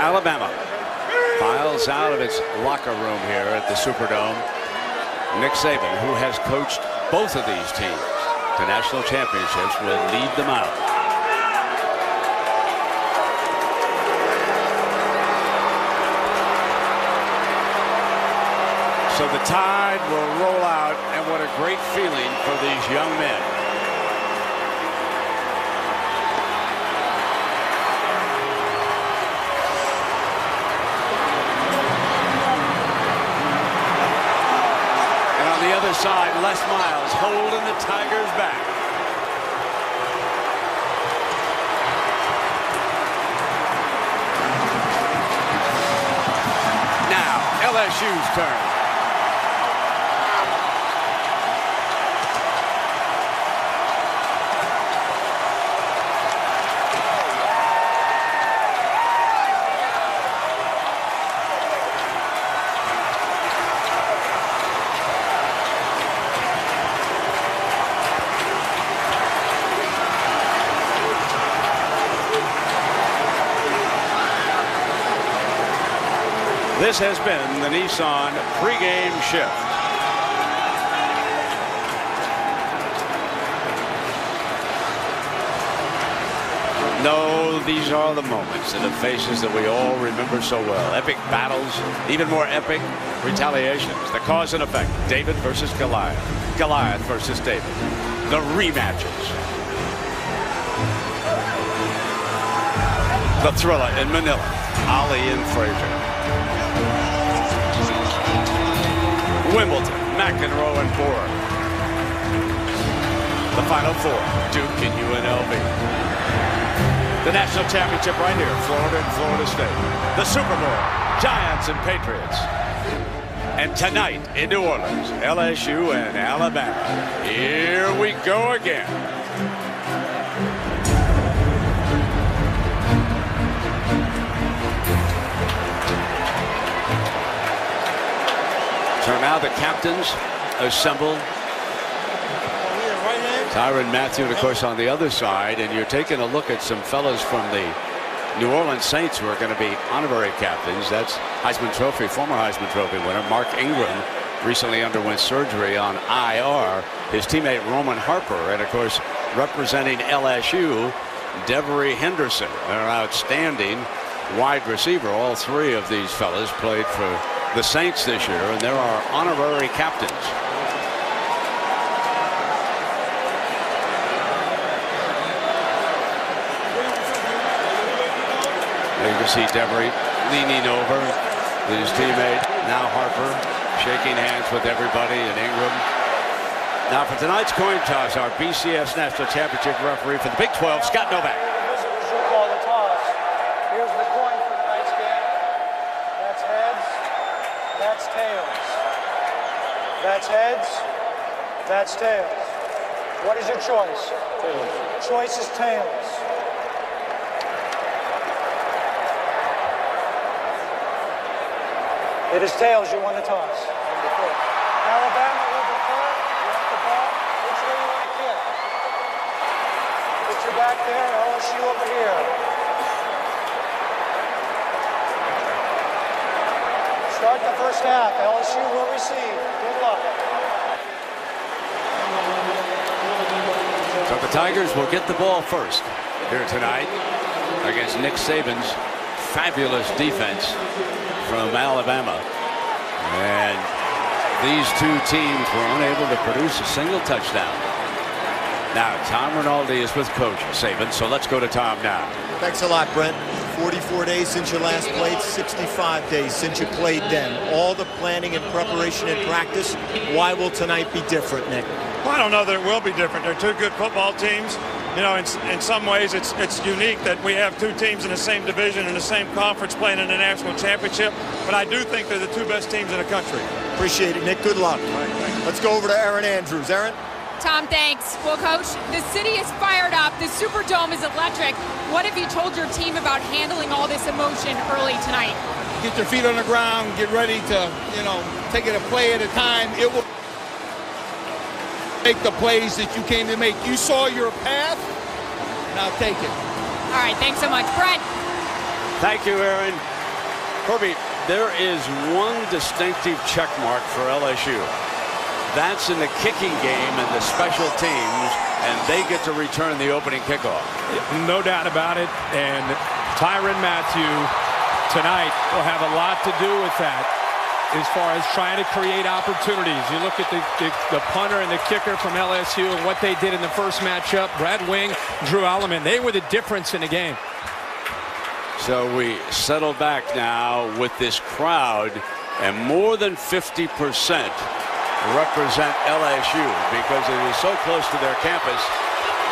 Alabama files out of its locker room here at the Superdome. Nick Saban, who has coached both of these teams to national championships, will lead them out. So the tide will roll out, and what a great feeling for these young men. The other side, Les Miles holding the Tigers back. Now LSU's turn. This has been the Nissan pregame shift. No, these are the moments and the faces that we all remember so well. Epic battles, even more epic retaliations. The cause and effect. David versus Goliath. Goliath versus David. The rematches. The thriller in Manila. Ali and Frazier. Wimbledon, McEnroe and Borg. The Final Four, Duke and UNLV. The national championship right here, Florida and Florida State. The Super Bowl, Giants and Patriots. And tonight in New Orleans, LSU and Alabama. Here we go again. So now the captains assemble. Tyrann Mathieu, of course, on the other side. And you're taking a look at some fellas from the New Orleans Saints who are going to be honorary captains. That's Heisman Trophy, former Heisman Trophy winner Mark Ingram recently underwent surgery on IR. His teammate Roman Harper, and of course representing LSU, Devery Henderson, their outstanding wide receiver. All three of these fellas played for the Saints this year, and there are honorary captains. There you can see Devery leaning over his teammate, now Harper, shaking hands with everybody, and Ingram. Now for tonight's coin toss, our BCS National Championship referee for the Big 12, Scott Novak. Here's the coin for tonight's game. That's heads. That's tails. That's heads. That's tails. What is your choice? Tails. Choice is tails. It is tails. You won the toss. Alabama with the ball. You want the ball? Which way you want to kick? Put your back there. LSU over here. Start the first half. LSU will receive. Good luck. So the Tigers will get the ball first here tonight against Nick Saban's fabulous defense from Alabama. And these two teams were unable to produce a single touchdown. Now Tom Rinaldi is with Coach Saban, so let's go to Tom now. Thanks a lot, Brent. 44 days since you last played, 65 days since you played then. All the planning and preparation and practice. Why will tonight be different, Nick? Well, I don't know that it will be different. They're two good football teams. You know, in some ways, it's unique that we have two teams in the same division in the same conference playing in the national championship. But I do think they're the two best teams in the country. Appreciate it, Nick. Good luck. Let's go over to Aaron Andrews. Aaron? Tom, thanks. Well, Coach, the city is fired up. The Superdome is electric. What have you told your team about handling all this emotion early tonight? Get your feet on the ground. Get ready to, take it a play at a time. It will make the plays that you came to make. You saw your path. Now take it. All right. Thanks so much. Brent. Thank you, Aaron. Herbie, there is one distinctive check mark for LSU. That's in the kicking game and the special teams, and they get to return the opening kickoff. No doubt about it. And Tyrann Mathieu tonight will have a lot to do with that as far as trying to create opportunities. You look at the punter and the kicker from LSU and what they did in the first matchup. Brad Wing, Drew Alleman, they were the difference in the game. So we settle back now with this crowd, and more than 50% represent LSU because it is so close to their campus.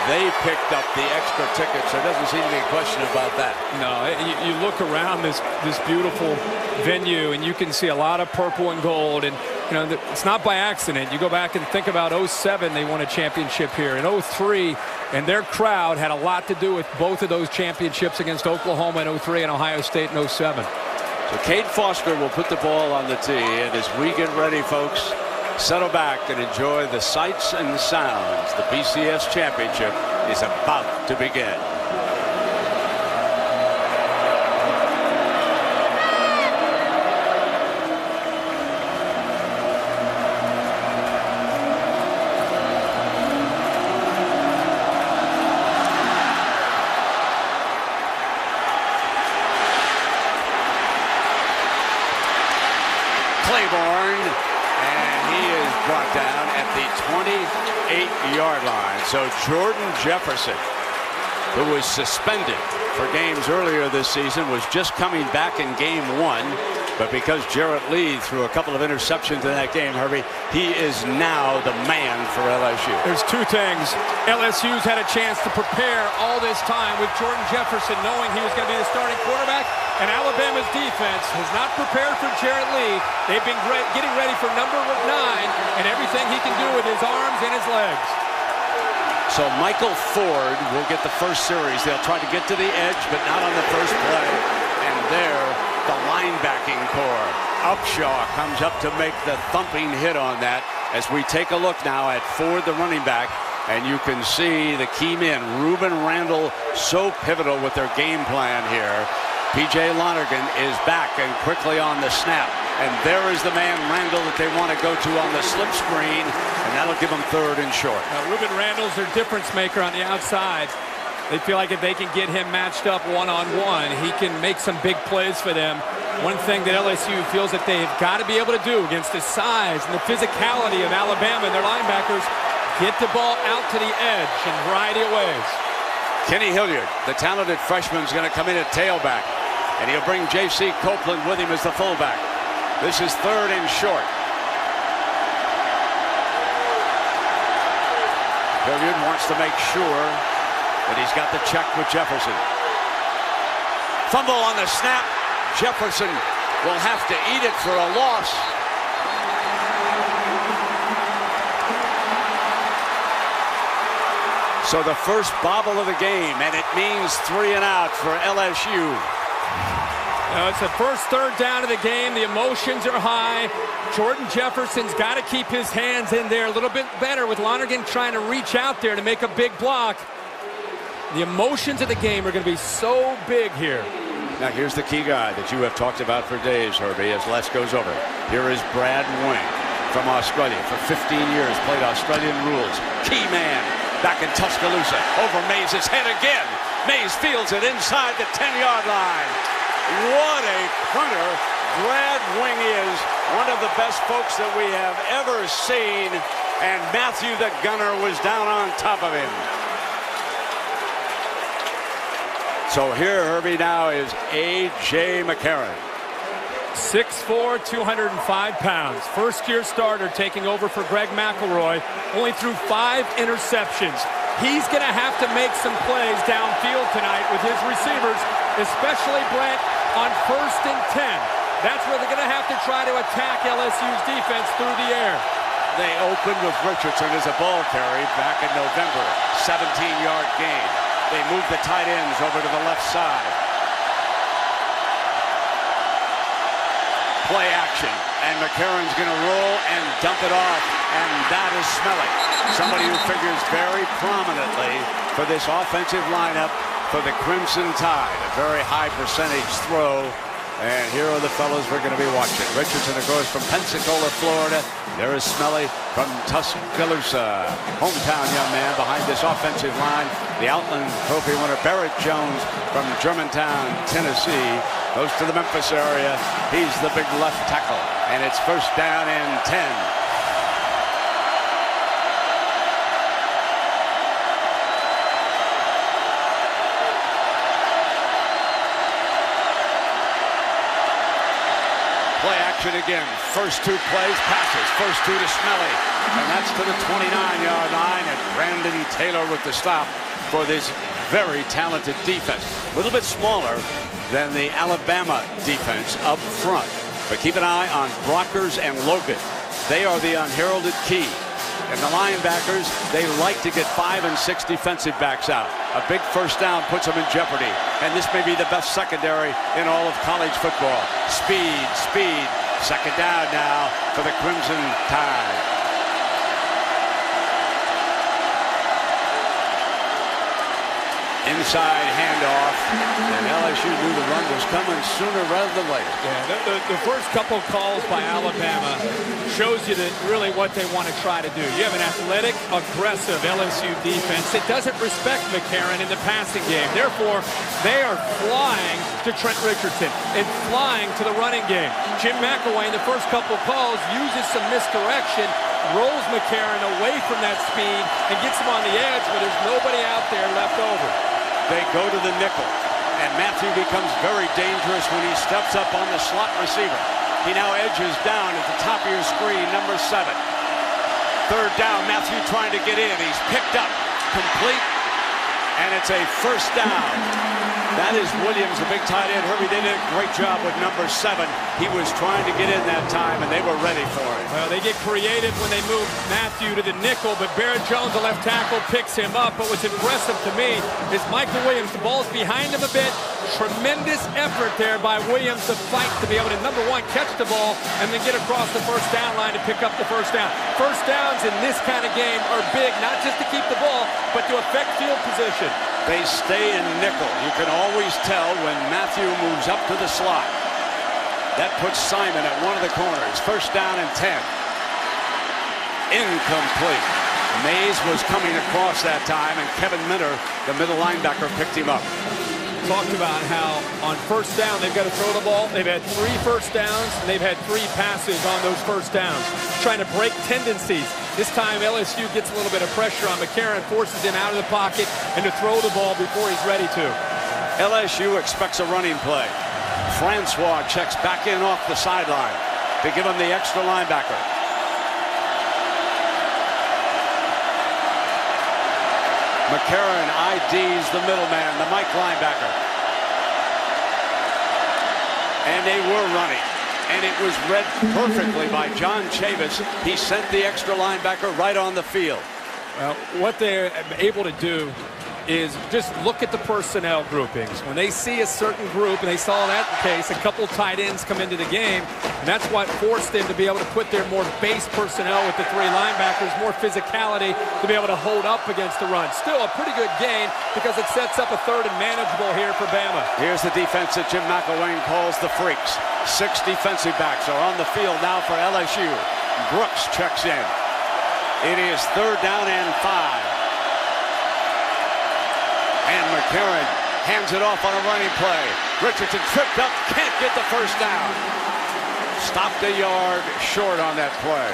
They picked up the extra tickets. There doesn't seem to be a question about that. No, you look around this beautiful venue, and you can see a lot of purple and gold. And you know, it's not by accident. You go back and think about 07, they won a championship here. In 03, and their crowd had a lot to do with both of those championships against Oklahoma in 03 and Ohio State in 07. So Cade Foster will put the ball on the tee, and as we get ready, folks, settle back and enjoy the sights and sounds. The BCS championship is about to begin. So Jordan Jefferson, who was suspended for games earlier this season, was just coming back in game 1. But because Jarrett Lee threw a couple of interceptions in that game, Herbie, he is now the man for LSU. There's two things. LSU's had a chance to prepare all this time with Jordan Jefferson knowing he was going to be the starting quarterback, and Alabama's defense has not prepared for Jarrett Lee. They've been getting ready for number 9 and everything he can do with his arms and his legs. So Michael Ford will get the first series. They'll try to get to the edge, but not on the first play. And there, the linebacking core. Upshaw comes up to make the thumping hit on that. As we take a look now at Ford, the running back, and you can see the key men. Ruben Randall, so pivotal with their game plan here. P.J. Lonergan is back and quickly on the snap. And there is the man, Randall, that they want to go to on the slip screen, and that'll give them 3rd and short. Now, Ruben Randall's their difference maker on the outside. They feel like if they can get him matched up one-on-one, he can make some big plays for them. One thing that LSU feels that they've got to be able to do against the size and the physicality of Alabama and their linebackers, get the ball out to the edge in a variety of ways. Kenny Hilliard, the talented freshman, is going to come in at tailback, and he'll bring J.C. Copeland with him as the fullback. This is 3rd and short. Hilliard wants to make sure that he's got the check with Jefferson. Fumble on the snap. Jefferson will have to eat it for a loss. So the first bobble of the game, and it means 3 and out for LSU. It's the first 3rd down of the game. The emotions are high. Jordan Jefferson's got to keep his hands in there a little bit better with Lonergan trying to reach out there to make a big block. The emotions of the game are going to be so big here. Now here's the key guy that you have talked about for days, Herbie, as Les goes over. Here is Brad Wing from Australia. For 15 years, played Australian rules. Key man back in Tuscaloosa. Over Mays' head again. Mays fields it inside the 10-yard line. What a punter Brad Wing is. One of the best folks that we have ever seen. And Mathieu the gunner was down on top of him. So here, Herbie, now is A.J. McCarron. 6'4", 205 pounds. First-year starter taking over for Greg McElroy. Only threw 5 interceptions. He's going to have to make some plays downfield tonight with his receivers, especially Brent on 1st and 10. That's where they're going to have to try to attack LSU's defense through the air. They opened with Richardson as a ball carry back in November. 17-yard gain. They moved the tight ends over to the left side. Play action, and McCarron's going to roll and dump it off, and that is Smelly. Somebody who figures very prominently for this offensive lineup for the Crimson Tide. A very high percentage throw. And here are the fellows we're going to be watching. Richardson, of course, from Pensacola, Florida. There is Smelly from Tuscaloosa. Hometown young man behind this offensive line. The Outland Trophy winner, Barrett Jones from Germantown, Tennessee. Goes to the Memphis area. He's the big left tackle. And it's first down and 10. Play action again. First two plays, passes. First two to Smelly. And that's to the 29-yard line. And Brandon Taylor with the stop for this very talented defense. A little bit smaller than the Alabama defense up front. But keep an eye on Brockers and Logan. They are the unheralded key. And the linebackers, they like to get 5 and 6 defensive backs out. A big first down puts them in jeopardy. And this may be the best secondary in all of college football. Speed, speed. Second down now for the Crimson Tide. Inside handoff, and LSU knew the run was coming sooner rather than later. Yeah, the first couple calls by Alabama shows you that really what they want to try to do. You have an athletic, aggressive LSU defense that doesn't respect McCarron in the passing game. Therefore, they are flying to Trent Richardson and flying to the running game. Jim McElwain, the first couple calls, uses some misdirection, rolls McCarron away from that speed and gets him on the edge where there's nobody out there left over. They go to the nickel, and Matthew becomes very dangerous when he steps up on the slot receiver. He now edges down at the top of your screen, number 7. Third down, Matthew trying to get in. He's picked up, complete, and it's a first down. That is Williams, the big tight end. Herbie, they did a great job with number 7. He was trying to get in that time, and they were ready for it. Well, they get creative when they move Matthew to the nickel, but Barrett Jones, the left tackle, picks him up. But what's impressive to me is Michael Williams. The ball's behind him a bit. Tremendous effort there by Williams to fight to be able to, number 1, catch the ball and then get across the first down line to pick up the first down. First downs in this kind of game are big, not just to keep the ball, but to affect field position. They stay in nickel. You can always tell when Matthew moves up to the slot. That puts Simon at one of the corners. First down and 10. Incomplete. Mays was coming across that time, and Kevin Minter, the middle linebacker, picked him up. Talked about how on first down they've got to throw the ball. They've had 3 first downs, and they've had 3 passes on those first downs, trying to break tendencies. This time LSU gets a little bit of pressure on McCarron, forces him out of the pocket and to throw the ball before he's ready to. LSU expects a running play. Francois checks back in off the sideline to give him the extra linebacker. McCarron IDs the middleman, the Mike linebacker. And they were running. And it was read perfectly by John Chavis. He sent the extra linebacker right on the field. Well, what they're able to do is just look at the personnel groupings. When they see a certain group, and they saw that case, a couple tight ends come into the game, and that's what forced them to be able to put their more base personnel with the 3 linebackers, more physicality to be able to hold up against the run. Still a pretty good gain because it sets up a 3rd and manageable here for Bama. Here's the defense that Jim McElwain calls the Freaks. 6 defensive backs are on the field now for LSU. Brooks checks in. It is 3rd down and 5. And McCarron hands it off on a running play. Richardson tripped up, can't get the first down. Stopped a yard short on that play.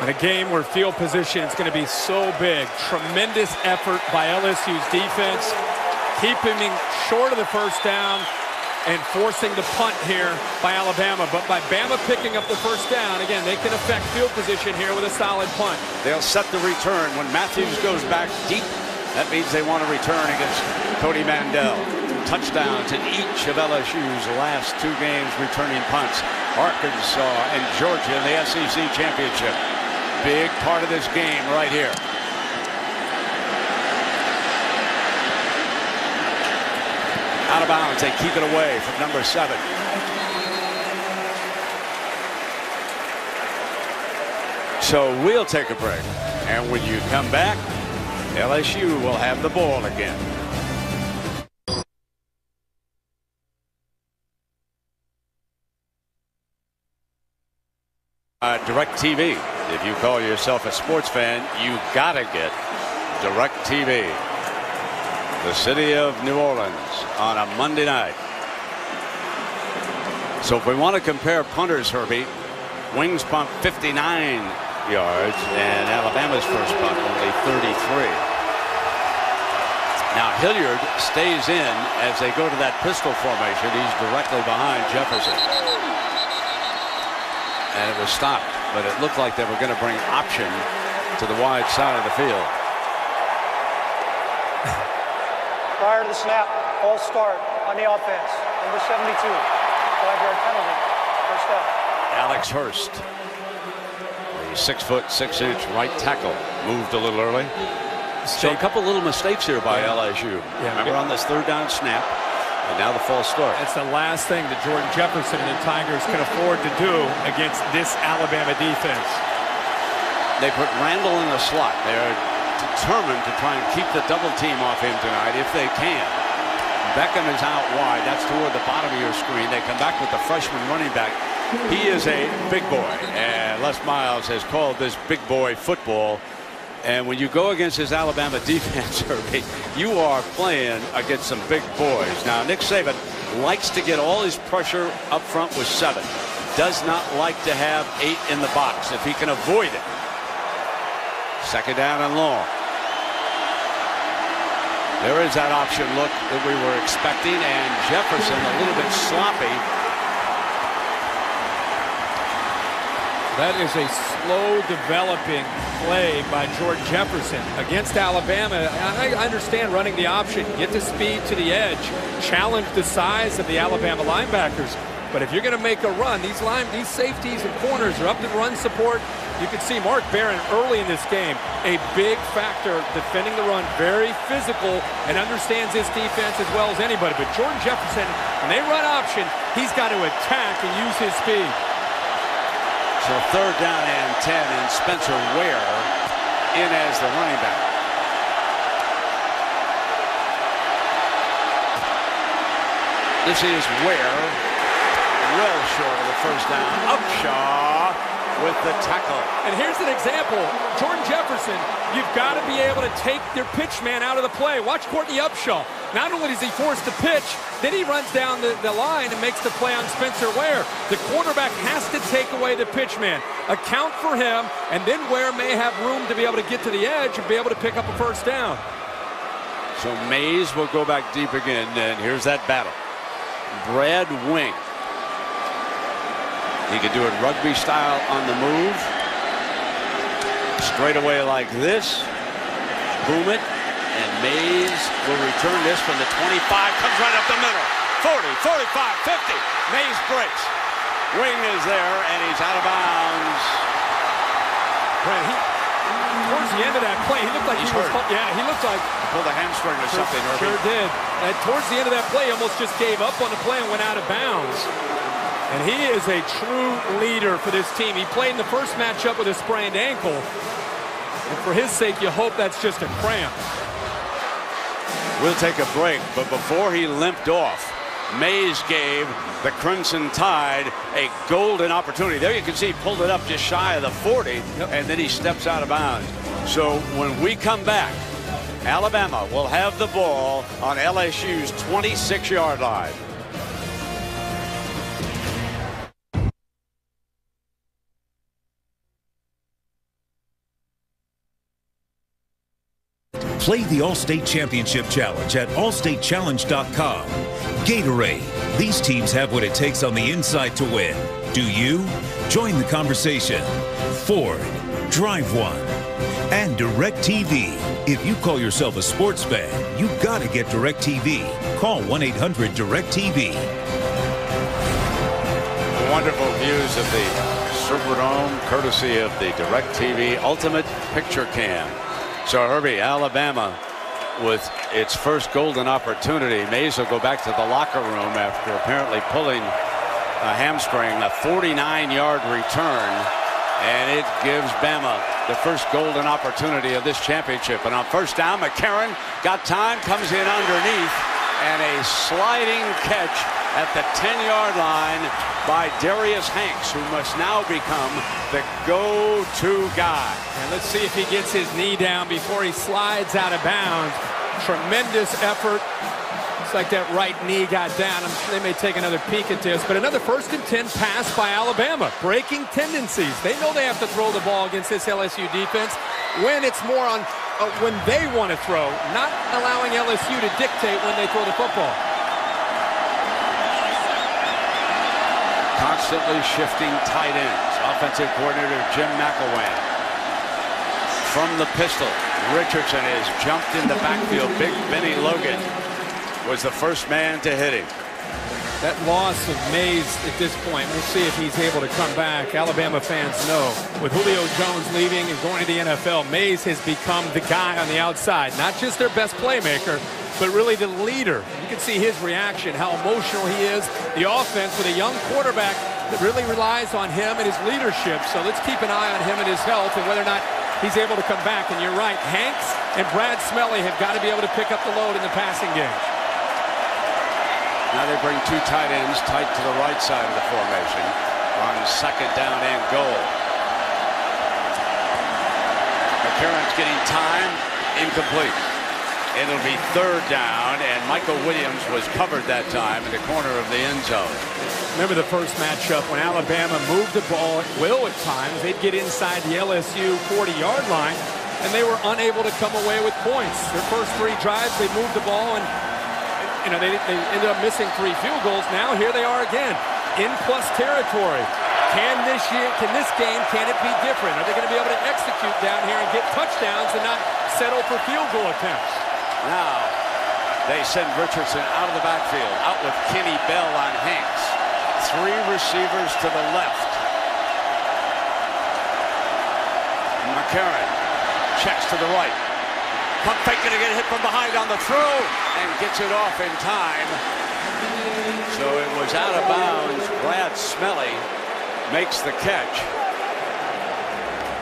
In a game where field position is going to be so big, tremendous effort by LSU's defense, keeping him short of the first down and forcing the punt here by Alabama. But by Bama picking up the first down, again, they can affect field position here with a solid punt. They'll set the return. When Matthews goes back deep, that means they want to return against Cody Mandel. Touchdowns in each of LSU's last 2 games returning punts. Arkansas and Georgia in the SEC championship. Big part of this game right here. Out of bounds, they keep it away from number 7. So we'll take a break. And when you come back, LSU will have the ball again. DirecTV. If you call yourself a sports fan, you gotta get DirecTV. The city of New Orleans on a Monday night. So if we want to compare punters, Herbie, Wings punt 59 yards and Alabama's first punt only 33. Now Hilliard stays in as they go to that pistol formation. He's directly behind Jefferson. And it was stopped, but it looked like they were going to bring option to the wide side of the field. Prior to the snap, false start on the offense. Number 72, 5-yard penalty. First down. Alex Hurst, the 6'6" right tackle, moved a little early. So a couple little mistakes here by LSU. Remember on this third down snap, and now the false start. It's the last thing that Jordan Jefferson and the Tigers can afford to do against this Alabama defense. They put Randall in the slot. They're determined to try and keep the double team off him tonight if they can. Beckham is out wide. That's toward the bottom of your screen. They come back with the freshman running back. He is a big boy, and Les Miles has called this big boy football. And when you go against his Alabama defense, Herbie, you are playing against some big boys. Now, Nick Saban likes to get all his pressure up front with 7. Does not like to have 8 in the box if he can avoid it. Second down and long. There is that option look that we were expecting, and Jefferson a little bit sloppy. That is a slow developing play by Jordan Jefferson against Alabama. I understand running the option, get the speed to the edge, challenge the size of the Alabama linebackers. But if you're going to make a run, these safeties and corners are up to run support. You can see Mark Barron early in this game, a big factor defending the run, very physical, and understands this defense as well as anybody. But Jordan Jefferson, when they run option, he's got to attack and use his speed. So third down and 10, and Spencer Ware in as the running back. This is Ware, well short of the first down. Upshaw with the tackle. And here's an example. Jordan Jefferson, you've got to be able to take their pitch man out of the play. Watch Courtney Upshaw. Not only is he forced to pitch, then he runs down the line and makes the play on Spencer Ware. The quarterback has to take away the pitch man, account for him, and then Ware may have room to be able to get to the edge and be able to pick up a first down. So Mays will go back deep again, and here's that battle. Brad Wing. He can do it rugby style on the move. Straight away like this. Boom it. And Mays will return this from the 25. Comes right up the middle. 40, 45, 50. Mays breaks. Wing is there, and he's out of bounds. Towards the end of that play, he looked like he was hurt. Yeah, he looked like he pulled a hamstring or something. Sure did. And towards the end of that play, he almost just gave up on the play and went out of bounds. And he is a true leader for this team. He played in the first matchup with a sprained ankle. And for his sake, you hope that's just a cramp. We'll take a break, but before he limped off, Mays gave the Crimson Tide a golden opportunity. There you can see he pulled it up just shy of the 40, and then he steps out of bounds. So when we come back, Alabama will have the ball on LSU's 26-yard line. Play the Allstate Championship Challenge at allstatechallenge.com. Gatorade. These teams have what it takes on the inside to win. Do you? Join the conversation. Ford. Drive one. And DirecTV. If you call yourself a sports fan, you gotta get DirecTV. Call 1-800-DirecTV. Wonderful views of the Superdome, courtesy of the DirecTV Ultimate Picture Cam. So Herbie, Alabama with its first golden opportunity. Mays will go back to the locker room after apparently pulling a hamstring. A 49-yard return, And it gives Bama the first golden opportunity of this championship. And on first down, McCarron got time, comes in underneath, and a sliding catch at the 10-yard line by Darius Hanks, who must now become the go-to guy. And let's see if he gets his knee down before he slides out of bounds. Tremendous effort. Looks like that right knee got down. I'm sure they may take another peek at this. But another 1st and 10 pass by Alabama. Breaking tendencies. They know they have to throw the ball against this LSU defense when it's more on when they want to throw, not allowing LSU to dictate when they throw the football. Constantly shifting tight ends. Offensive coordinator Jim McElwain. From the pistol, Richardson has jumped in the backfield. Big Benny Logan was the first man to hit him. That loss of Mays at this point, we'll see if he's able to come back. Alabama fans know with Julio Jones leaving and going to the NFL, Mays has become the guy on the outside. Not just their best playmaker, but really the leader. You can see his reaction, how emotional he is. The offense with a young quarterback that really relies on him and his leadership. So let's keep an eye on him and his health and whether or not he's able to come back. And you're right, Hanks and Brad Smelly have got to be able to pick up the load in the passing game. Now they bring 2 tight ends tight to the right side of the formation on 2nd down and goal. McCarron's getting time, incomplete. It'll be 3rd down, and Michael Williams was covered that time in the corner of the end zone. Remember the first matchup when Alabama moved the ball at will at times. They'd get inside the LSU 40-yard line, and they were unable to come away with points. Their first 3 drives, they moved the ball, and they ended up missing 3 field goals. Now here they are again, in plus territory. Can this game, can it be different? Are they going to be able to execute down here and get touchdowns and not settle for field goal attempts? Now they send Richardson out of the backfield, out with Kenny Bell on Hanks. 3 receivers to the left. McCarron checks to the right. Pump fake, going to get hit from behind on the throw and gets it off in time. So it was out of bounds. Brad Smelly makes the catch.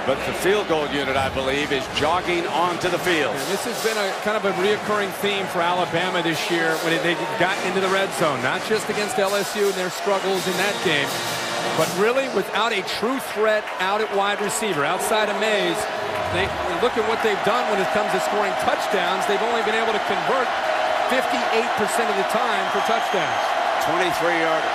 But the field goal unit, I believe, is jogging onto the field. And this has been a kind of a reoccurring theme for Alabama this year when they got into the red zone, not just against LSU and their struggles in that game, but really without a true threat out at wide receiver, outside of Mays. Look at what they've done when it comes to scoring touchdowns. They've only been able to convert 58% of the time for touchdowns. 23-yarder.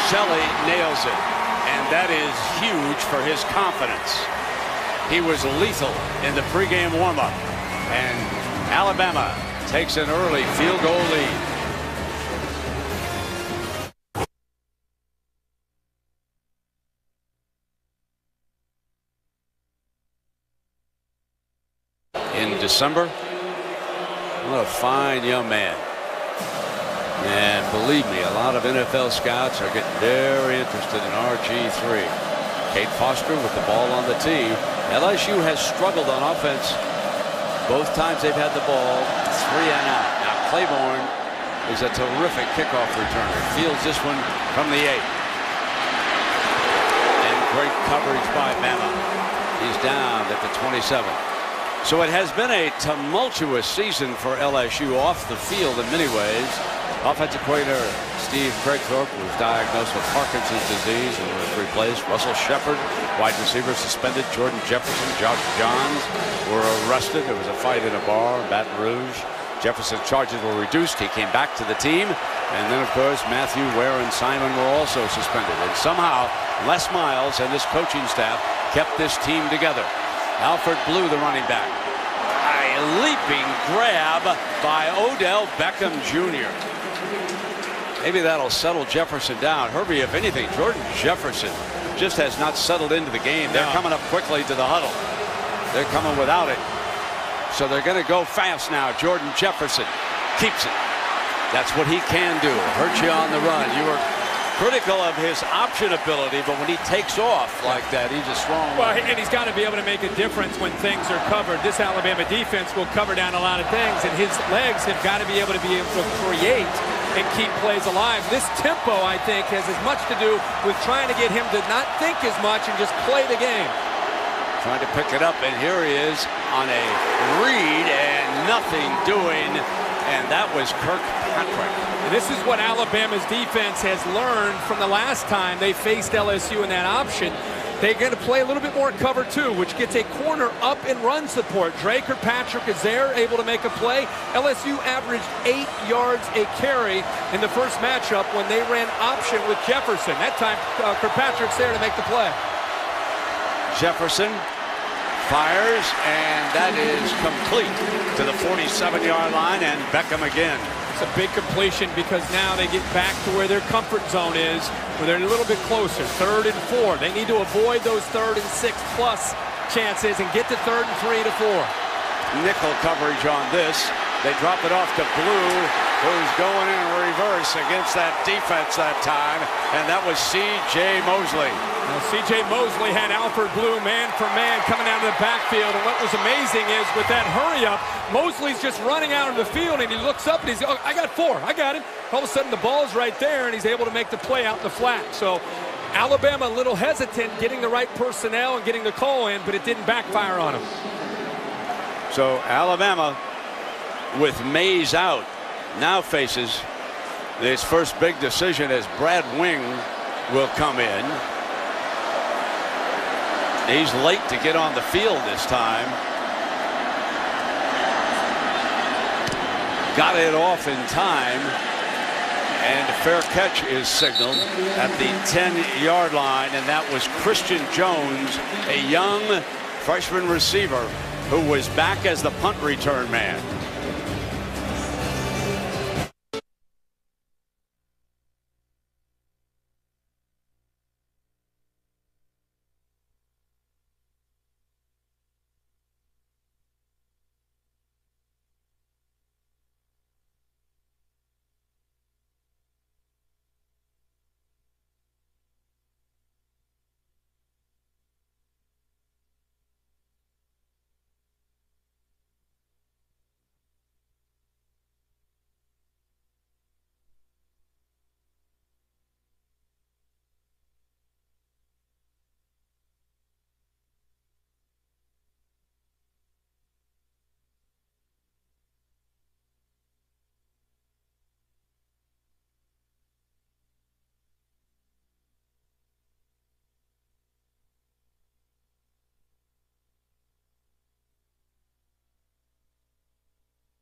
Shelley nails it, and that is huge for his confidence. He was lethal in the pregame warm-up, and Alabama takes an early field goal lead. In December, what a fine young man. And believe me, a lot of NFL scouts are getting very interested in RG3. Kate Foster with the ball on the tee. LSU has struggled on offense. Both times they've had the ball 3 and out. Now Claiborne is a terrific kickoff returner. Fields this one from the 8. And great coverage by Bama. He's down at the 27. So it has been a tumultuous season for LSU off the field in many ways. Offensive coordinator Steve Craigthorpe was diagnosed with Parkinson's disease and was replaced. Russell Shepard, wide receiver, suspended. Jordan Jefferson, Josh Johns were arrested. There was a fight in a bar in Baton Rouge. Jefferson's charges were reduced. He came back to the team. And then, of course, Matthew, Ware, and Simon were also suspended. And somehow, Les Miles and this coaching staff kept this team together. Alfred Blue, the running back. A leaping grab by Odell Beckham Jr. Maybe that'll settle Jefferson down. Herbie, if anything, Jordan Jefferson just has not settled into the game. They're coming up quickly to the huddle. They're coming without it. So they're going to go fast now. Jordan Jefferson keeps it. That's what he can do. Hurt you on the run. You were critical of his option ability, but when he takes off like that, he's a strong one. Well, and he's got to be able to make a difference when things are covered. This Alabama defense will cover down a lot of things, and his legs have got to be able to create and keep plays alive. This tempo, I think, has as much to do with trying to get him to not think as much and just play the game. Trying to pick it up, and here he is on a read and nothing doing, and that was Kirkpatrick. And this is what Alabama's defense has learned from the last time they faced LSU in that option. They're going to play a little bit more cover two, which gets a corner up and run support. Kirkpatrick is there, able to make a play. LSU averaged 8 yards a carry in the first matchup when they ran option with Jefferson. That time, Kirkpatrick's there to make the play. Jefferson fires, and that is complete to the 47-yard line, and Beckham again. It's a big completion because now they get back to where their comfort zone is, where they're a little bit closer. 3rd and 4. They need to avoid those 3rd and 6 plus chances and get to 3rd and 3 to 4. Nickel coverage on this. They drop it off to Blue, who's going in reverse against that defense that time, and that was C.J. Mosley. Well, C.J. Mosley had Alfred Blue man for man coming out of the backfield, and what was amazing is with that hurry up, Mosley's just running out of the field, and he looks up and he's, oh, I got 4, I got him. All of a sudden the ball's right there, and he's able to make the play out in the flat. So Alabama a little hesitant getting the right personnel and getting the call in, but it didn't backfire on him. So Alabama, with Mays out, now faces his first big decision as Brad Wing will come in. He's late to get on the field this time. Got it off in time, and a fair catch is signaled at the 10-yard line, and that was Christian Jones, a young freshman receiver who was back as the punt return man.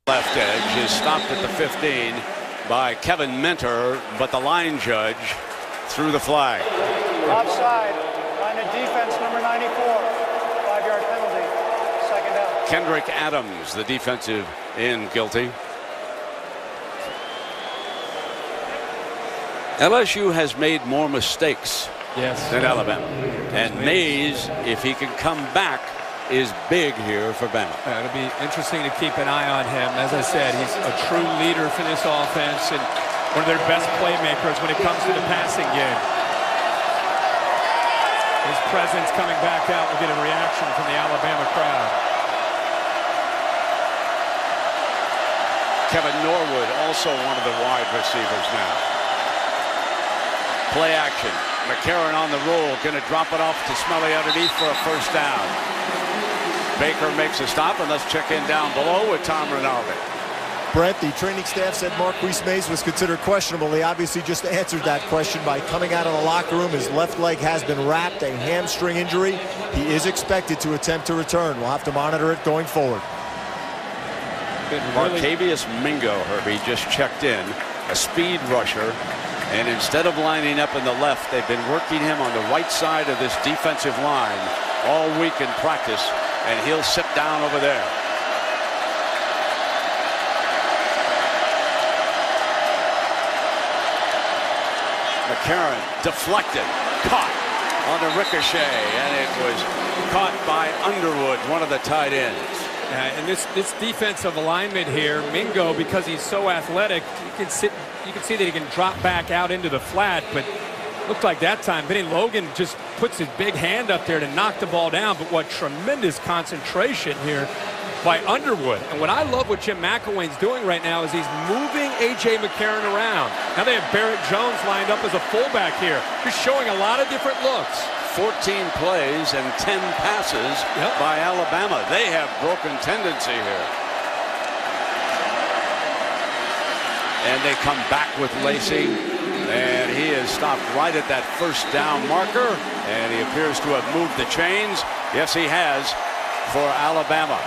Left edge is stopped at the 15 by Kevin Mentor, but the line judge threw the flag. Offside, line of defense, number 94. 5-yard penalty, 2nd down. Kendrick Adams, the defensive end, guilty. LSU has made more mistakes than Alabama. And Mays, if he can come back, is big here for Bama. It'll be interesting to keep an eye on him. As I said, he's a true leader for this offense and one of their best playmakers when it comes to the passing game. His presence coming back out will get a reaction from the Alabama crowd. Kevin Norwood, also one of the wide receivers now. Play action. McCarron on the roll, going to drop it off to Smelly underneath for a first down. Baker makes a stop, and let's check in down below with Tom Rinaldi. Brent, the training staff said Marquise Mays was considered questionable. He obviously just answered that question by coming out of the locker room. His left leg has been wrapped, a hamstring injury. He is expected to attempt to return. We'll have to monitor it going forward. Martavius Mingo, Herbie, just checked in, a speed rusher. And instead of lining up in the left, they've been working him on the right side of this defensive line all week in practice. And he'll sit down over there. McCarron deflected, caught on the ricochet, and it was caught by Underwood, one of the tight ends. And this defensive alignment here, Mingo, because he's so athletic, you can see that he can drop back out into the flat, but looked like that time Benny Logan just puts his big hand up there to knock the ball down. But what tremendous concentration here by Underwood. And what I love what Jim McElwain's doing right now is he's moving A.J. McCarron around. Now they have Barrett Jones lined up as a fullback here. He's showing a lot of different looks. 14 plays and 10 passes by Alabama. They have broken tendency here. And they come back with Lacey. And he is stopped right at that first down marker. And he appears to have moved the chains. Yes, he has for Alabama.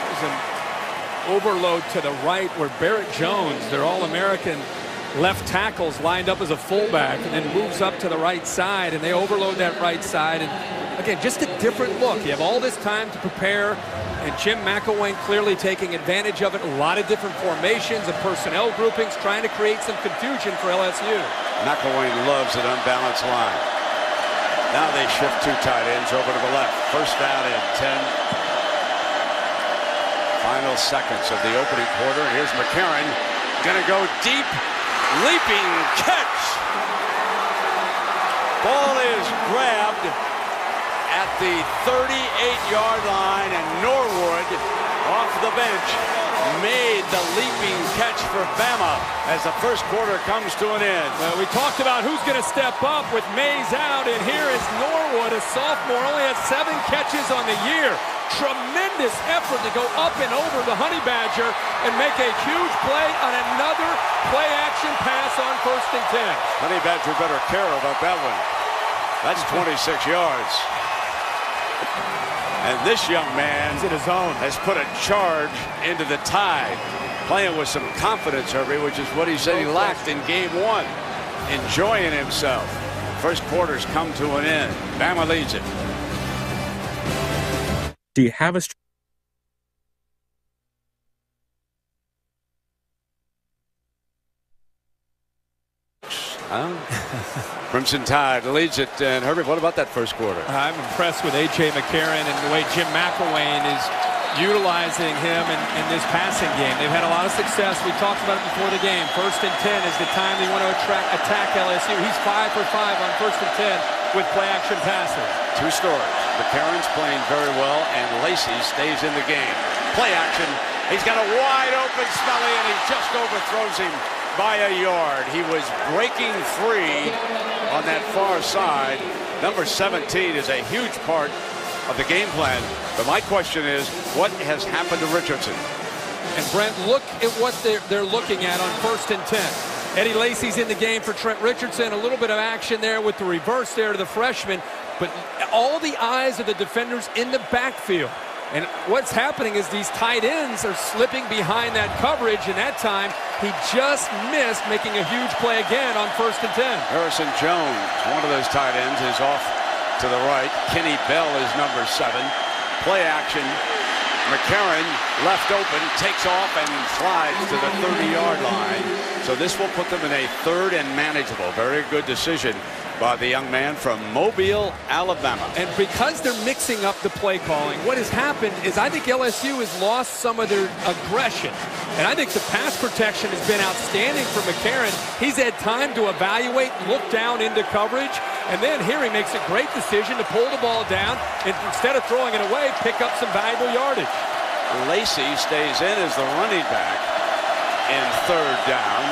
There's an overload to the right where Barrett Jones, their All-American left tackles, lined up as a fullback and then moves up to the right side, and they overload that right side. And again, just a different look. You have all this time to prepare, and Jim McElwain clearly taking advantage of it. A lot of different formations and personnel groupings, trying to create some confusion for LSU. McElwain loves an unbalanced line. Now they shift 2 tight ends over to the left. First down and 10. Final seconds of the opening quarter. And here's McCarron. Gonna go deep. Leaping catch. Ball is grabbed at the 38-yard line, and Norwood off the bench made the leaping catch for Bama as the first quarter comes to an end. Well, we talked about who's going to step up with Mays out, and here is Norwood, a sophomore, only has 7 catches on the year. Tremendous effort to go up and over the Honey Badger and make a huge play on another play-action pass on 1st and 10. Honey Badger better care about that one. That's 26 yards. And this young man in his zone has put a charge into the Tide, playing with some confidence, Herbie, which is what he said he lacked in game 1. Enjoying himself. First quarter's come to an end. Bama leads it. Do you have a Crimson Tide leads it. And Herbie, what about that first quarter? I'm impressed with A.J. McCarron and the way Jim McElwain is utilizing him in this passing game. They've had a lot of success. We talked about it before the game. 1st and 10 is the time they want to attack LSU. He's 5 for 5 on 1st and 10 with play-action passes. 2 stories. McCarron's playing very well, and Lacey stays in the game. Play action. He's got a wide open Smelly, and he just overthrows him by a yard. He was breaking free on that far side. Number 17 is a huge part of the game plan. But my question is, what has happened to Richardson? And Brent, look at what they're looking at on 1st and 10. Eddie Lacy's in the game for Trent Richardson. A little bit of action there with the reverse there to the freshman. But all the eyes of the defenders in the backfield. And what's happening is these tight ends are slipping behind that coverage, and that time he just missed making a huge play again on 1st and 10. Harrison Jones, one of those tight ends, is off to the right. Kenny Bell is number 7. Play action. McCarron left open, takes off and slides to the 30-yard line. So this will put them in a 3rd and manageable. Very good decision by the young man from Mobile, Alabama. And because they're mixing up the play calling, what has happened is I think LSU has lost some of their aggression. And I think the pass protection has been outstanding for McCarron. He's had time to evaluate, look down into coverage, and then here he makes a great decision to pull the ball down and instead of throwing it away, pick up some valuable yardage. Lacey stays in as the running back in 3rd down.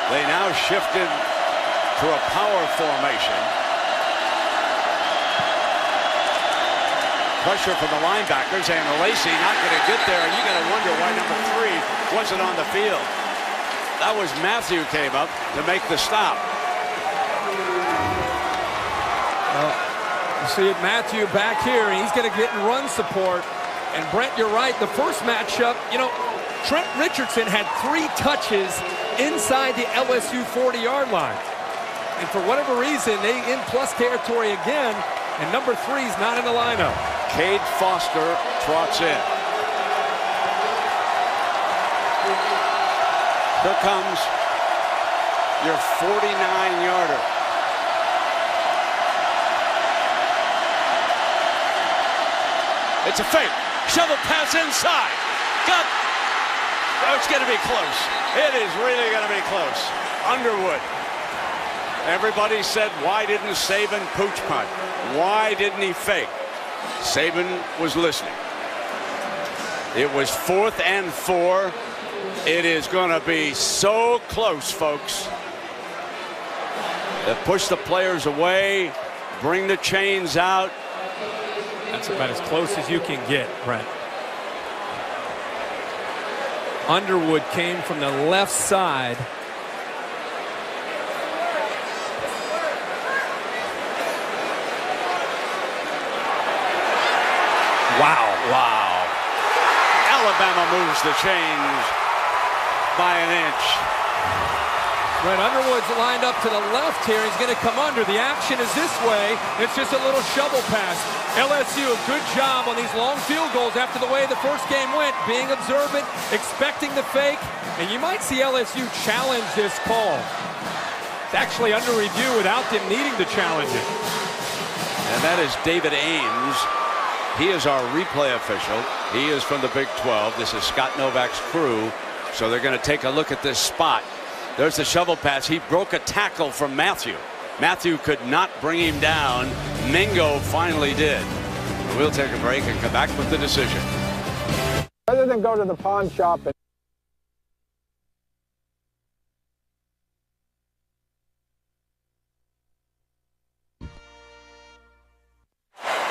They now shifted to a power formation. Pressure from the linebackers, and Lacey not going to get there, and you're going to wonder why number 3 wasn't on the field. That was Matthew came up to make the stop. Well, you see it, Matthew back here, and he's going to get in run support. And Brent, you're right, the first matchup, you know, Trent Richardson had 3 touches inside the LSU 40-yard line. And for whatever reason, they in plus territory again, and number 3 is not in the lineup. Cade Foster trots in. Here comes your 49-yarder. It's a fake. Shovel pass inside. Got. Oh, it's going to be close. It is really going to be close. Underwood. Everybody said, why didn't Saban pooch punt? Why didn't he fake? Saban was listening. It was 4th and 4. It is going to be so close, folks. They push the players away, bring the chains out. That's about as close as you can get, Brent. Underwood came from the left side. Wow. Alabama moves the chains by an inch. Brent Underwood's lined up to the left here. He's going to come under. The action is this way. It's just a little shovel pass. LSU, a good job on these long field goals after the way the first game went, being observant, expecting the fake, and you might see LSU challenge this call. It's actually under review without them needing to challenge it. And that is David Ames. He is our replay official. He is from the Big 12. This is Scott Novak's crew. So they're going to take a look at this spot. There's the shovel pass. He broke a tackle from Matthew. Matthew could not bring him down. Mingo finally did. We'll take a break and come back with the decision. Rather than go to the pawn shop and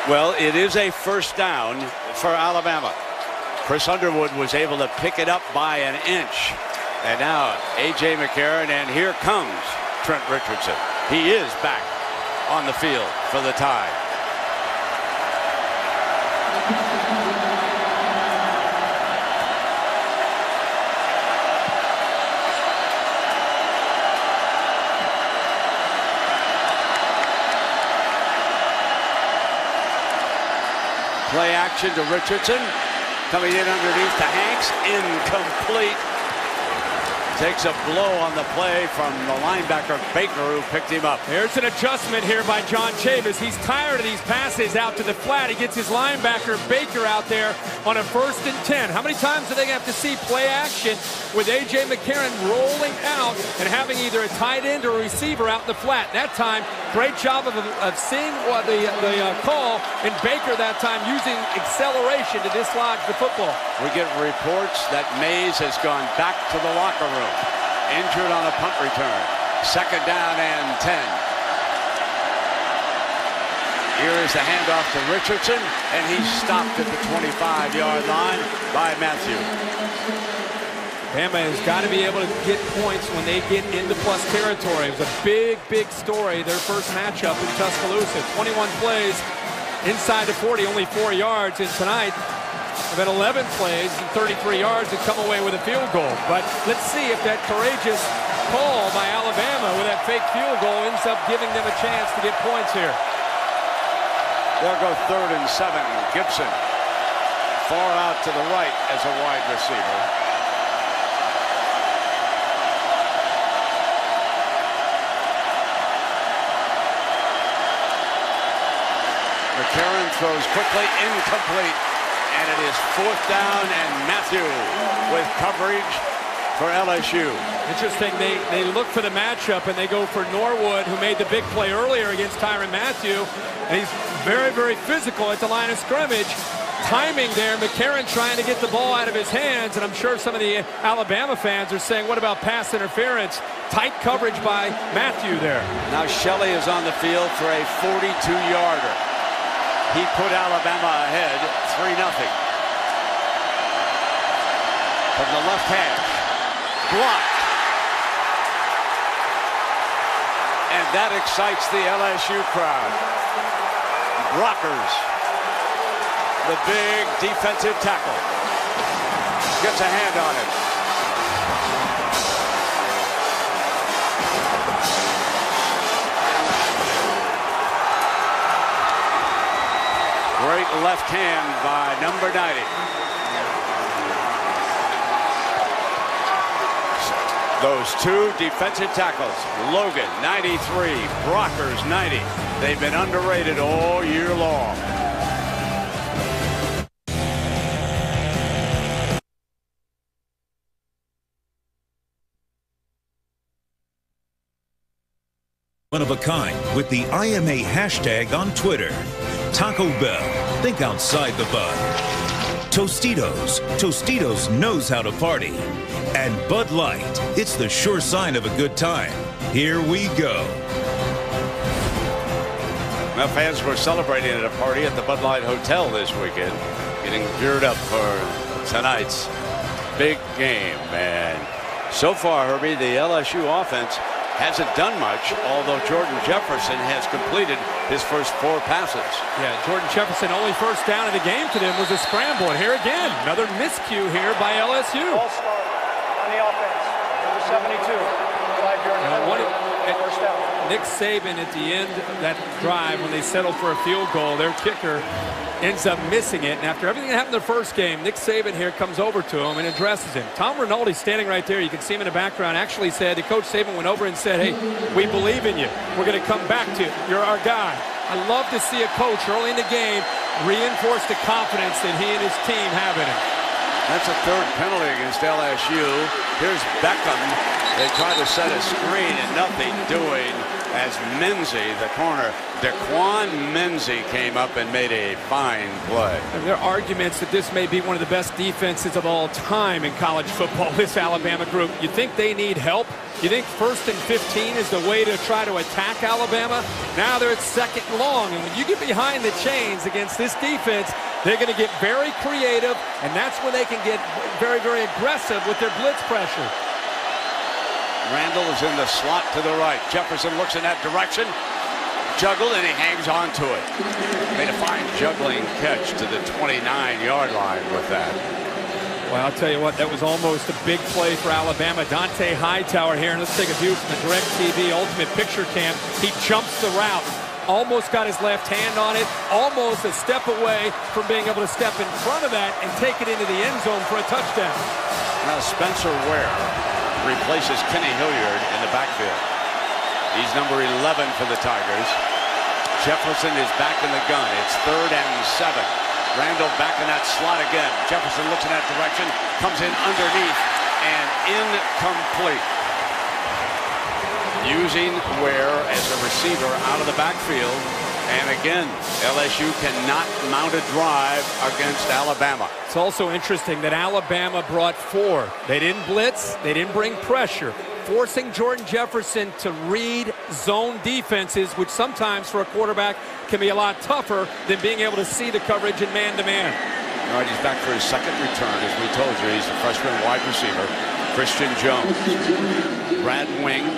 well, it is a first down for Alabama. Chris Underwood was able to pick it up by an inch. And now A.J. McCarron, and here comes Trent Richardson. He is back on the field for the tie. Play action to Richardson. Coming in underneath to Hanks. Incomplete. Takes a blow on the play from the linebacker Baker, who picked him up. There's an adjustment here by John Chavis. He's tired of these passes out to the flat. He gets his linebacker Baker out there on a 1st and 10. How many times are they going to have to see play action with A.J. McCarron rolling out and having either a tight end or a receiver out in the flat? That time, great job of seeing what the call, and Baker that time using acceleration to dislodge the football. We get reports that Mays has gone back to the locker room. Injured on a punt return. 2nd down and 10. Here is the handoff to Richardson, and he's stopped at the 25-yard line by Matthew. Bama has got to be able to get points when they get into plus territory. It was a big story, their first matchup in Tuscaloosa. 21 plays inside the 40, only 4 yards. And tonight, they've had 11 plays and 33 yards and come away with a field goal. But let's see if that courageous call by Alabama with that fake field goal ends up giving them a chance to get points here. They'll go 3rd and 7. Gibson far out to the right as a wide receiver. McCarron throws quickly, incomplete. And it is 4th down, and Matthew with coverage for LSU. Interesting, they look for the matchup, and they go for Norwood, who made the big play earlier against Tyrann Mathieu. And he's very physical at the line of scrimmage. Timing there, McCarron trying to get the ball out of his hands, and I'm sure some of the Alabama fans are saying, what about pass interference? Tight coverage by Matthew there. Now Shelley is on the field for a 42-yarder. He put Alabama ahead 3-0. From the left hash. Blocked. And that excites the LSU crowd. Brockers, the big defensive tackle, gets a hand on it. Great left hand by number 90. Those two defensive tackles, Logan 93, Brockers 90. They've been underrated all year long. One of a kind with the IMA hashtag on Twitter. Taco Bell, think outside the bun. Tostitos. Tostitos knows how to party. And Bud Light. It's the sure sign of a good time. Here we go. Well, fans were celebrating at a party at the Bud Light Hotel this weekend, getting geared up for tonight's big game. And so far, Herbie, the LSU offense hasn't done much, although Jordan Jefferson has completed his first 4 passes. Yeah, Jordan Jefferson, only first down of the game for them was a scramble. And here again, another miscue here by LSU. All-star on the offense, number 72, 5-yard penalty, first down. Nick Saban at the end of that drive, when they settled for a field goal, their kicker ends up missing it. And after everything that happened in the first game, Nick Saban here comes over to him and addresses him. Tom Rinaldi, standing right there, you can see him in the background, actually said, the Coach Saban went over and said, hey, we believe in you. We're going to come back to you. You're our guy. I love to see a coach early in the game reinforce the confidence that he and his team have in him. That's a 3rd penalty against LSU. Here's Beckham. They try to set a screen and nothing doing as Menzie, the corner, Daquan Menzie, came up and made a fine play. And there are arguments that this may be one of the best defenses of all time in college football, this Alabama group. You think they need help? You think 1st and 15 is the way to try to attack Alabama? Now they're at 2nd and long, and when you get behind the chains against this defense, they're going to get very creative, and that's when they can get very, very aggressive with their blitz pressure. Randall is in the slot to the right. Jefferson looks in that direction. Juggled, and he hangs on to it. Made a fine juggling catch to the 29-yard line with that. Well, I'll tell you what, that was almost a big play for Alabama. Dante Hightower here, and let's take a view from the DirecTV Ultimate Picture Cam. He jumps the route. Almost got his left hand on it. Almost a step away from being able to step in front of that and take it into the end zone for a touchdown. Now Spencer Ware replaces Kenny Hilliard in the backfield. He's number 11 for the Tigers. Jefferson is back in the gun. It's 3rd and 7. Randall back in that slot again. Jefferson looks in that direction, comes in underneath, and incomplete. Using Ware as a receiver out of the backfield. And again, LSU cannot mount a drive against Alabama. It's also interesting that Alabama brought 4. They didn't blitz. They didn't bring pressure. Forcing Jordan Jefferson to read zone defenses, which sometimes for a quarterback can be a lot tougher than being able to see the coverage in man-to-man. All right, he's back for his 2nd return. As we told you, he's a freshman wide receiver. Christian Jones. Brad Wing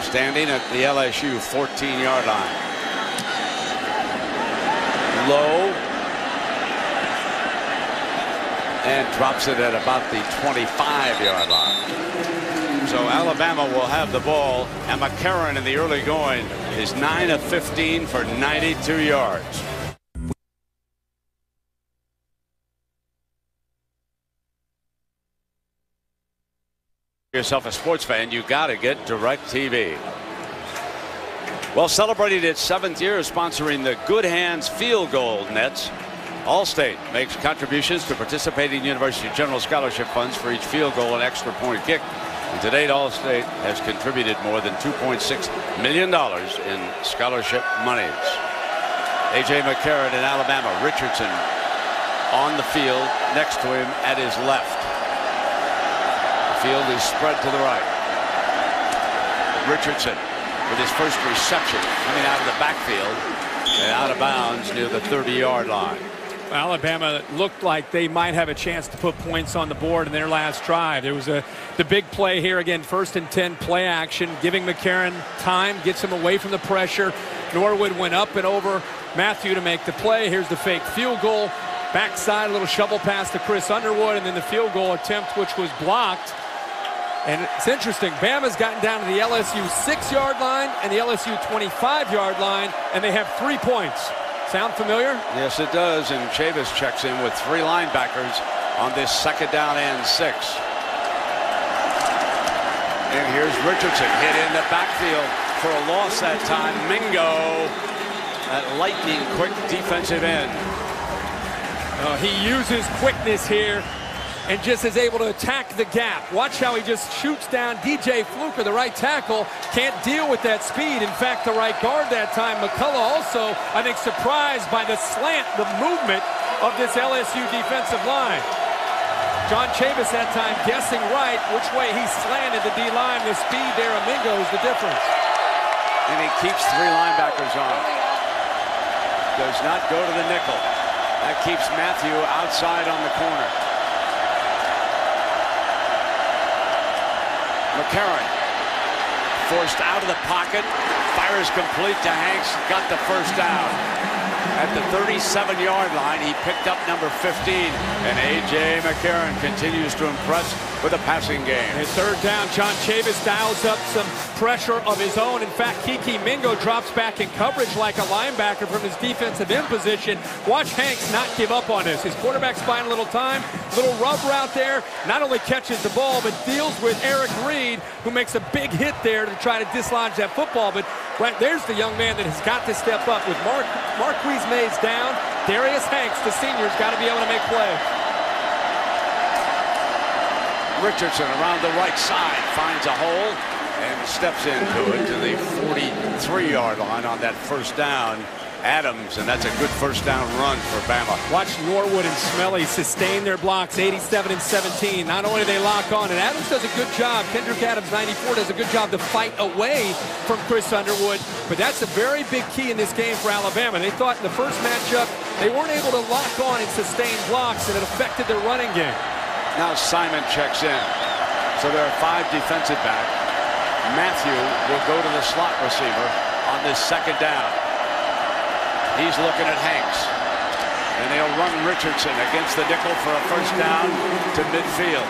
standing at the LSU 14-yard line. Low, and drops it at about the 25-yard line. So Alabama will have the ball, and McCarron in the early going is 9 of 15 for 92 yards. Yourself a sports fan, you got to get DirecTV. Well, celebrating its 7th year sponsoring the Good Hands Field Goal Nets, Allstate makes contributions to participating university general scholarship funds for each field goal and extra point kick. And to date, Allstate has contributed more than $2.6 million in scholarship monies. A.J. McCarron in Alabama. Richardson on the field next to him at his left. The field is spread to the right. Richardson with his first reception coming out of the backfield and out of bounds near the 30-yard line. Alabama looked like they might have a chance to put points on the board in their last drive. There was the big play here again, 1st and 10 play action, giving McCarron time, gets him away from the pressure. Norwood went up and over Matthew to make the play. Here's the fake field goal. Backside, a little shovel pass to Chris Underwood, and then the field goal attempt, which was blocked. And it's interesting, Bama's gotten down to the LSU 6-yard line and the LSU 25-yard line, and they have 3 points. Sound familiar? Yes, it does. And Chavis checks in with 3 linebackers on this 2nd down and 6. And here's Richardson hit in the backfield for a loss that time. Mingo, that lightning quick defensive end. He uses quickness here and just is able to attack the gap. Watch how he just shoots down DJ Fluker, the right tackle. Can't deal with that speed. In fact, the right guard that time, McCullough, also, I think, surprised by the slant, the movement of this LSU defensive line. John Chavis that time guessing right which way he slanted the D-line. The speed there of Mingo is the difference. And he keeps 3 linebackers on. Does not go to the nickel. That keeps Matthew outside on the corner. McCarron forced out of the pocket. Fires complete to Hanks. Got the first down. At the 37-yard line, he picked up number 15. And A.J. McCarron continues to impress with a passing game. And 3rd down, John Chavis dials up some pressure of his own. In fact, Kiki Mingo drops back in coverage like a linebacker from his defensive end position. Watch Hanks not give up on this. His quarterback's buying a little time. Little rub route there. Not only catches the ball, but deals with Eric Reed, who makes a big hit there to try to dislodge that football. But right there's the young man that has got to step up. With Marquise Mays down, Darius Hanks, the senior's got to be able to make plays. Richardson around the right side finds a hole and steps into it to the 43-yard line on that first down. Adams, and that's a good first down run for Bama. Watch Norwood and Smelly sustain their blocks, 87 and 17. Not only do they lock on, and Adams does a good job. Kendrick Adams, 94, does a good job to fight away from Chris Underwood. But that's a very big key in this game for Alabama. They thought in the first matchup they weren't able to lock on and sustain blocks, and it affected their running game. Now Simon checks in. So there are 5 defensive back. Matthew will go to the slot receiver on this second down. He's looking at Hanks. And they'll run Richardson against the nickel for a first down to midfield.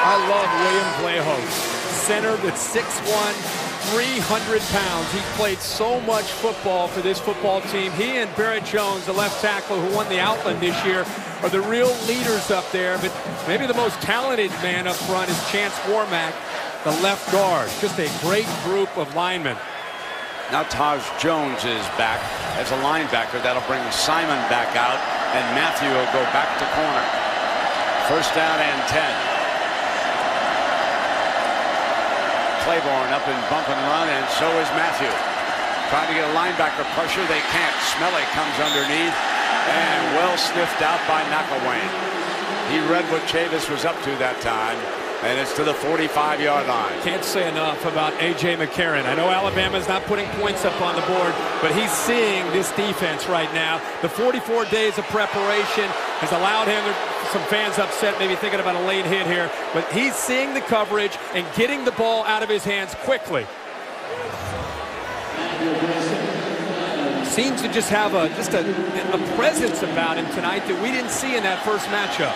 I love William Vlahos. Center that's 6'1", 300 pounds. He played so much football for this football team. He and Barrett Jones, the left tackle who won the Outland this year, are the real leaders up there. But maybe the most talented man up front is Chance Warmack, the left guard. Just a great group of linemen. Now Taj Jones is back as a linebacker. That'll bring Simon back out, and Matthew will go back to corner. First down and 10. Claiborne up in bump and run, and so is Matthew. Trying to get a linebacker pressure. They can't. Smelly comes underneath, and well sniffed out by McElwain. He read what Chavis was up to that time. And it's to the 45-yard line. Can't say enough about A.J. McCarron. I know Alabama's not putting points up on the board, but he's seeing this defense right now. The 44 days of preparation has allowed him, some fans upset, maybe thinking about a late hit here, but he's seeing the coverage and getting the ball out of his hands quickly. Seems to just have a presence about him tonight that we didn't see in that first matchup.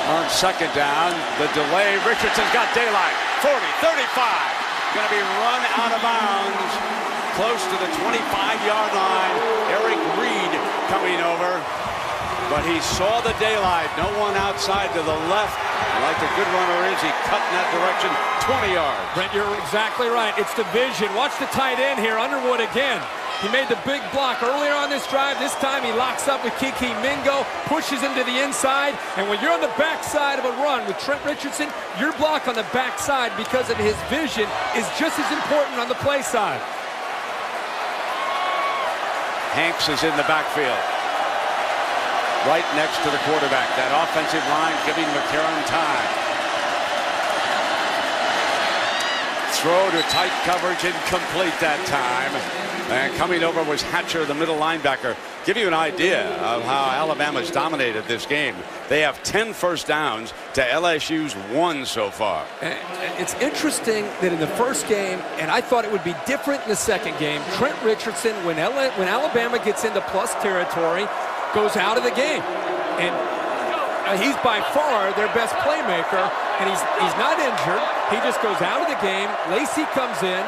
On second down, the delay. Richardson's got daylight. 40, 35. Going to be run out of bounds. Close to the 25-yard line. Eric Reed coming over. But he saw the daylight. No one outside to the left. And like the good runner is, he cut in that direction 20 yards. Brent, you're exactly right. It's the vision. Watch the tight end here. Underwood again. He made the big block earlier on this drive. This time he locks up with Kiki Mingo, pushes him to the inside. And when you're on the backside of a run with Trent Richardson, your block on the backside because of his vision is just as important on the play side. Hanks is in the backfield, right next to the quarterback. That offensive line giving McCarron time. Throw to tight coverage, incomplete that time. And coming over was Hatcher, the middle linebacker. Give you an idea of how Alabama's dominated this game. They have 10 first downs to LSU's 1 so far. And it's interesting that in the first game, and I thought it would be different in the second game, Trent Richardson, when Alabama gets into plus territory, goes out of the game. And he's by far their best playmaker, and he's not injured. He just goes out of the game. Lacey comes in.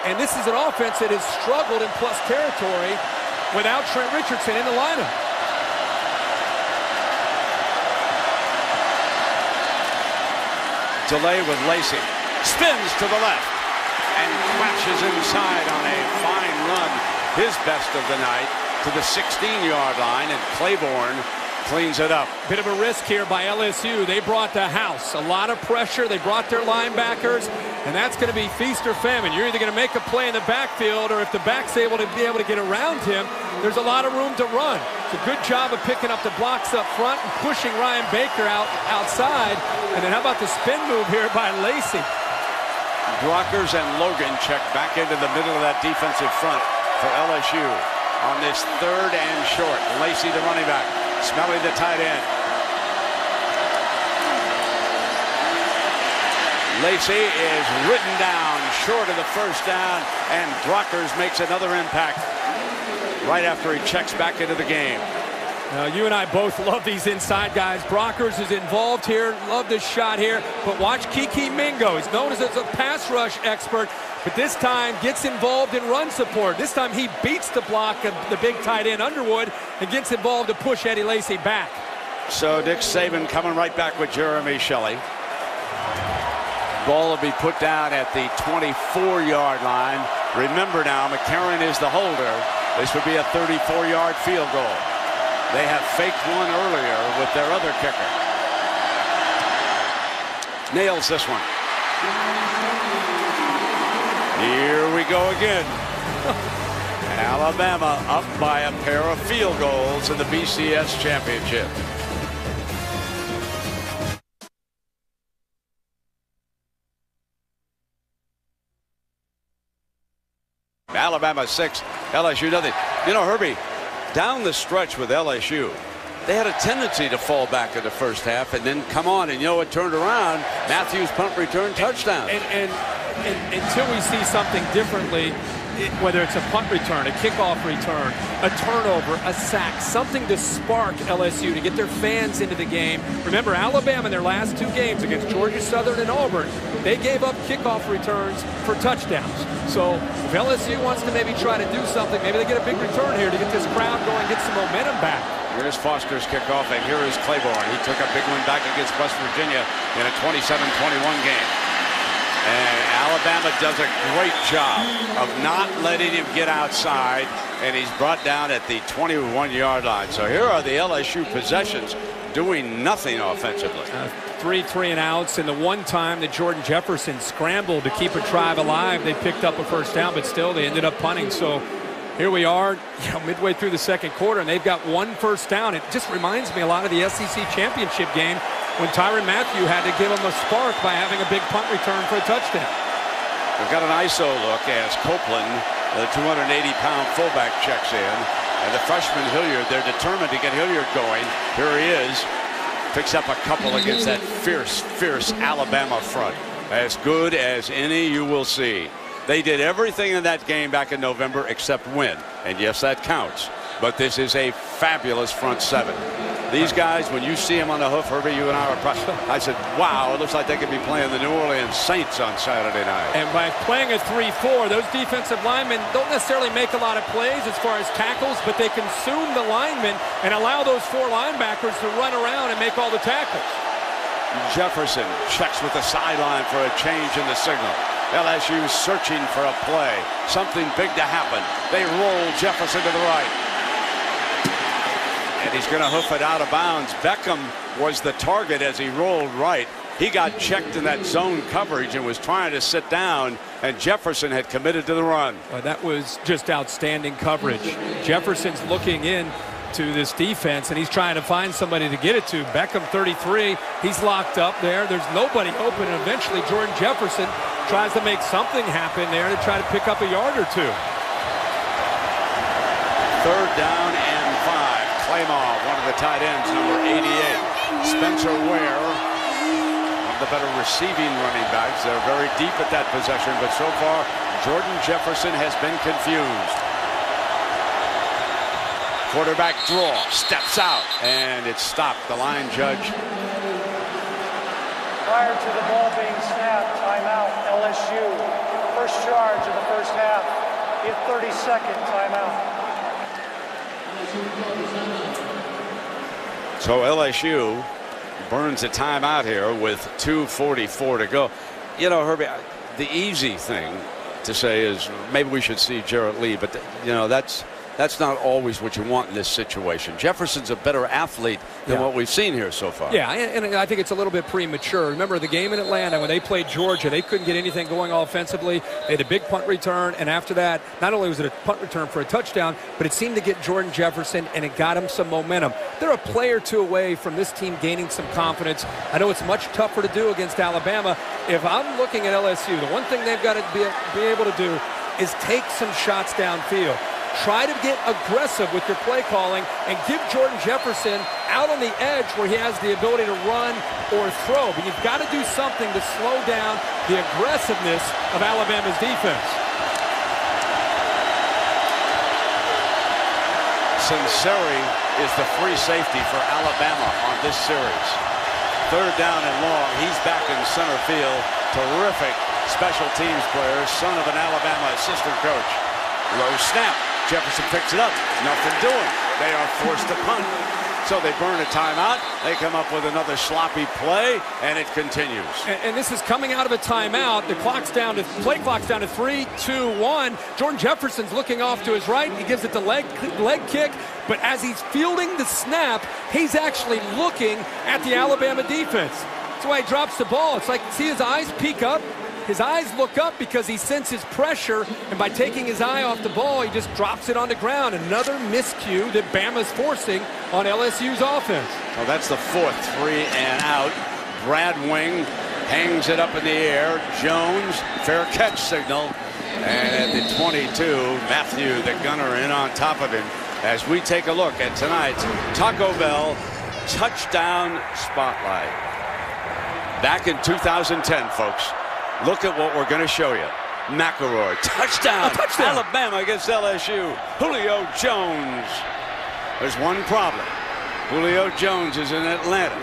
And this is an offense that has struggled in plus territory without Trent Richardson in the lineup. Delay with Lacey. Spins to the left and crashes inside on a fine run. His best of the night to the 16-yard line, and Claiborne cleans it up. Bit of a risk here by LSU. They brought the house. A lot of pressure. They brought their linebackers, and that's going to be feast or famine. You're either going to make a play in the backfield, or if the back's able to get around him, there's a lot of room to run. It's a good job of picking up the blocks up front and pushing Ryan Baker outside. And then how about the spin move here by Lacey? Brockers and Logan check back into the middle of that defensive front for LSU on this 3rd and short. Lacey, the running back. Smelly, the tight end. Lacey is ridden down short of the first down, and Brockers makes another impact right after he checks back into the game. Now, you and I both love these inside guys. Brockers is involved here. Love this shot here. But watch Kiki Mingo. He's known as a pass rush expert, but this time gets involved in run support. This time he beats the block of the big tight end Underwood and gets involved to push Eddie Lacey back. So Dick Saban coming right back with Jeremy Shelley. Ball will be put down at the 24-yard line. Remember now, McCarron is the holder. This would be a 34-yard field goal. They have faked one earlier with their other kicker. Nails this one. Here we go again. Alabama up by a pair of field goals in the BCS championship. Alabama 6, LSU nothing. You know, Herbie, down the stretch with LSU, they had a tendency to fall back in the first half and then come on, and you know what turned around? Matthews punt return touchdown. And until we see something differently, whether it's a punt return, a kickoff return, a turnover, a sack, something to spark LSU to get their fans into the game. Remember, Alabama in their last 2 games against Georgia Southern and Auburn, they gave up kickoff returns for touchdowns. So if LSU wants to maybe try to do something, maybe they get a big return here to get this crowd going, get some momentum back. Here's Foster's kickoff, and here is Claiborne. He took a big one back against West Virginia in a 27-21 game. And Alabama does a great job of not letting him get outside, and he's brought down at the 21-yard line. So here are the LSU possessions doing nothing offensively. 3 and outs, and the one time that Jordan Jefferson scrambled to keep a drive alive, they picked up a first down, but still they ended up punting. So here we are, midway through the second quarter, and they've got 1 first down. It just reminds me a lot of the SEC championship game when Tyrann Mathieu had to give him a spark by having a big punt return for a touchdown. We've got an ISO look as Copeland, the 280-pound fullback, checks in. And the freshman Hilliard, they're determined to get Hilliard going. Here he is. Picks up a couple against that fierce Alabama front. As good as any you will see. They did everything in that game back in November except win. And yes, that counts. But this is a fabulous front 7. These guys, when you see them on the hoof, Herbie, you and I were proud. I said, wow, it looks like they could be playing the New Orleans Saints on Saturday night. And by playing a 3-4, those defensive linemen don't necessarily make a lot of plays as far as tackles, but they consume the linemen and allow those 4 linebackers to run around and make all the tackles. Jefferson checks with the sideline for a change in the signal. LSU searching for a play. Something big to happen. They roll Jefferson to the right. And he's going to hoof it out of bounds. Beckham was the target as he rolled right. He got checked in that zone coverage and was trying to sit down, and Jefferson had committed to the run. That was just outstanding coverage. Jefferson's looking in to this defense, and he's trying to find somebody to get it to. Beckham, 33, he's locked up there. There's nobody open, and eventually Jordan Jefferson tries to make something happen there to try to pick up a yard or 2. 3rd down and 5. Claymore, one of the tight ends, number 88. Spencer Ware, one of the better receiving running backs. They're very deep at that possession, but so far Jordan Jefferson has been confused. Quarterback draw, steps out, and it's stopped. The line judge. Prior to the ball being snapped, timeout, LSU. First charge of the first half. A 30-second timeout. So LSU burns a timeout here with 2:44 to go. You know, Herbie, the easy thing to say is maybe we should see Jarrett Lee, but you know, that's that's not always what you want in this situation. Jefferson's a better athlete than what we've seen here so far. Yeah, and I think it's a little bit premature. Remember the game in Atlanta when they played Georgia, they couldn't get anything going offensively. They had a big punt return, and after that, not only was it a punt return for a touchdown, but it seemed to get Jordan Jefferson, and it got him some momentum. They're a play or two away from this team gaining some confidence. I know it's much tougher to do against Alabama. If I'm looking at LSU, the one thing they've got to be able to do is take some shots downfield. Try to get aggressive with your play calling and give Jordan Jefferson out on the edge where he has the ability to run or throw. But you've got to do something to slow down the aggressiveness of Alabama's defense. Sinceri is the free safety for Alabama on this series. 3rd down and long. He's back in center field. Terrific special teams player, son of an Alabama assistant coach. Low snap. Jefferson picks it up. Nothing doing. They are forced to punt. So they burn a timeout. They come up with another sloppy play, and it continues. And this is coming out of a timeout. The clock's down to play clock's down to 3, 2, 1. Jordan Jefferson's looking off to his right. He gives it the leg kick. But as he's fielding the snap, he's actually looking at the Alabama defense. That's why he drops the ball. It's like, see his eyes peek up. His eyes look up because he senses pressure, and by taking his eye off the ball, he just drops it on the ground. Another miscue that Bama's forcing on LSU's offense. Well, that's the 4th 3 and out. Brad Wing hangs it up in the air. Jones, fair catch signal. And at the 22, Matthew, the gunner, in on top of him. As we take a look at tonight's Taco Bell touchdown spotlight. Back in 2010, folks. Look at what we're going to show you. McElroy, touchdown. Alabama against LSU. Julio Jones. There's one problem. Julio Jones is in Atlanta.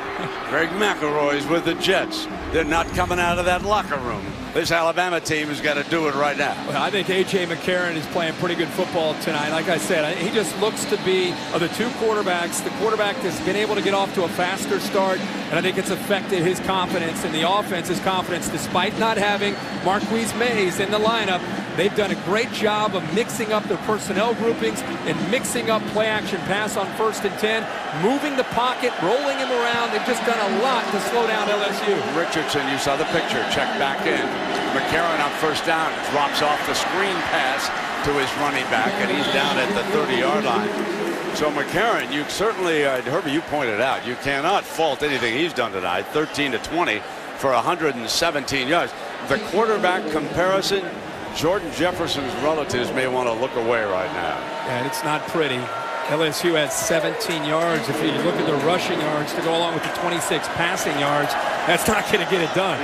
Greg McElroy's with the Jets. They're not coming out of that locker room. This Alabama team has got to do it right now. Well, I think A.J. McCarron is playing pretty good football tonight. Like I said, he just looks to be, of the two quarterbacks, the quarterback that's been able to get off to a faster start, and I think it's affected his confidence and the offense's confidence despite not having Marquise Mays in the lineup. They've done a great job of mixing up their personnel groupings and mixing up play-action pass on 1st and 10, moving the pocket, rolling him around. They've just done a lot to slow down LSU. Richardson, you saw the picture, check back in. McCarron on 1st down drops off the screen pass to his running back, and he's down at the 30-yard line. So McCarron, you certainly, Herbie, you pointed out, you cannot fault anything he's done tonight. 13-20 for 117 yards. The quarterback comparison, Jordan Jefferson's relatives may want to look away right now. And it's not pretty. LSU has 17 yards. If you look at the rushing yards to go along with the 26 passing yards, that's not going to get it done.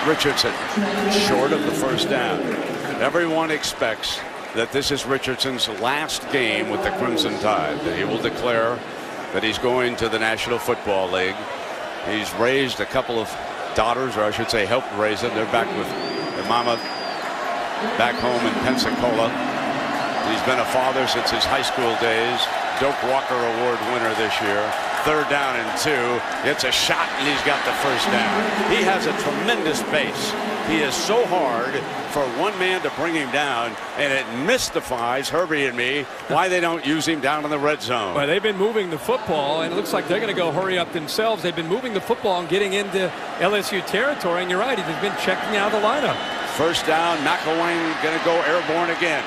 Richardson, short of the 1st down. Everyone expects that this is Richardson's last game with the Crimson Tide, that he will declare that he's going to the National Football League. He's raised a couple of daughters, or I should say helped raise them. They're back with their mama back home in Pensacola. He's been a father since his high school days. Doak Walker Award winner this year. 3rd down and 2. It's a shot, and he's got the 1st down. He has a tremendous base. He is so hard for one man to bring him down, and it mystifies Herbie and me why they don't use him down in the red zone. Well, they've been moving the football, and it looks like they're going to go hurry up themselves. They've been moving the football and getting into LSU territory, and you're right, he's been checking out of the lineup. 1st down, McElwain going to go airborne again.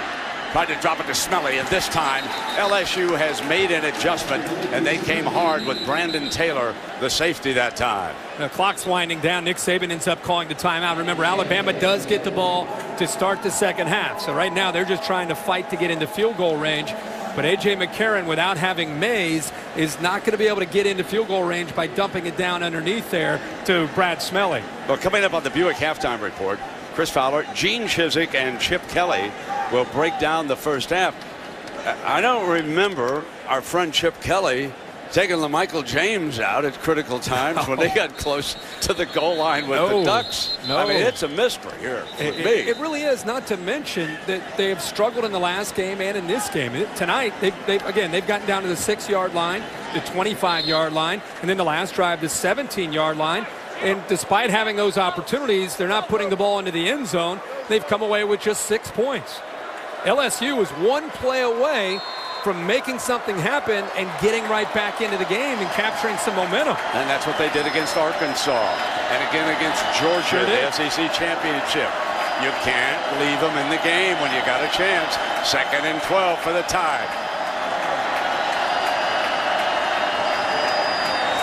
Tried to drop it to Smelly, and this time LSU has made an adjustment, and they came hard with Brandon Taylor, the safety that time. The clock's winding down. Nick Saban ends up calling the timeout. Remember, Alabama does get the ball to start the 2nd half. So right now they're just trying to fight to get into field goal range. But A.J. McCarron, without having Mays, is not going to be able to get into field goal range by dumping it down underneath there to Brad Smelly. Well, coming up on the Buick halftime report, Chris Fowler, Gene Chizik, and Chip Kelly will break down the 1st half. I don't remember our friend Chip Kelly taking LaMichael James out at critical times when they got close to the goal line with the Ducks. I mean, it's a mystery here for me. It really is, not to mention that they have struggled in the last game and in this game. Tonight, they've gotten down to the 6-yard line, the 25-yard line, and then the last drive, the 17-yard line. And despite having those opportunities, they're not putting the ball into the end zone. They've come away with just 6 points. LSU was one play away from making something happen and getting right back into the game and capturing some momentum. And that's what they did against Arkansas and again against Georgia in the SEC championship. You can't leave them in the game when you got a chance. 2nd and 12 for the Tide.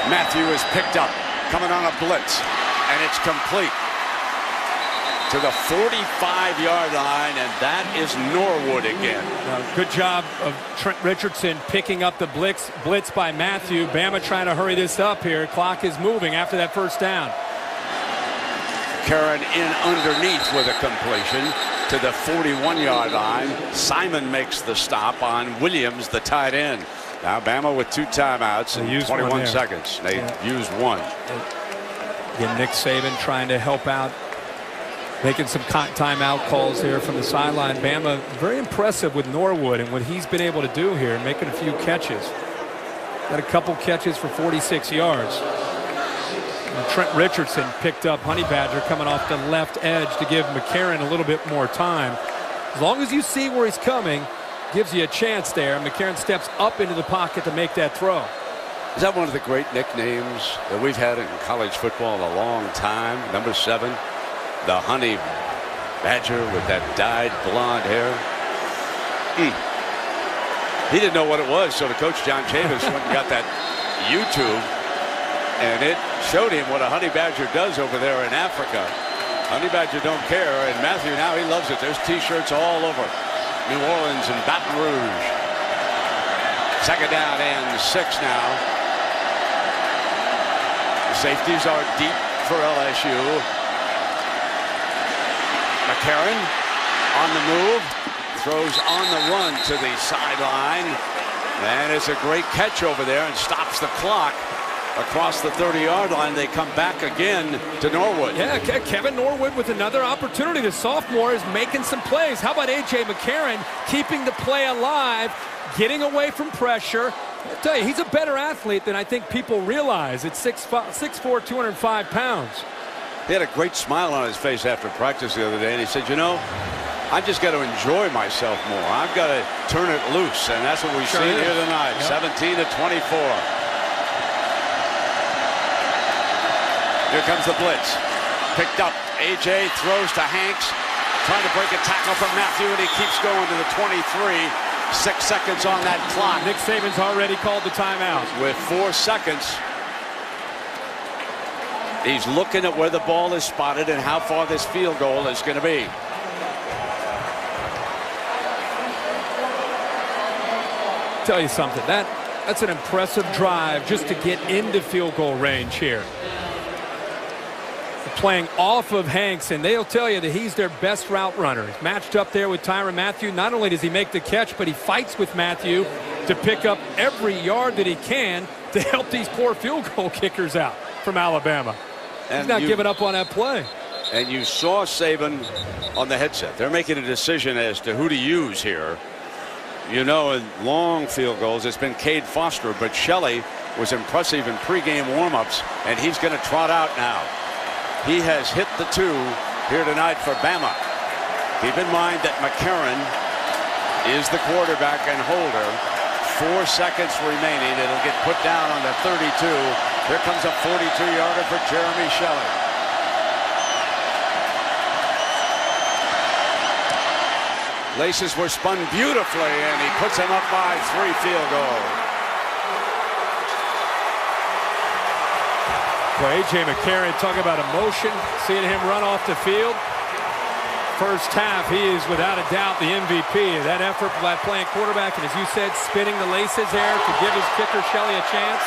Matthew is picked up, coming on a blitz, and it's complete to the 45-yard line, and that is Norwood again. Good job of Trent Richardson picking up the blitz by Matthew. Bama trying to hurry this up here. Clock is moving after that first down. Karen in underneath with a completion to the 41-yard line. Simon makes the stop on Williams, the tight end. Now Bama with 2 timeouts in 21 seconds. They used one. Again, Nick Saban trying to help out, making some timeout calls here from the sideline. Bama very impressive with Norwood and what he's been able to do here, making a few catches. Got a couple catches for 46 yards. And Trent Richardson picked up Honey Badger coming off the left edge to give McCarron a little bit more time. As long as you see where he's coming, gives you a chance there. McCarron steps up into the pocket to make that throw. Is that one of the great nicknames that we've had in college football in a long time? Number 7, the Honey Badger with that dyed blonde hair. He didn't know what it was, so the coach, John Chavis, went and got that YouTube, and it showed him what a Honey Badger does over there in Africa. Honey Badger don't care, and Matthew now, he loves it. There's T-shirts all over New Orleans and Baton Rouge. 2nd down and 6 now. The safeties are deep for LSU. McCarron on the move, throws on the run to the sideline, and it's a great catch over there and stops the clock across the 30-yard line. They come back again to Norwood. Yeah, Kevin Norwood with another opportunity. The sophomore is making some plays. How about A.J. McCarron keeping the play alive, getting away from pressure? I'll tell you, he's a better athlete than I think people realize. It's 6'4", 205 pounds. He had a great smile on his face after practice the other day, and he said, you know, I've just got to enjoy myself more. I've got to turn it loose, and that's what we've seen here tonight. 17-24. Here comes the blitz. Picked up. A.J. throws to Hanks. Trying to break a tackle from Matthew, and he keeps going to the 23. 6 seconds on that clock. Nick Saban's already called the timeout. With 4 seconds. He's looking at where the ball is spotted and how far this field goal is going to be. Tell you something, that's an impressive drive just to get into field goal range here. Playing off of Hanks, and they'll tell you that he's their best route runner. He's matched up there with Tyrann Mathieu. Not only does he make the catch, but he fights with Matthew to pick up every yard that he can to help these poor field goal kickers out from Alabama. He's not giving up on that play. And you saw Saban on the headset. They're making a decision as to who to use here. You know, in long field goals, it's been Cade Foster, but Shelley was impressive in pregame warmups, and he's going to trot out now. He has hit the 2 here tonight for Bama. Keep in mind that McCarron is the quarterback and holder. 4 seconds remaining. It'll get put down on the 32. Here comes a 42-yarder for Jeremy Shelley. Laces were spun beautifully, and he puts him up by 3 field goals. Well, A.J. McCarron, talk about emotion, seeing him run off the field. First half, he is without a doubt the MVP. That effort by playing quarterback, and as you said, spinning the laces there to give his kicker Shelley a chance.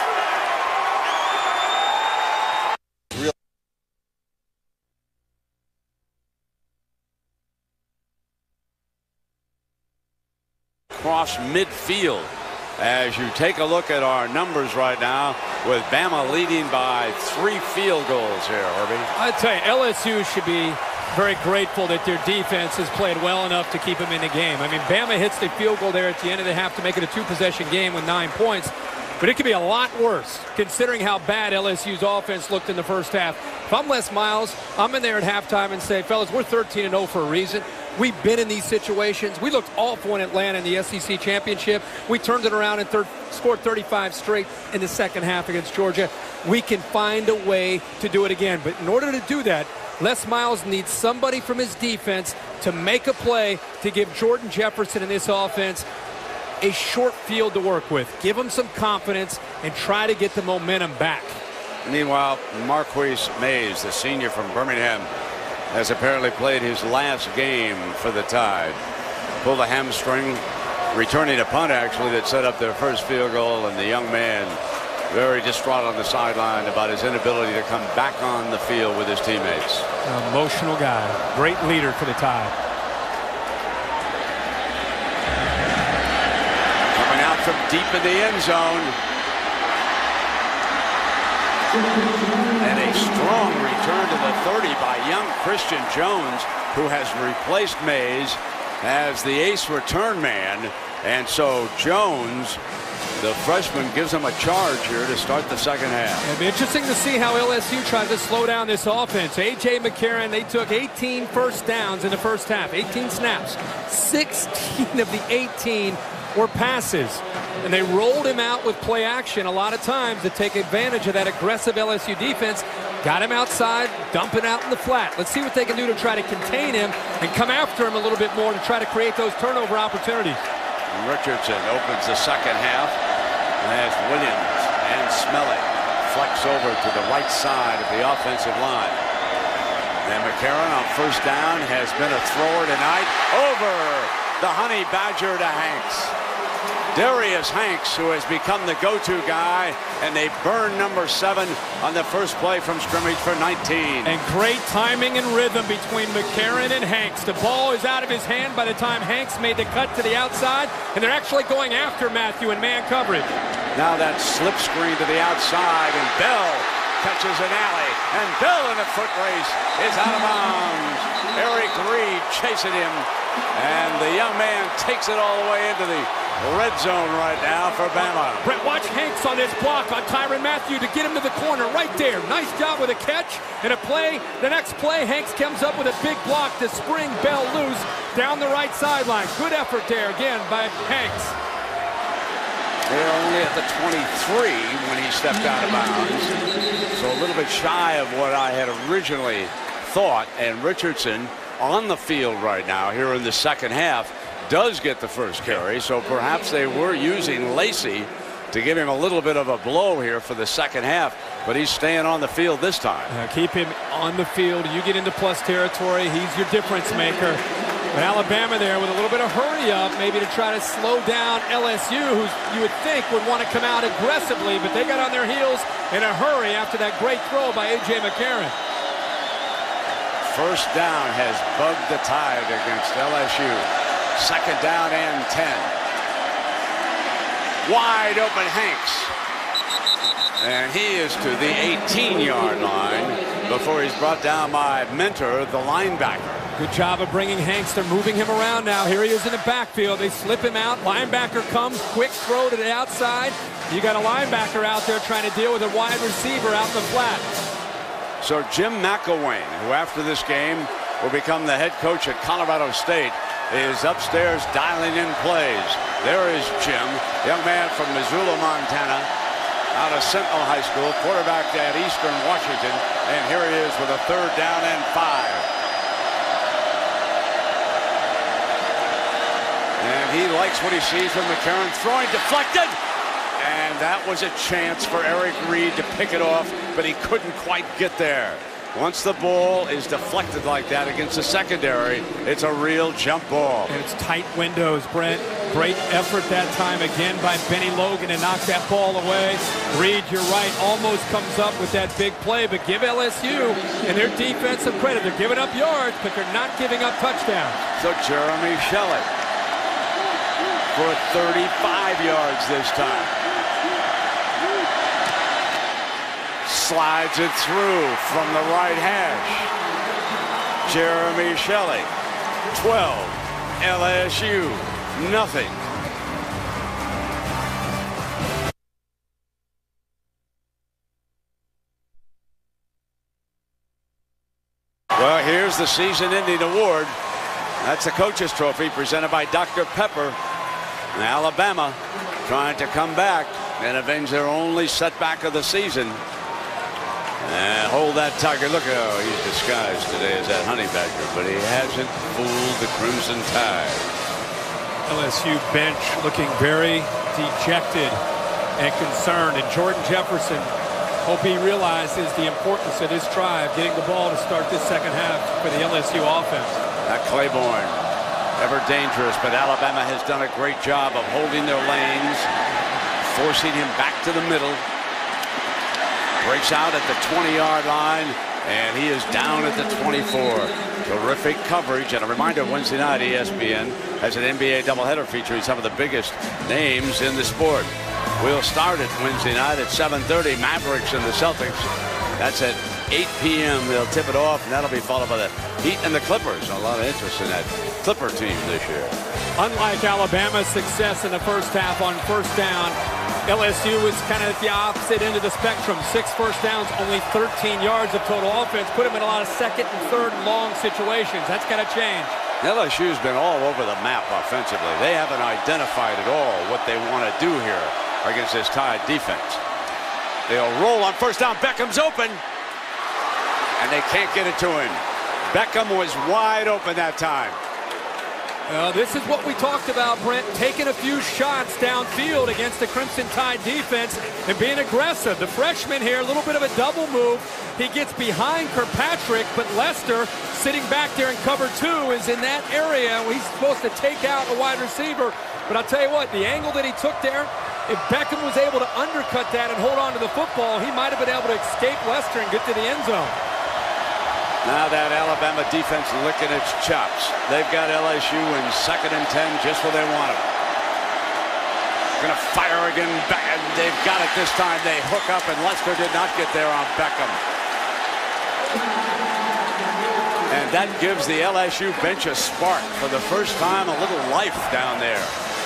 Cross midfield. As you take a look at our numbers right now, with Bama leading by 3 field goals here, Herbie. I tell you, LSU should be very grateful that their defense has played well enough to keep them in the game. I mean, Bama hits the field goal there at the end of the half to make it a 2-possession game with 9 points. But it could be a lot worse, considering how bad LSU's offense looked in the first half. If I'm Les Miles, I'm in there at halftime and say, fellas, we're 13-0 for a reason. We've been in these situations. We looked awful in Atlanta in the SEC championship. We turned it around and scored 35 straight in the second half against Georgia. We can find a way to do it again. But in order to do that, Les Miles needs somebody from his defense to make a play to give Jordan Jefferson in this offense a short field to work with. Give him some confidence and try to get the momentum back. Meanwhile, Marquise Mays, the senior from Birmingham, has apparently played his last game for the Tide. Pulled a hamstring, returning a punt actually that set up their first field goal, and the young man very distraught on the sideline about his inability to come back on the field with his teammates. An emotional guy, great leader for the Tide. Coming out from deep in the end zone. And a strong return to the 30 by young Christian Jones, who has replaced Mays as the ace return man. And so Jones, the freshman, gives him a charge here to start the second half. It'll be interesting to see how LSU tries to slow down this offense. A.J. McCarron, they took 18 first downs in the first half, 18 snaps. 16 of the 18 were passes. And they rolled him out with play action a lot of times to take advantage of that aggressive LSU defense. Got him outside, dumping out in the flat. Let's see what they can do to try to contain him and come after him a little bit more to try to create those turnover opportunities. Richardson opens the second half as Williams and Smelly flex over to the right side of the offensive line. And McCarron on first down has been a thrower tonight over the Honey Badger to Hanks. Darius Hanks, who has become the go-to guy, and they burn number 7 on the first play from scrimmage for 19. And great timing and rhythm between McCarron and Hanks. The ball is out of his hand by the time Hanks made the cut to the outside, and they're actually going after Matthew in man coverage. Now that slip screen to the outside, and Bell catches an alley, and Bell in a foot race is out of bounds. Eric Reed chasing him, and the young man takes it all the way into the red zone right now for Bama. Brett, watch Hanks on this block on Tyrann Mathieu to get him to the corner right there. Nice job with a catch and a play. The next play, Hanks comes up with a big block to spring Bell loose down the right sideline. Good effort there again by Hanks. They're only at the 23 when he stepped out of bounds. So a little bit shy of what I had originally thought. And Richardson on the field right now here in the second half does get the first carry. So perhaps they were using Lacey to give him a little bit of a blow here for the second half. But he's staying on the field this time. Keep him on the field. You get into plus territory. He's your difference maker. But Alabama there with a little bit of hurry up, maybe to try to slow down LSU, who you would think would want to come out aggressively, but they got on their heels in a hurry after that great throw by A.J. McCarron. First down has bugged the Tide against LSU. Second down and 10. Wide open Hanks. And he is to the 18-yard line before he's brought down by Mentor, the linebacker. Good job of bringing Hanks. They're moving him around now. Here he is in the backfield. They slip him out. Linebacker comes. Quick throw to the outside. You got a linebacker out there trying to deal with a wide receiver out in the flat. So Jim McElwain, who after this game will become the head coach at Colorado State, is upstairs dialing in plays. There is Jim, young man from Missoula, Montana, out of Sentinel High School, quarterback at Eastern Washington. And here he is with a third down and 5. And he likes what he sees from McCarron throwing, deflected. And that was a chance for Eric Reed to pick it off, but he couldn't quite get there. Once the ball is deflected like that against the secondary, it's a real jump ball. And it's tight windows, Brent. Great effort that time again by Benny Logan to knock that ball away. Reed, you're right, almost comes up with that big play, but give LSU and their defensive credit. They're giving up yards, but they're not giving up touchdowns. So Jeremy Shelley for 35 yards this time. Slides it through from the right hash. Jeremy Shelley, 12. LSU, nothing. Well, here's the season-ending award. That's the coach's trophy presented by Dr. Pepper. And Alabama trying to come back and avenge their only setback of the season. And hold that Tiger. Look how he's disguised today as that honey badger, but he hasn't fooled the Crimson Tide. LSU bench looking very dejected and concerned. And Jordan Jefferson, hope he realizes the importance of his drive, getting the ball to start this second half for the LSU offense. That Claiborne, ever dangerous, but Alabama has done a great job of holding their lanes, forcing him back to the middle. Breaks out at the 20-yard line, and he is down at the 24. Terrific coverage. And a reminder, Wednesday night, ESPN has an NBA doubleheader featuring some of the biggest names in the sport. We'll start it Wednesday night at 7:30, Mavericks and the Celtics. That's at 8 p.m. They'll tip it off, and that'll be followed by the Heat and the Clippers. A lot of interest in that Clipper team this year. Unlike Alabama's success in the first half on first down, LSU was kind of at the opposite end of the spectrum. 6 first downs, only 13 yards of total offense. Put them in a lot of second and third and long situations. That's got to change. LSU's been all over the map offensively. They haven't identified at all what they want to do here against this Tide defense. They'll roll on first down. Beckham's open, and they can't get it to him. Beckham was wide open that time. This is what we talked about, Brent, taking a few shots downfield against the Crimson Tide defense and being aggressive. The freshman here, a little bit of a double move. He gets behind Kirkpatrick, but Lester, sitting back there in cover 2, is in that area. He's supposed to take out a wide receiver. But I'll tell you what, the angle that he took there, if Beckham was able to undercut that and hold on to the football, he might have been able to escape Lester and get to the end zone. Now that Alabama defense licking its chops. They've got LSU in 2nd and 10 just where they want it. Going to fire again. And they've got it this time. They hook up, and Lester did not get there on Beckham. And that gives the LSU bench a spark. For the first time, a little life down there.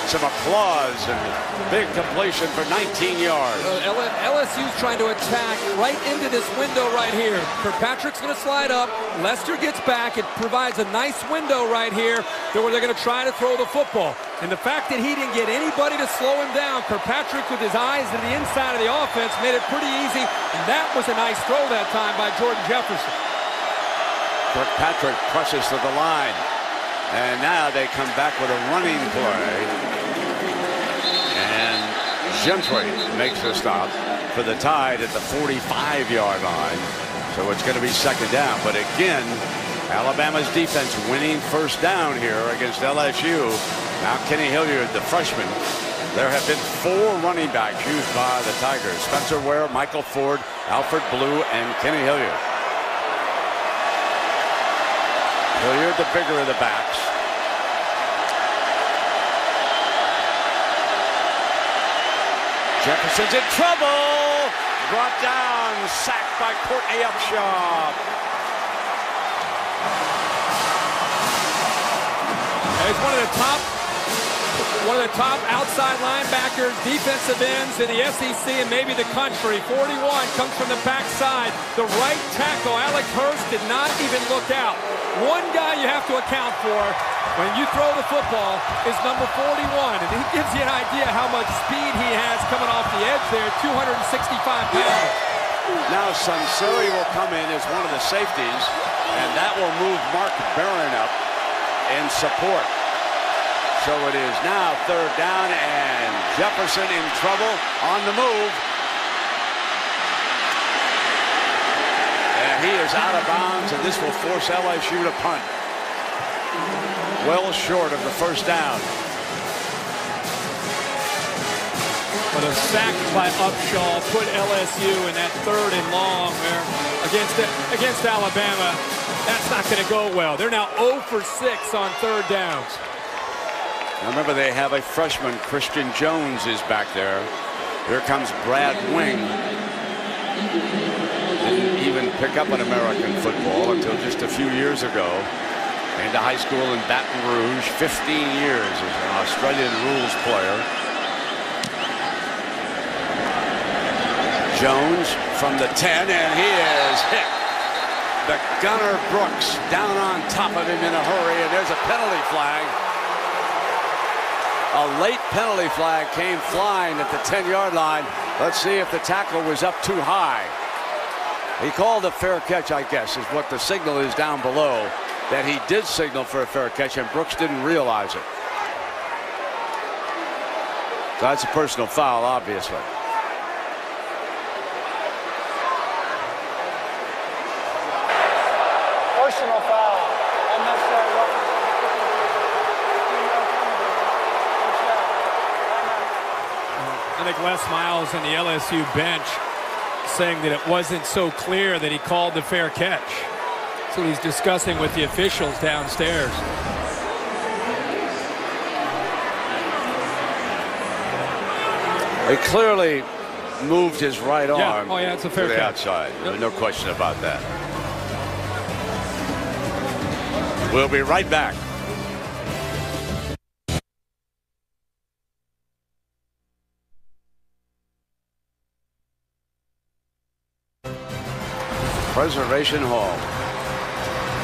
Some applause and big completion for 19 yards. LSU's trying to attack right into this window right here. Kirkpatrick's going to slide up. Lester gets back. It provides a nice window right here where they're going to try to throw the football. And the fact that he didn't get anybody to slow him down, Kirkpatrick with his eyes to the inside of the offense made it pretty easy. And that was a nice throw that time by Jordan Jefferson. Kirkpatrick presses to the line. And now they come back with a running play. And Gentry makes the stop for the Tide at the 45-yard line. So it's going to be 2nd down. But again, Alabama's defense winning first down here against LSU. Now Kenny Hilliard, the freshman. There have been 4 running backs used by the Tigers. Spencer Ware, Michael Ford, Alfred Blue, and Kenny Hilliard. Hilliard, the bigger of the backs. Jefferson's in trouble. Brought down, sacked by Courtney Upshaw. He's one of the top outside linebackers, defensive ends in the SEC and maybe the country. 41 comes from the backside. The right tackle, Alex Hurst, did not even look out. One guy you have to account for when you throw the football is number 41, and he gives you an idea how much speed he has coming off the edge there, 265 pounds. Now Sunseri will come in as one of the safeties, and that will move Mark Barron up in support. So it is now 3rd down, and Jefferson in trouble on the move. And he is out of bounds, and this will force LSU to punt. Well short of the first down. But a sack by Upshaw put LSU in that 3rd and long there against Alabama. That's not going to go well. They're now 0 for 6 on 3rd downs. Now remember, they have a freshman, Christian Jones, is back there. Here comes Brad Wing. Didn't even pick up an American football until just a few years ago. Into high school in Baton Rouge, 15 years as an Australian rules player. Jones from the 10, and he is hit. The gunner Brooks down on top of him in a hurry, and there's a penalty flag. A late penalty flag came flying at the 10-yard line. Let's see if the tackle was up too high. He called a fair catch, I guess, is what the signal is down below, that he did signal for a fair catch, and Brooks didn't realize it. So that's a personal foul, obviously. Personal foul. Unnecessary roughness. I think Les Miles and the LSU bench saying that it wasn't so clear that he called the fair catch. That's what he's discussing with the officials downstairs. He clearly moved his right arm it's a fair to the catch. outside. Yep. No question about that. We'll be right back. Preservation Hall.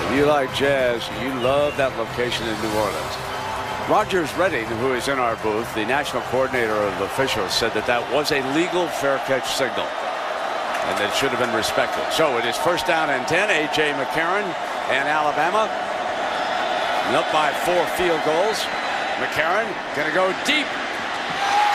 If you like jazz, you love that location in New Orleans. Rogers Redding, who is in our booth, the national coordinator of officials, said that that was a legal fair catch signal and that it should have been respected. So it is first down and 10. A.J. McCarron and Alabama up by 4 field goals. McCarron going to go deep.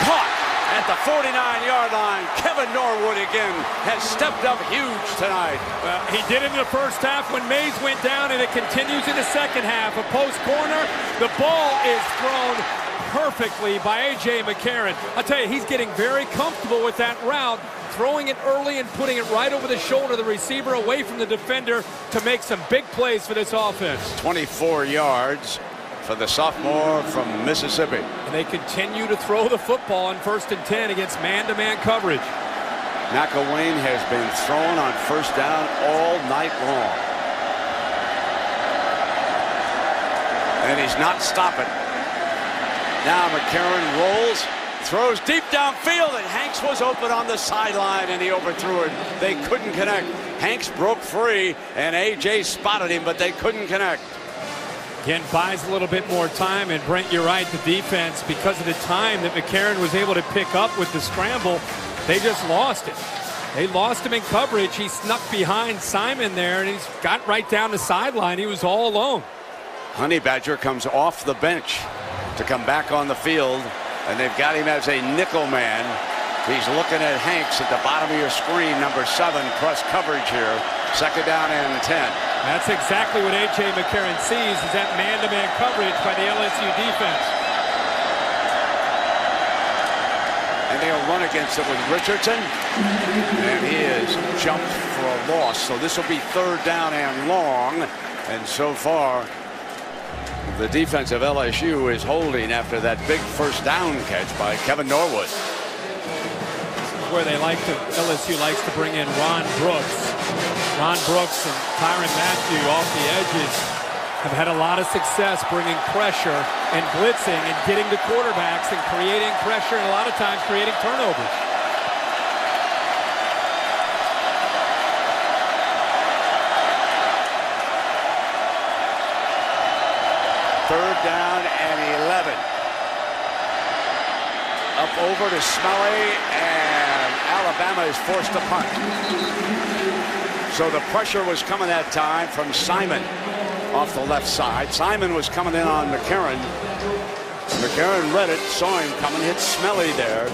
Caught at the 49-yard line. Kevin Norwood again has stepped up huge tonight. Well, he did it in the first half when Mays went down, and it continues in the second half. A post corner. The ball is thrown perfectly by A.J. McCarron. I'll tell you, he's getting very comfortable with that route, throwing it early and putting it right over the shoulder of the receiver, away from the defender, to make some big plays for this offense. 24 yards for the sophomore from Mississippi. And they continue to throw the football on 1st and 10 against man-to-man coverage. McElwain has been thrown on first down all night long. And he's not stopping. Now McCarron rolls, throws deep downfield, and Hanks was open on the sideline, and he overthrew it. They couldn't connect. Hanks broke free, and A.J. spotted him, but they couldn't connect. Again, buys a little bit more time, and Brent, you're right, the defense, because of the time that McCarron was able to pick up with the scramble, they just lost it. They lost him in coverage. He snuck behind Simon there, and he's got right down the sideline. He was all alone. Honey Badger comes off the bench to come back on the field, and they've got him as a nickel man. He's looking at Hanks at the bottom of your screen, number 7, press coverage here. Second down and 10. That's exactly what A.J. McCarron sees, is that man-to-man coverage by the LSU defense. And they'll run against it with Richardson. And he is jumped for a loss. So this will be 3rd down and long. And so far, the defense of LSU is holding after that big first down catch by Kevin Norwood. Where they like to, LSU likes to bring in Ron Brooks. Ron Brooks and Tyrann Mathieu off the edges have had a lot of success bringing pressure and blitzing and getting to quarterbacks and creating pressure and a lot of times creating turnovers. Third down and 11. Up over to Smelly, and Alabama is forced to punt. So the pressure was coming that time from Simon off the left side. Simon was coming in on McCarron. McCarron read it, saw him coming, hit Smelly there,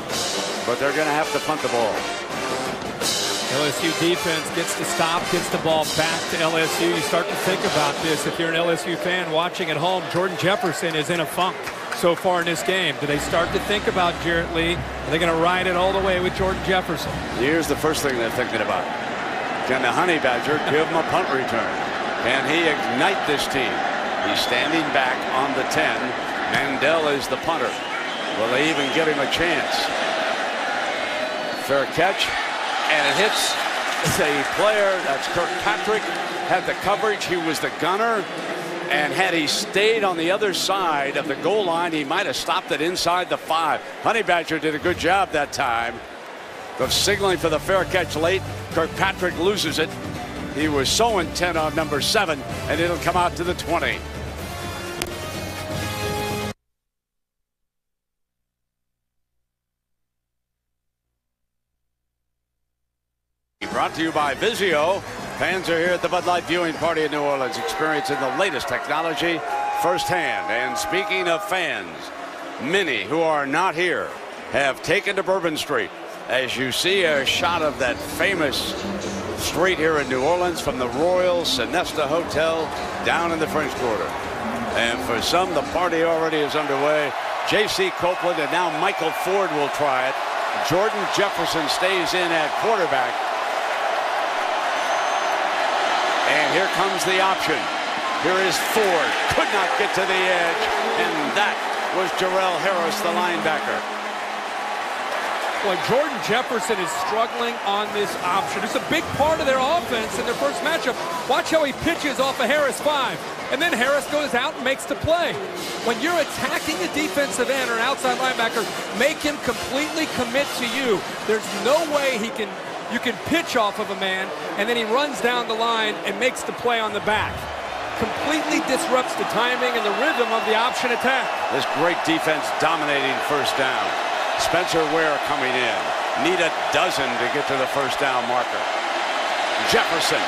but they're going to have to punt the ball. LSU defense gets to stop, gets the ball back to LSU. You start to think about this. If you're an LSU fan watching at home, Jordan Jefferson is in a funk so far in this game. Do they start to think about Jarrett Lee? Are they going to ride it all the way with Jordan Jefferson? Here's the first thing they're thinking about. Can the Honey Badger give him a punt return? Can he ignite this team? He's standing back on the 10. Mandel is the punter. Will they even give him a chance? Fair catch. And it hits the player, that's Kirkpatrick, had the coverage. He was the gunner. And had he stayed on the other side of the goal line, he might have stopped it inside the 5. Honey Badger did a good job that time of signaling for the fair catch late. Kirkpatrick loses it. He was so intent on number 7, and it'll come out to the 20. Brought to you by Vizio. Fans are here at the Bud Light viewing party in New Orleans, experiencing the latest technology firsthand. And speaking of fans, many who are not here have taken to Bourbon Street. As you see a shot of that famous street here in New Orleans from the Royal Sonesta Hotel down in the French Quarter. And for some, the party already is underway. J.C. Copeland and now Michael Ford will try it. Jordan Jefferson stays in at quarterback. And here comes the option. Here is Ford. Could not get to the edge. And that was Jarrell Harris, the linebacker. Well, Jordan Jefferson is struggling on this option. It's a big part of their offense in their first matchup. Watch how he pitches off of Harris 5. And then Harris goes out and makes the play. When you're attacking a defensive end or an outside linebacker, make him completely commit to you. There's no way you can pitch off of a man, and then he runs down the line and makes the play on the back. Completely disrupts the timing and the rhythm of the option attack. This great defense dominating first down. Spencer Ware coming in. Need a dozen to get to the first down marker. Jefferson.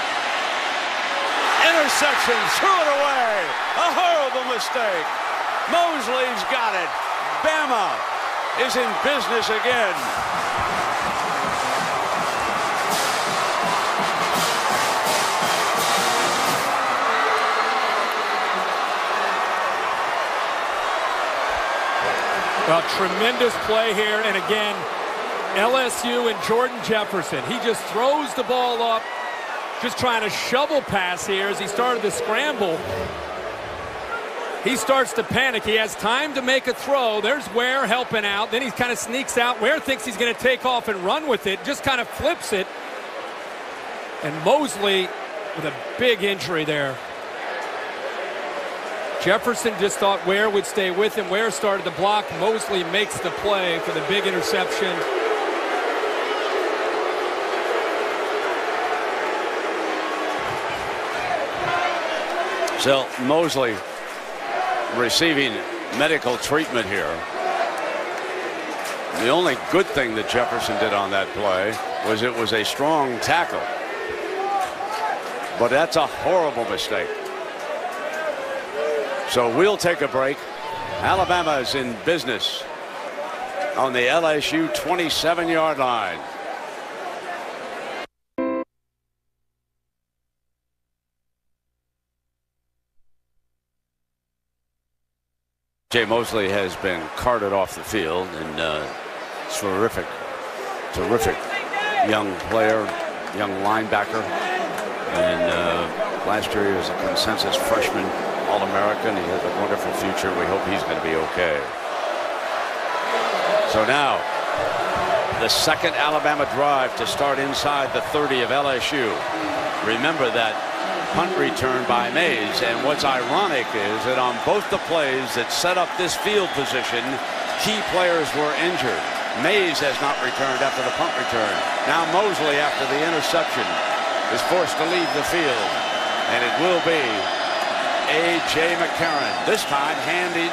Interception, threw it away. A horrible mistake. Mosley's got it. Bama is in business again. Well, tremendous play here, and again, LSU and Jordan Jefferson. He just throws the ball up, just trying to shovel pass here as he started to scramble. He starts to panic. He has time to make a throw. There's Ware helping out. Then he kind of sneaks out. Ware thinks he's going to take off and run with it, just kind of flips it. And Mosley with a big injury there. Jefferson just thought Ware would stay with him. Ware started to block. Mosley makes the play for the big interception. So Mosley receiving medical treatment here. The only good thing that Jefferson did on that play was it was a strong tackle. But that's a horrible mistake. So we'll take a break. Alabama is in business on the LSU 27-yard line. Jay Mosley has been carted off the field, and terrific young player, young linebacker. And last year he was a consensus freshman All-American. He has a wonderful future. We hope he's going to be okay. So now, the second Alabama drive to start inside the 30 of LSU. Remember that punt return by Mays, and what's ironic is that on both the plays that set up this field position, key players were injured. Mays has not returned after the punt return. Now Mosley, after the interception, is forced to leave the field, and it will be A.J. McCarron, this time handed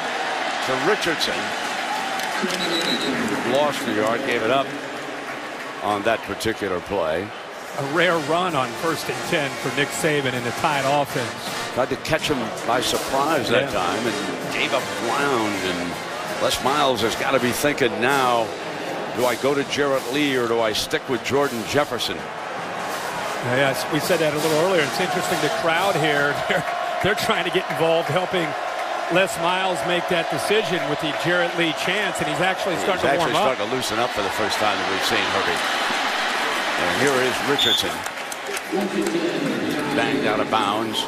to Richardson. Lost the yard, gave it up on that particular play. A rare run on 1st and 10 for Nick Saban in the Tide offense. Tried to catch him by surprise that time and gave up ground. And Les Miles has got to be thinking now, do I go to Jarrett Lee or do I stick with Jordan Jefferson? Yes, we said that a little earlier. It's interesting, the crowd here, they're trying to get involved, helping Les Miles make that decision with the Jarrett Lee chance, and he's actually starting to warm up. Starting to loosen up for the first time that we've seen Herbie. And here is Richardson. Banged out of bounds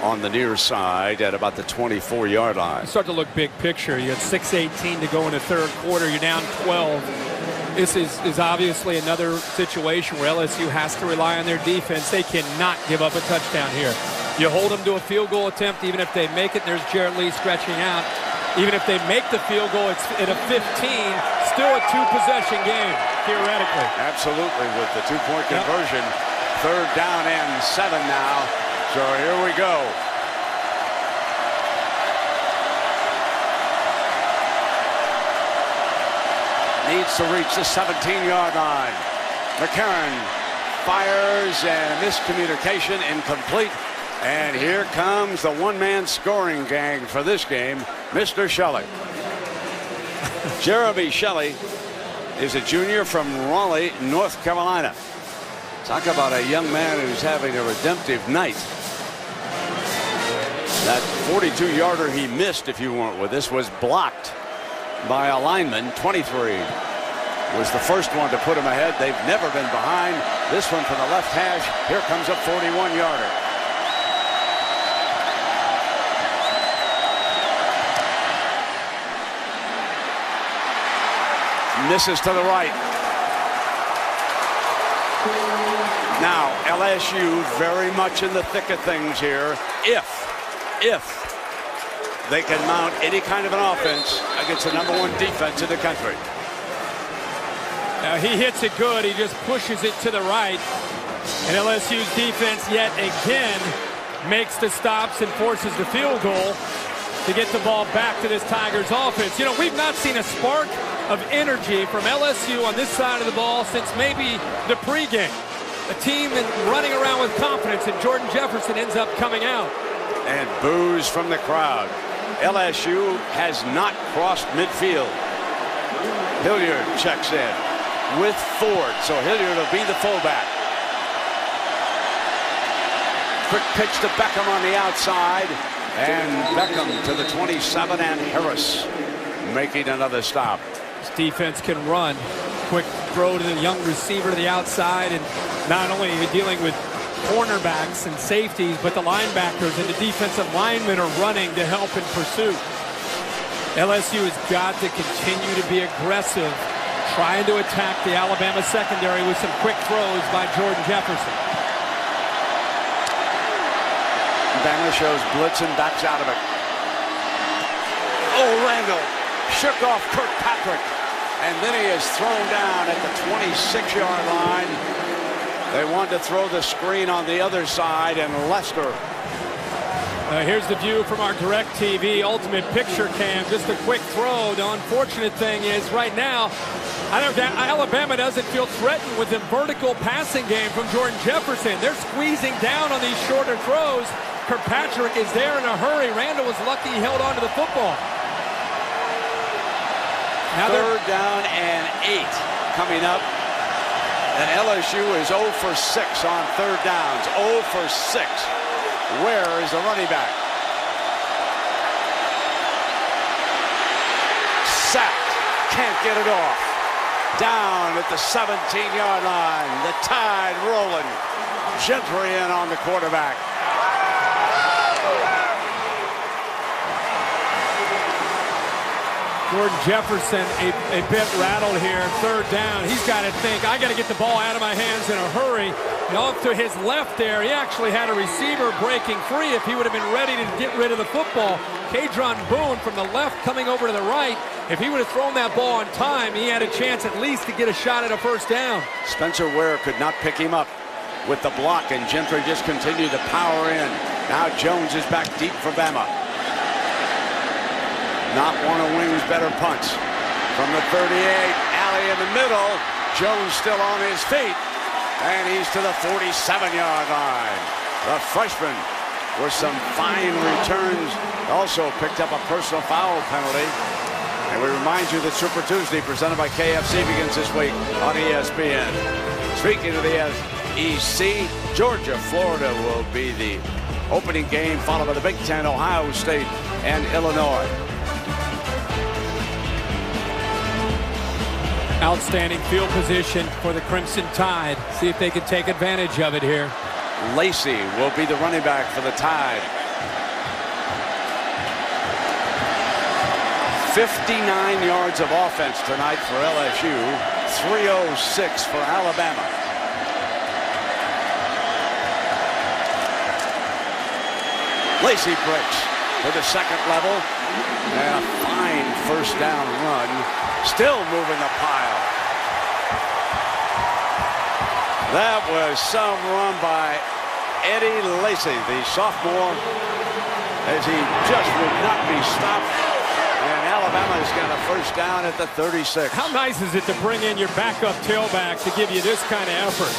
on the near side at about the 24-yard line. You start to look big picture. You got 6:18 to go in the third quarter. You're down 12. This is obviously another situation where LSU has to rely on their defense. They cannot give up a touchdown here. You hold them to a field goal attempt, even if they make it. There's Jarrett Lee stretching out. Even if they make the field goal, it's at a 15. Still a 2-possession game, theoretically. Absolutely, with the 2-point conversion. 3rd down and 7 now. So here we go. Needs to reach the 17-yard line. McCarron fires and a miscommunication, incomplete. And here comes the one-man scoring gang for this game, Mr. Shelley. Jeremy Shelley is a junior from Raleigh, North Carolina. Talk about a young man who's having a redemptive night. That 42-yarder he missed, if you weren't with us, was blocked by a lineman. 23 was the first one to put him ahead. They've never been behind. This one from the left hash. Here comes a 41-yarder. Misses to the right. Now LSU very much in the thick of things here. If they can mount any kind of an offense against the #1 defense in the country. Now he hits it good. He just pushes it to the right. And LSU's defense yet again makes the stops and forces the field goal to get the ball back to this Tigers offense. You know, we've not seen a spark of energy from LSU on this side of the ball since maybe the pregame. A team running around with confidence, and Jordan Jefferson ends up coming out. And boos from the crowd. LSU has not crossed midfield. Hilliard checks in with Ford, so Hilliard will be the fullback. Quick pitch to Beckham on the outside, and Beckham to the 27, and Harris making another stop. This defense can run. Quick throw to the young receiver to the outside, and not only are you dealing with cornerbacks and safeties, but the linebackers and the defensive linemen are running to help in pursuit. LSU has got to continue to be aggressive, trying to attack the Alabama secondary with some quick throws by Jordan Jefferson. Bama shows blitz and backs out of it. Oh, Randall shook off Kirkpatrick, and then he is thrown down at the 26-yard line. They want to throw the screen on the other side, and Lester. Here's the view from our DirecTV Ultimate Picture Cam. Just a quick throw. The unfortunate thing is right now, Alabama doesn't feel threatened with the vertical passing game from Jordan Jefferson. They're squeezing down on these shorter throws. Kirkpatrick is there in a hurry. Randall was lucky he held on to the football. Now 3rd down and 8 coming up. And LSU is 0 for 6 on 3rd downs. 0 for 6. Where is the running back? Sacked. Can't get it off. Down at the 17-yard line. The Tide rolling. Gentry in on the quarterback. Jordan Jefferson a bit rattled here. 3rd down. He's got to think, I got to get the ball out of my hands in a hurry. And off to his left there, he actually had a receiver breaking free if he would have been ready to get rid of the football. Kadron Boone from the left coming over to the right. If he would have thrown that ball on time, he had a chance at least to get a shot at a 1st down. Spencer Ware could not pick him up with the block, and Gentry just continued to power in. Now Jones is back deep for Bama. Not one of Wing's better punts. From the 38, Alley in the middle. Jones still on his feet. And he's to the 47-yard line. The freshman with some fine returns. Also picked up a personal foul penalty. And we remind you that Super Tuesday presented by KFC begins this week on ESPN. Speaking of the SEC, Georgia, Florida will be the opening game, followed by the Big Ten, Ohio State, and Illinois. Outstanding field position for the Crimson Tide. See if they can take advantage of it here. Lacey will be the running back for the Tide. 59 yards of offense tonight for LSU. 306 for Alabama. Lacey breaks to the 2nd level. And a fine 1st down run. Still moving the pile. That was some run by Eddie Lacy, the sophomore, as he just would not be stopped. And Alabama's got a first down at the 36. How nice is it to bring in your backup tailback to give you this kind of effort?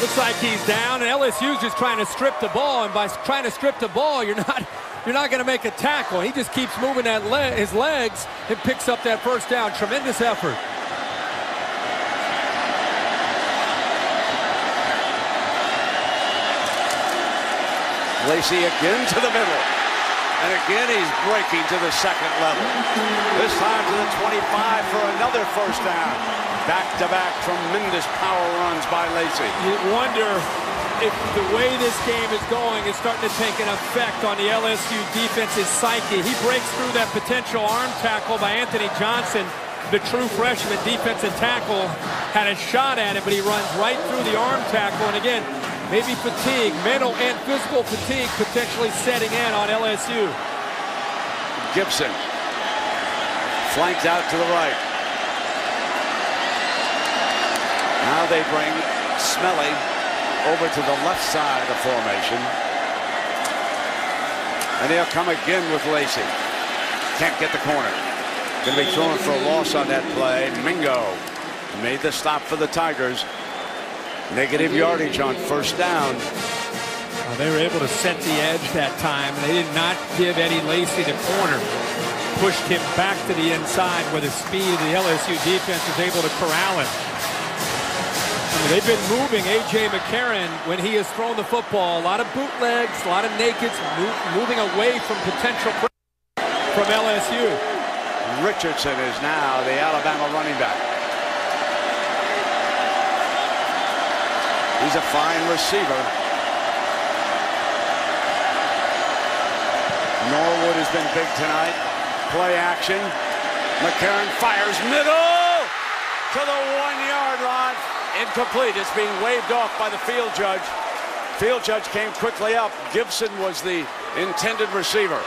Looks like he's down, and LSU's just trying to strip the ball. And by trying to strip the ball, you're not going to make a tackle. He just keeps moving his legs and picks up that first down. Tremendous effort. Lacy again to the middle. And again, he's breaking to the second level. This time to the 25 for another first down. Back-to-back tremendous power runs by Lacy. You wonder if the way this game is going is starting to take an effect on the LSU defense's psyche. He breaks through that potential arm tackle by Anthony Johnson. The true freshman defensive tackle had a shot at it, but he runs right through the arm tackle. And again, maybe fatigue, mental and physical fatigue potentially setting in on LSU. Gibson flanked out to the right. Now they bring Smelly over to the left side of the formation. And they'll come again with Lacy. Can't get the corner. Going to be thrown for a loss on that play. Mingo made the stop for the Tigers. Negative yardage on first down. They were able to set the edge that time. They did not give Eddie Lacy the corner. Pushed him back to the inside where the speed of the LSU defense was able to corral him. They've been moving A.J. McCarron when he has thrown the football. A lot of bootlegs, a lot of nakeds, moving away from potential from LSU. Richardson is now the Alabama running back. He's a fine receiver. Norwood has been big tonight. Play action. McCarron fires middle to the 1-yard line. Incomplete. It's being waved off by the field judge. Field judge came quickly up. Gibson was the intended receiver.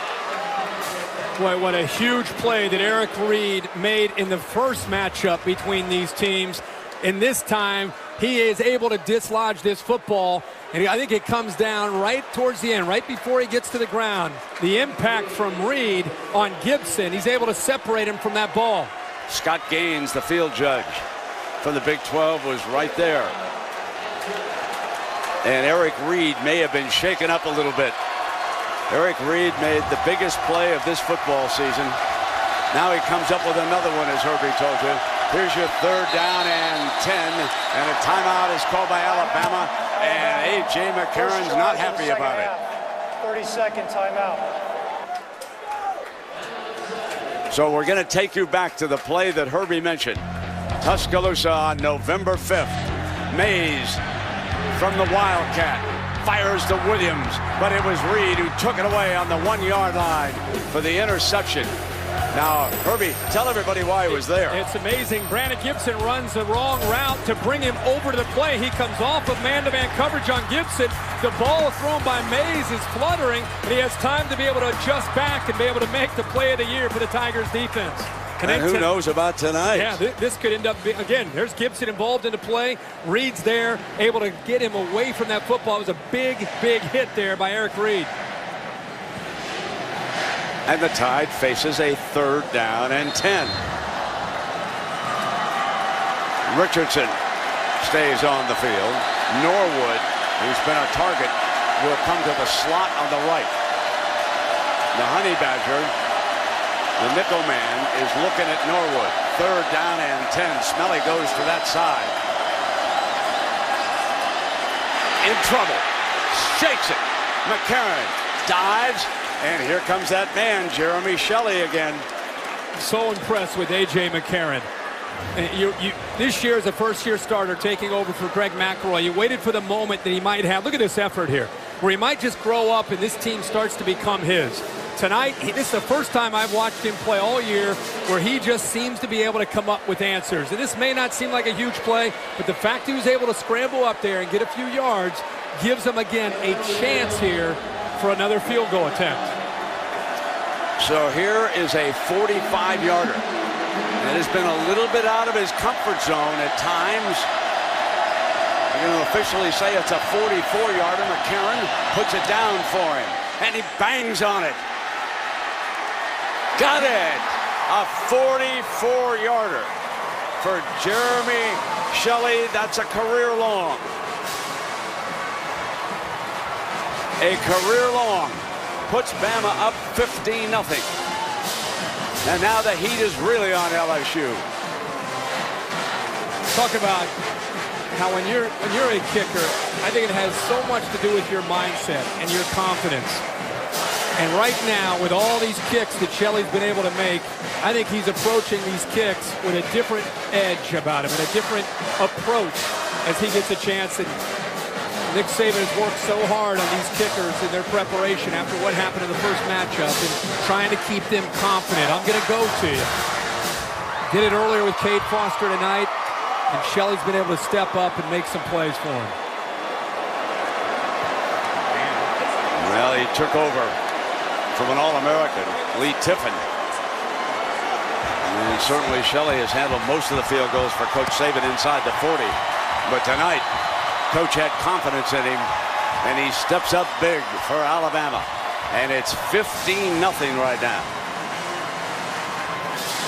Boy, what a huge play that Eric Reed made in the first matchup between these teams. And this time, he is able to dislodge this football. And I think it comes down right towards the end, right before he gets to the ground. The impact from Reed on Gibson, he's able to separate him from that ball. Scott Gaines, the field judge from the Big 12, was right there. And Eric Reed may have been shaken up a little bit. Eric Reed made the biggest play of this football season. Now he comes up with another one, as Herbie told you. Here's your third down and 10. And a timeout is called by Alabama. And A.J. McCarron's not happy about it. 30-second timeout. So we're going to take you back to the play that Herbie mentioned. Tuscaloosa on November 5th. Mays from the Wildcat fires to Williams, but it was Reed who took it away on the 1-yard line for the interception. Now, Herbie, tell everybody why he was there. It's amazing. Brandon Gibson runs the wrong route to bring him over to the play. He comes off of man-to-man coverage on Gibson. The ball thrown by Mays is fluttering, and he has time to be able to adjust back and be able to make the play of the year for the Tigers defense. And who knows about tonight? Yeah, this could end up being, again, there's Gibson involved in the play. Reed's there, able to get him away from that football. It was a big, big hit there by Eric Reed. And the Tide faces a third down and 10. Richardson stays on the field. Norwood, who's been a target, will come to the slot on the right. The Honey Badger, the nickel man, is looking at Norwood. Third down and 10. Smelly goes to that side. In trouble. Shakes it. McCarron dives. And here comes that man, Jeremy Shelley again. So impressed with A.J. McCarron. This year is a first-year starter taking over for Greg McElroy. You waited for the moment that he might have. Look at this effort here, where he might just grow up and this team starts to become his. Tonight, this is the first time I've watched him play all year where he just seems to be able to come up with answers. And this may not seem like a huge play, but the fact he was able to scramble up there and get a few yards gives him, again, a chance here for another field goal attempt. So here is a 45-yarder. That has been a little bit out of his comfort zone at times. They're going to officially say it's a 44-yarder. McCarron puts it down for him, and he bangs on it. Got it! A 44-yarder for Jeremy Shelley. That's a career long. A career long. Puts Bama up 15-0. And now the heat is really on LSU. Talk about how when you're a kicker, I think it has so much to do with your mindset and your confidence. And right now, with all these kicks that Shelley's been able to make, I think he's approaching these kicks with a different edge about him and a different approach as he gets a chance. And Nick Saban has worked so hard on these kickers in their preparation after what happened in the first matchup and trying to keep them confident. I'm going to go to you. Did it earlier with Cade Foster tonight, and Shelley's been able to step up and make some plays for him. Well, he took over from an All-American, Lee Tiffin. And certainly Shelley has handled most of the field goals for Coach Saban inside the 40. But tonight, Coach had confidence in him, and he steps up big for Alabama. And it's 15-0 right now.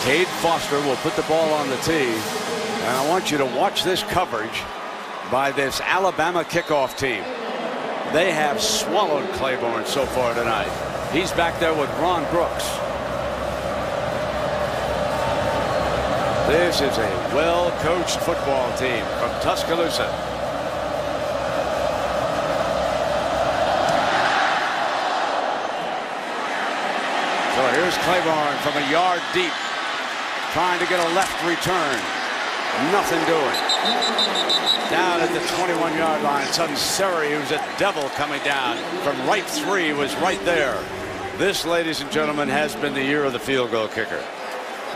Cade Foster will put the ball on the tee. And I want you to watch this coverage by this Alabama kickoff team. They have swallowed Claiborne so far tonight. He's back there with Ron Brooks. This is a well-coached football team from Tuscaloosa. So here's Claiborne from a yard deep, trying to get a left return. Nothing doing. Down at the 21-yard line, Sunseri, who's a devil coming down from right 3, was right there. This, ladies and gentlemen, has been the year of the field goal kicker.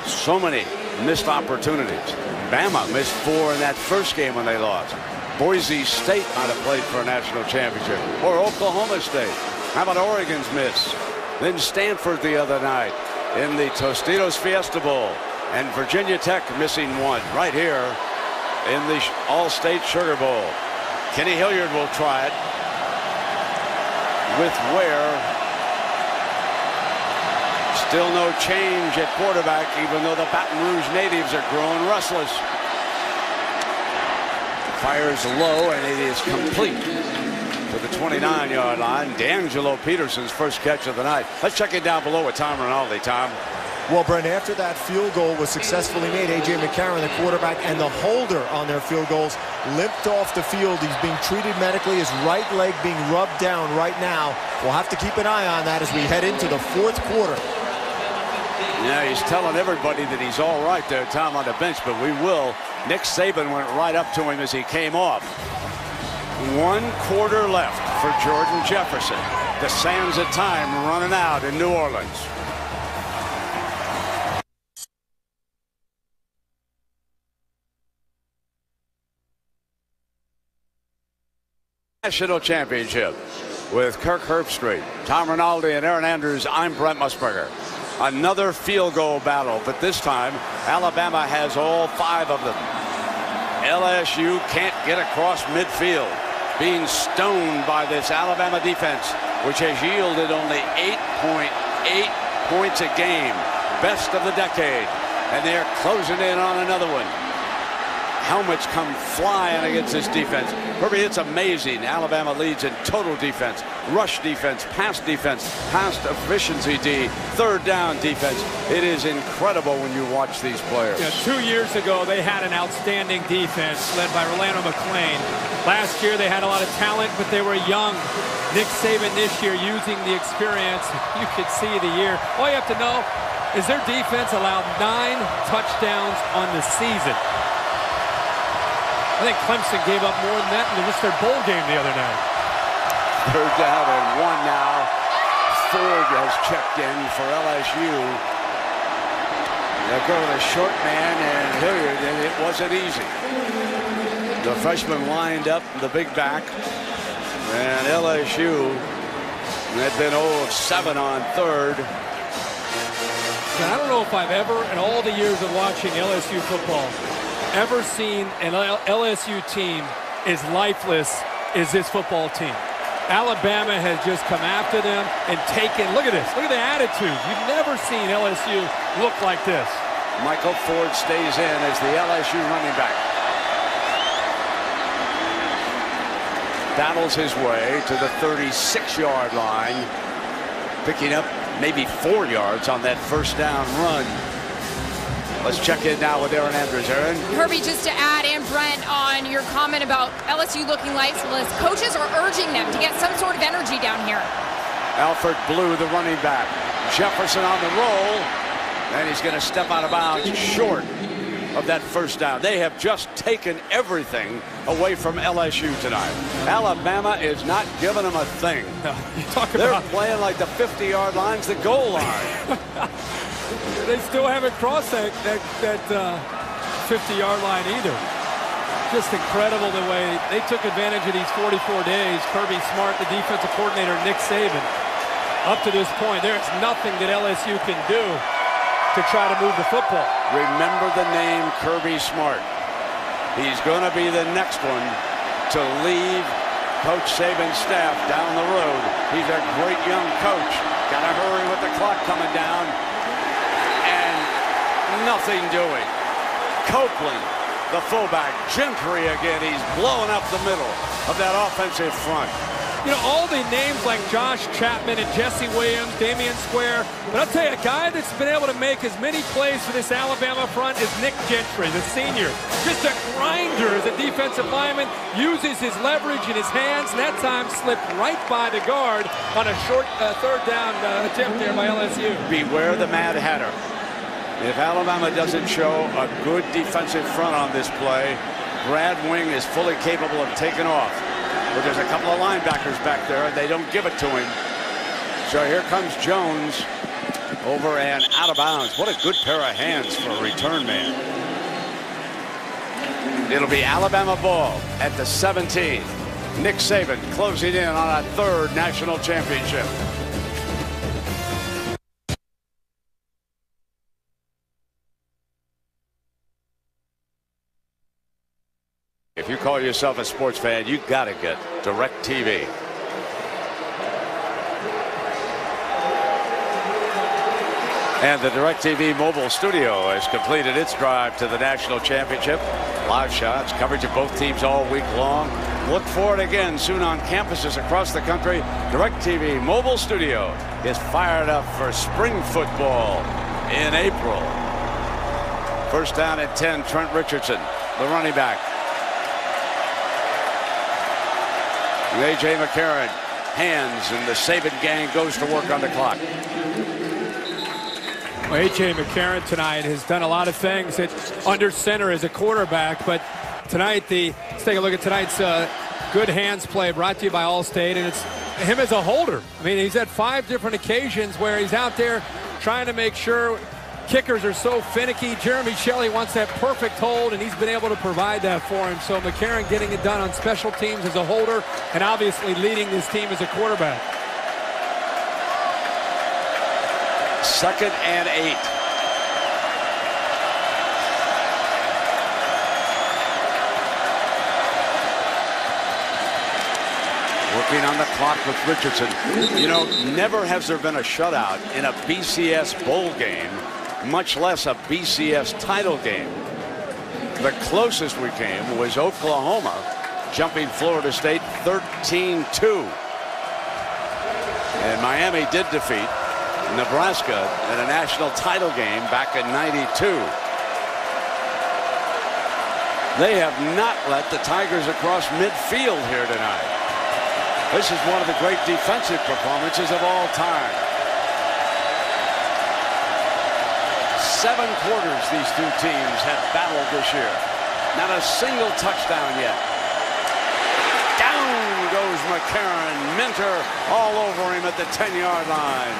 So many missed opportunities. Bama missed 4 in that first game when they lost. Boise State might have played for a national championship, or Oklahoma State. How about Oregon's miss? Then Stanford the other night in the Tostitos Fiesta Bowl. And Virginia Tech missing 1 right here in the Allstate Sugar Bowl. Kenny Hilliard will try it with Ware. Still no change at quarterback, even though the Baton Rouge natives are growing restless. Fires low, and it is complete to the 29-yard line. D'Angelo Peterson's first catch of the night. Let's check it down below with Tom Rinaldi. Tom. Well, Brent, after that field goal was successfully made, A.J. McCarron, the quarterback, and the holder on their field goals limped off the field. He's being treated medically. His right leg being rubbed down right now. We'll have to keep an eye on that as we head into the 4th quarter. Yeah, he's telling everybody that he's all right there, Tom, on the bench, but we will. Nick Saban went right up to him as he came off. 1 quarter left for Jordan Jefferson. The sands of time running out in New Orleans. National Championship with Kirk Herbstreit, Tom Rinaldi, and Aaron Andrews. I'm Brent Musburger. Another field goal battle, but this time Alabama has all 5 of them. LSU can't get across midfield, being stoned by this Alabama defense, which has yielded only 8.8 points a game, best of the decade, and they're closing in on another one. Helmets come flying against this defense. Herbie, it's amazing. Alabama leads in total defense, rush defense, pass efficiency D, third down defense. It is incredible when you watch these players. Yeah, 2 years ago, they had an outstanding defense led by Rolando McClain. Last year, they had a lot of talent, but they were young. Nick Saban this year using the experience. You could see the year. All you have to know is their defense allowed 9 touchdowns on the season. I think Clemson gave up more than that in just their bowl game the other night. Third down and 1 now. Ford has checked in for LSU. They'll go to the short man and Hilliard, and it wasn't easy. The freshman lined up the big back, and LSU had been 0 of 7 on third. I don't know if I've ever, in all the years of watching LSU football, ever seen an LSU team as lifeless as this football team. Alabama has just come after them and taken, look at this, look at the attitude. You've never seen LSU look like this. Michael Ford stays in as the LSU running back. Battles his way to the 36-yard line, picking up maybe 4 yards on that first down run. Let's check in now with Aaron Andrews. Aaron? Herbie, just to add, and Brent, on your comment about LSU looking lifeless, coaches are urging them to get some sort of energy down here. Alfred Blue, the running back. Jefferson on the roll, and he's going to step out of bounds short of that first down. They have just taken everything away from LSU tonight. Alabama is not giving them a thing. No, they're playing like the 50-yard line's the goal line. They still haven't crossed that 50-yard line either. Just incredible the way they took advantage of these 44 days. Kirby Smart, the defensive coordinator, Nick Saban. Up to this point, there's nothing that LSU can do to try to move the football. Remember the name Kirby Smart. He's going to be the next one to leave Coach Saban's staff down the road. He's a great young coach. Got to hurry with the clock coming down. Nothing doing. Copeland, the fullback. Gentry again. He's blowing up the middle of that offensive front. You know, all the names like Josh Chapman and Jesse Williams, Damian Square. But I'll tell you, a guy that's been able to make as many plays for this Alabama front is Nick Gentry, the senior. Just a grinder as a defensive lineman. Uses his leverage in his hands, and that time slipped right by the guard on a short third down attempt there by LSU. Beware the Mad Hatter. If Alabama doesn't show a good defensive front on this play, Brad Wing is fully capable of taking off. But there's a couple of linebackers back there, and they don't give it to him. So here comes Jones over and out of bounds. What a good pair of hands for a return man. It'll be Alabama ball at the 17. Nick Saban closing in on a third national championship. If you call yourself a sports fan, you got to get DirecTV. And the DirecTV mobile studio has completed its drive to the national championship. Live shots, coverage of both teams all week long. Look for it again soon on campuses across the country. DirecTV mobile studio is fired up for spring football in April. First down at 10, Trent Richardson, the running back. A.J. McCarron, hands, and the Saban gang goes to work on the clock. Well, A.J. McCarron tonight has done a lot of things at under center as a quarterback, but tonight, let's take a look at tonight's good hands play brought to you by Allstate, and it's him as a holder. I mean, he's had 5 different occasions where he's out there trying to make sure. Kickers are so finicky. Jeremy Shelley wants that perfect hold, and he's been able to provide that for him. So McCarron getting it done on special teams as a holder and obviously leading this team as a quarterback. 2nd and 8. Working on the clock with Richardson. You know, never has there been a shutout in a BCS bowl game, much less a BCS title game. The closest we came was Oklahoma jumping Florida State 13-2. And Miami did defeat Nebraska in a national title game back in '92. They have not let the Tigers across midfield here tonight. This is one of the great defensive performances of all time. 7 quarters these two teams have battled this year. Not a single touchdown yet. Down goes McCarron. Minter all over him at the 10-yard line.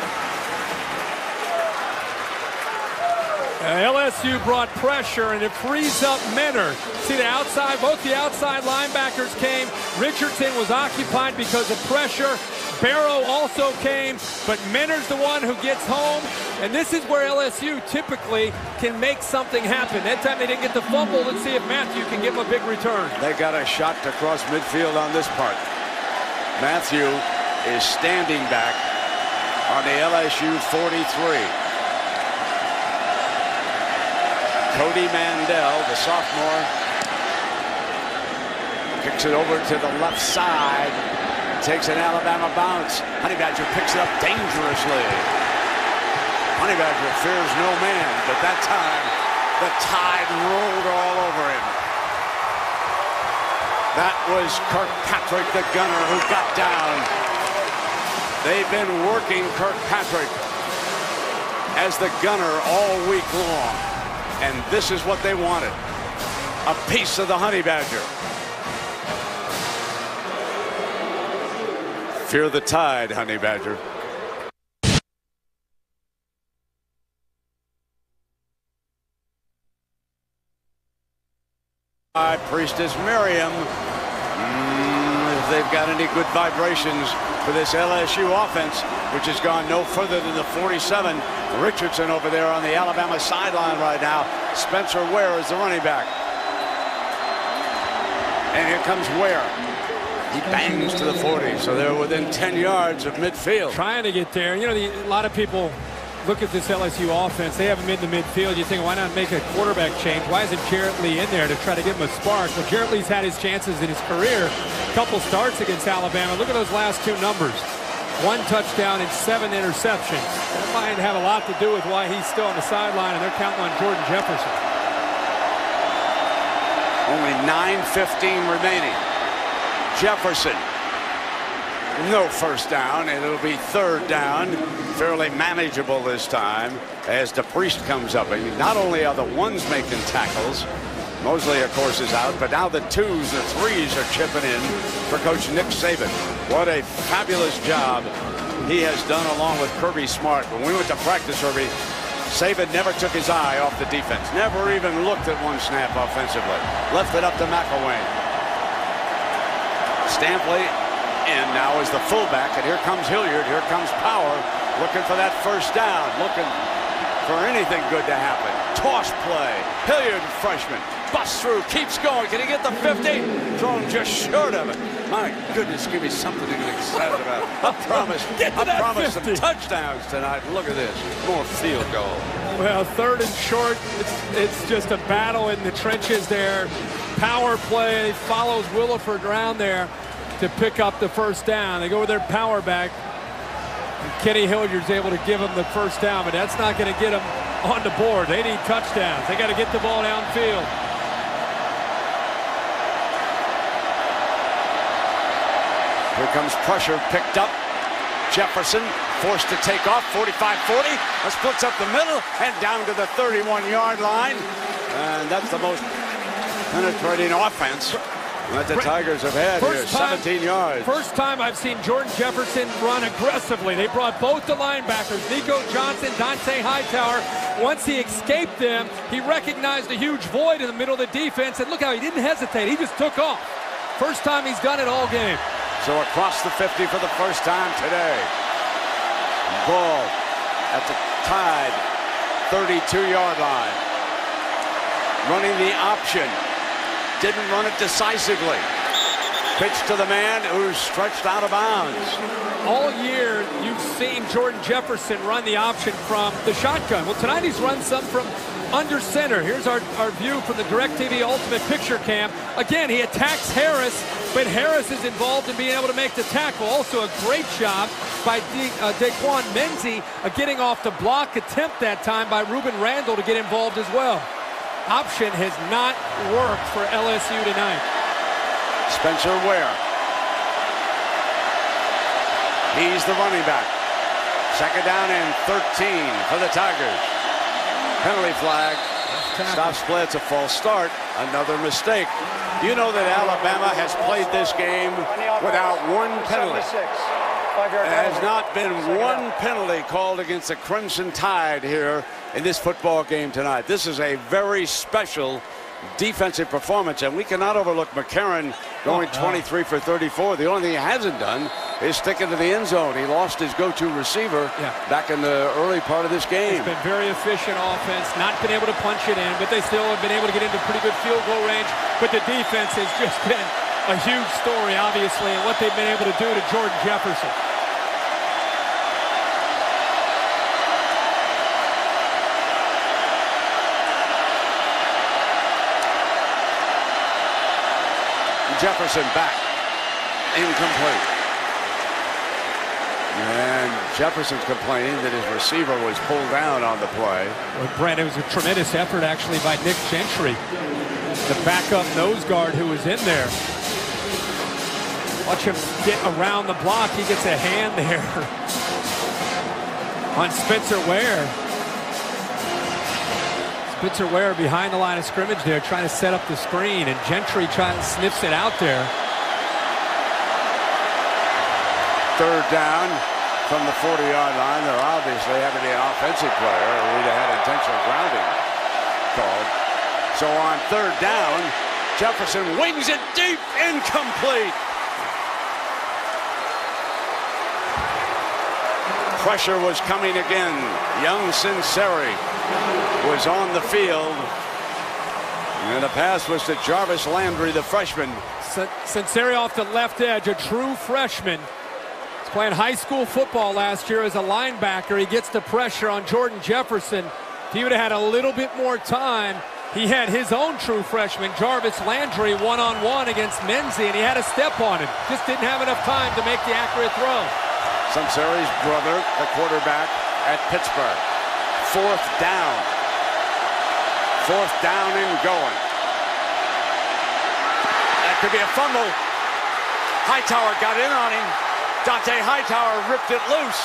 LSU brought pressure, and it frees up Minter. See the outside, both the outside linebackers came. Richardson was occupied because of pressure. Barrow also came, but Minner's the one who gets home. And this is where LSU typically can make something happen. That time they didn't get the fumble. Let's see if Matthew can give him a big return. They got a shot to cross midfield on this part. Matthew is standing back on the LSU 43. Cody Mandel, the sophomore, kicks it over to the left side. Takes an Alabama bounce. Honey Badger picks it up dangerously. Honey Badger fears no man, but that time the Tide rolled all over him. That was Kirkpatrick, the gunner, who got down. They've been working Kirkpatrick as the gunner all week long, and this is what they wanted. A piece of the Honey Badger. Fear the Tide, Honey Badger. High Priestess Miriam. If they've got any good vibrations for this LSU offense, which has gone no further than the 47. Richardson over there on the Alabama sideline right now. Spencer Ware is the running back. And here comes Ware. He bangs to the 40, so they're within 10 yards of midfield. Trying to get there. You know, a lot of people look at this LSU offense. They have him in the midfield. You think, why not make a quarterback change? Why isn't Jarrett Lee in there to try to give him a spark? Well, Jarrett Lee's had his chances in his career. A couple starts against Alabama. Look at those last two numbers. 1 touchdown and 7 interceptions. That might have a lot to do with why he's still on the sideline, and they're counting on Jordan Jefferson. Only 9:15 remaining. Jefferson, no first down, and it'll be 3rd down. Fairly manageable this time as DePriest comes up. And not only are the ones making tackles, Mosley, of course, is out, but now the 2s, the 3s are chipping in for Coach Nick Saban. What a fabulous job he has done along with Kirby Smart. When we went to practice, Kirby, Saban never took his eye off the defense, never even looked at one snap offensively. Left it up to McElwain. Stampley in now is the fullback, and here comes Hilliard. Here comes Power, looking for that first down, looking for anything good to happen. Toss play. Hilliard, freshman, busts through, keeps going. Can he get the 50? Thrown just short of it. My goodness, give me something to get excited about. I promise some touchdowns tonight. Look at this, more field goal. Well, 3rd and short. It's just a battle in the trenches there. Power play follows Williford around there to pick up the first down. They go with their power back. And Kenny Hilliard's able to give them the first down, but that's not going to get them on the board. They need touchdowns. They got to get the ball downfield. Here comes pressure picked up. Jefferson forced to take off. 45-40. That splits up the middle and down to the 31-yard line. And that's the most penetrating offense that the Tigers have had here. 17 yards. First time I've seen Jordan Jefferson run aggressively. They brought both the linebackers, Nico Johnson, Dante Hightower. Once he escaped them, he recognized a huge void in the middle of the defense, and look how he didn't hesitate. He just took off. First time he's done it all game. So across the 50 for the first time today. Ball at the Tide 32-yard line. Running the option. Didn't run it decisively. Pitch to the man who's stretched out of bounds. All year, you've seen Jordan Jefferson run the option from the shotgun. Well, tonight he's run some from under center. Here's our view from the DirecTV Ultimate Picture Cam. Again, he attacks Harris, but Harris is involved in being able to make the tackle. Also a great job by Daquan Menzie getting off the block attempt that time by Ruben Randall to get involved as well. Option has not worked for LSU tonight. Spencer Ware. He's the running back. 2nd down and 13 for the Tigers. Penalty flag. Stops play. It's a false start. Another mistake. You know that Alabama has played this game without one penalty. There has not been one penalty called against the Crimson Tide here in this football game tonight. This is a very special defensive performance, and we cannot overlook McCarron going 23 for 34. The only thing he hasn't done is stick into the end zone. He lost his go-to receiver back in the early part of this game. It's been very efficient offense, not been able to punch it in, but they still have been able to get into pretty good field goal range. But the defense has just been a huge story, obviously, and what they've been able to do to Jordan Jefferson. Jefferson back, incomplete. And Jefferson's complaining that his receiver was pulled down on the play. Well, Brent, it was a tremendous effort actually by Nick Gentry, the backup nose guard who was in there. Watch him get around the block. He gets a hand there on Spencer Ware. Spencer Ware behind the line of scrimmage there, trying to set up the screen, and Gentry sniffs it out there. Third down from the 40-yard line. They're obviously having an offensive player. We'd have had intentional grounding called. So on third down, Jefferson wings it deep, incomplete. Pressure was coming again. Young Sinceri was on the field, and the pass was to Jarvis Landry, the freshman. Sinceri off the left edge, a true freshman. He's playing high school football last year as a linebacker. He gets the pressure on Jordan Jefferson. If he would have had a little bit more time, he had his own true freshman, Jarvis Landry, one-on-one against Menzie, and he had a step on him. Just didn't have enough time to make the accurate throw. Sinceri's brother, the quarterback at Pittsburgh. Fourth down. Fourth down and going. That could be a fumble. Hightower got in on him. Dante Hightower ripped it loose.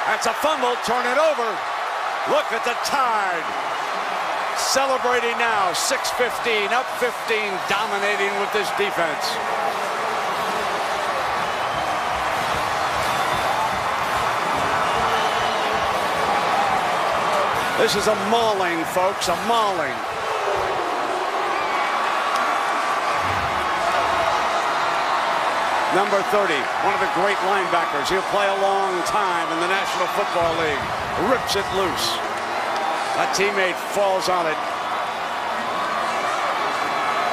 That's a fumble. Turn it over. Look at the Tide. Celebrating now. 6-15, up 15, dominating with this defense. This is a mauling, folks, a mauling. Number 30, one of the great linebackers. He'll play a long time in the National Football League. Rips it loose. A teammate falls on it.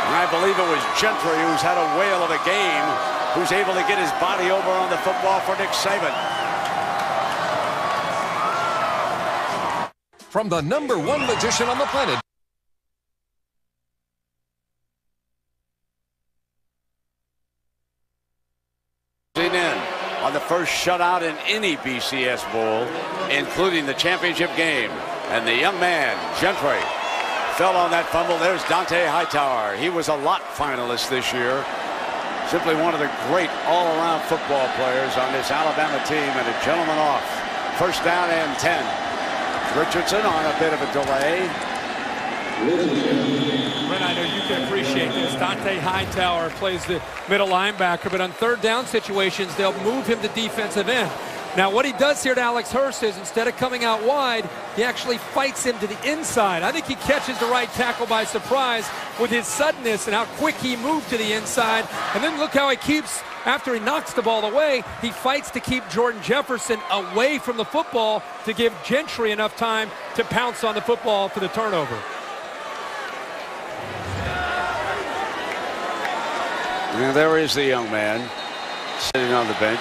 And I believe it was Gentry, who's had a whale of a game, who's able to get his body over on the football for Nick Saban. From the #1 magician on the planet. In on the first shutout in any BCS Bowl, including the championship game. And the young man, Gentry, fell on that fumble. There's Dante Hightower. He was a lot finalist this year. Simply one of the great all-around football players on this Alabama team, and a gentleman off. First down and 10. Richardson on a bit of a delay. Brent, I know you can appreciate this. Dante Hightower plays the middle linebacker, but on third down situations, they'll move him to defensive end. Now, what he does here to Alex Hurst is instead of coming out wide, he actually fights him to the inside. I think he catches the right tackle by surprise with his suddenness and how quick he moved to the inside. And then look how he keeps, after he knocks the ball away, he fights to keep Jordan Jefferson away from the football to give Gentry enough time to pounce on the football for the turnover. And there is the young man sitting on the bench.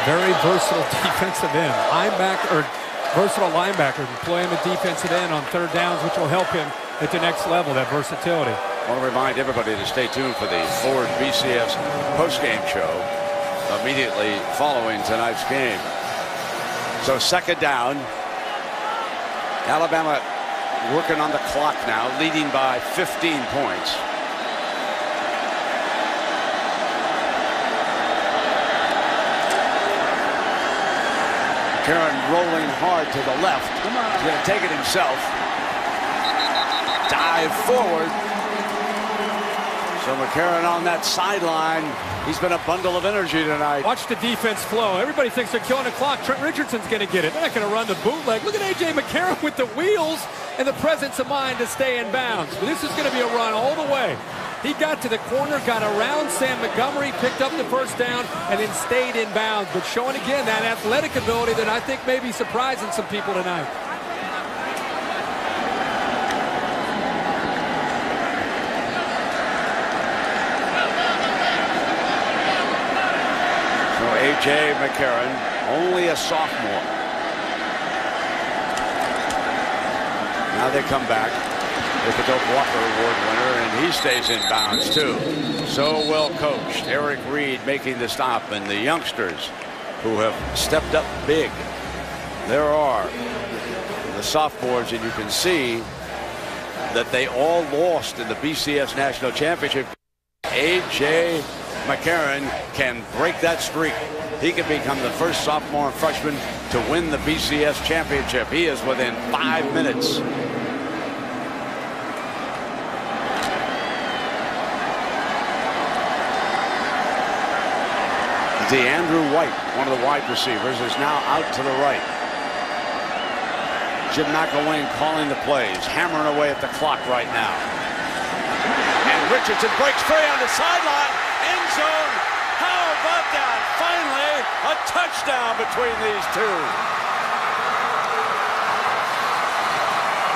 Very versatile defensive end. Versatile linebacker. Deploy him at defensive end on third downs, which will help him at the next level, that versatility. I want to remind everybody to stay tuned for the Ford BCS postgame show immediately following tonight's game. So second down. Alabama working on the clock now, leading by 15 points. Karen rolling hard to the left. He's going to take it himself. Dive forward. So McCarron on that sideline. He's been a bundle of energy tonight. Watch the defense flow. Everybody thinks they're killing the clock. Trent Richardson's going to get it. They're not going to run the bootleg. Look at A.J. McCarron with the wheels and the presence of mind to stay in bounds. But this is going to be a run all the way. He got to the corner, got around Sam Montgomery, picked up the first down, and then stayed in bounds. But showing again that athletic ability that I think may be surprising some people tonight. A.J. McCarron, only a sophomore. Now they come back with the Doak Walker Award winner, and he stays in bounds too. So well coached. Eric Reed making the stop, and the youngsters who have stepped up big. There are the sophomores, and you can see that they all lost in the BCS National Championship. A.J. McCarron can break that streak. He can become the first sophomore and freshman to win the BCS championship. He is within 5 minutes. DeAndrew White, one of the wide receivers, is now out to the right. Jim McElwain calling the plays, hammering away at the clock right now. And Richardson breaks free on the sideline. End zone. How about that? Finally, a touchdown between these two.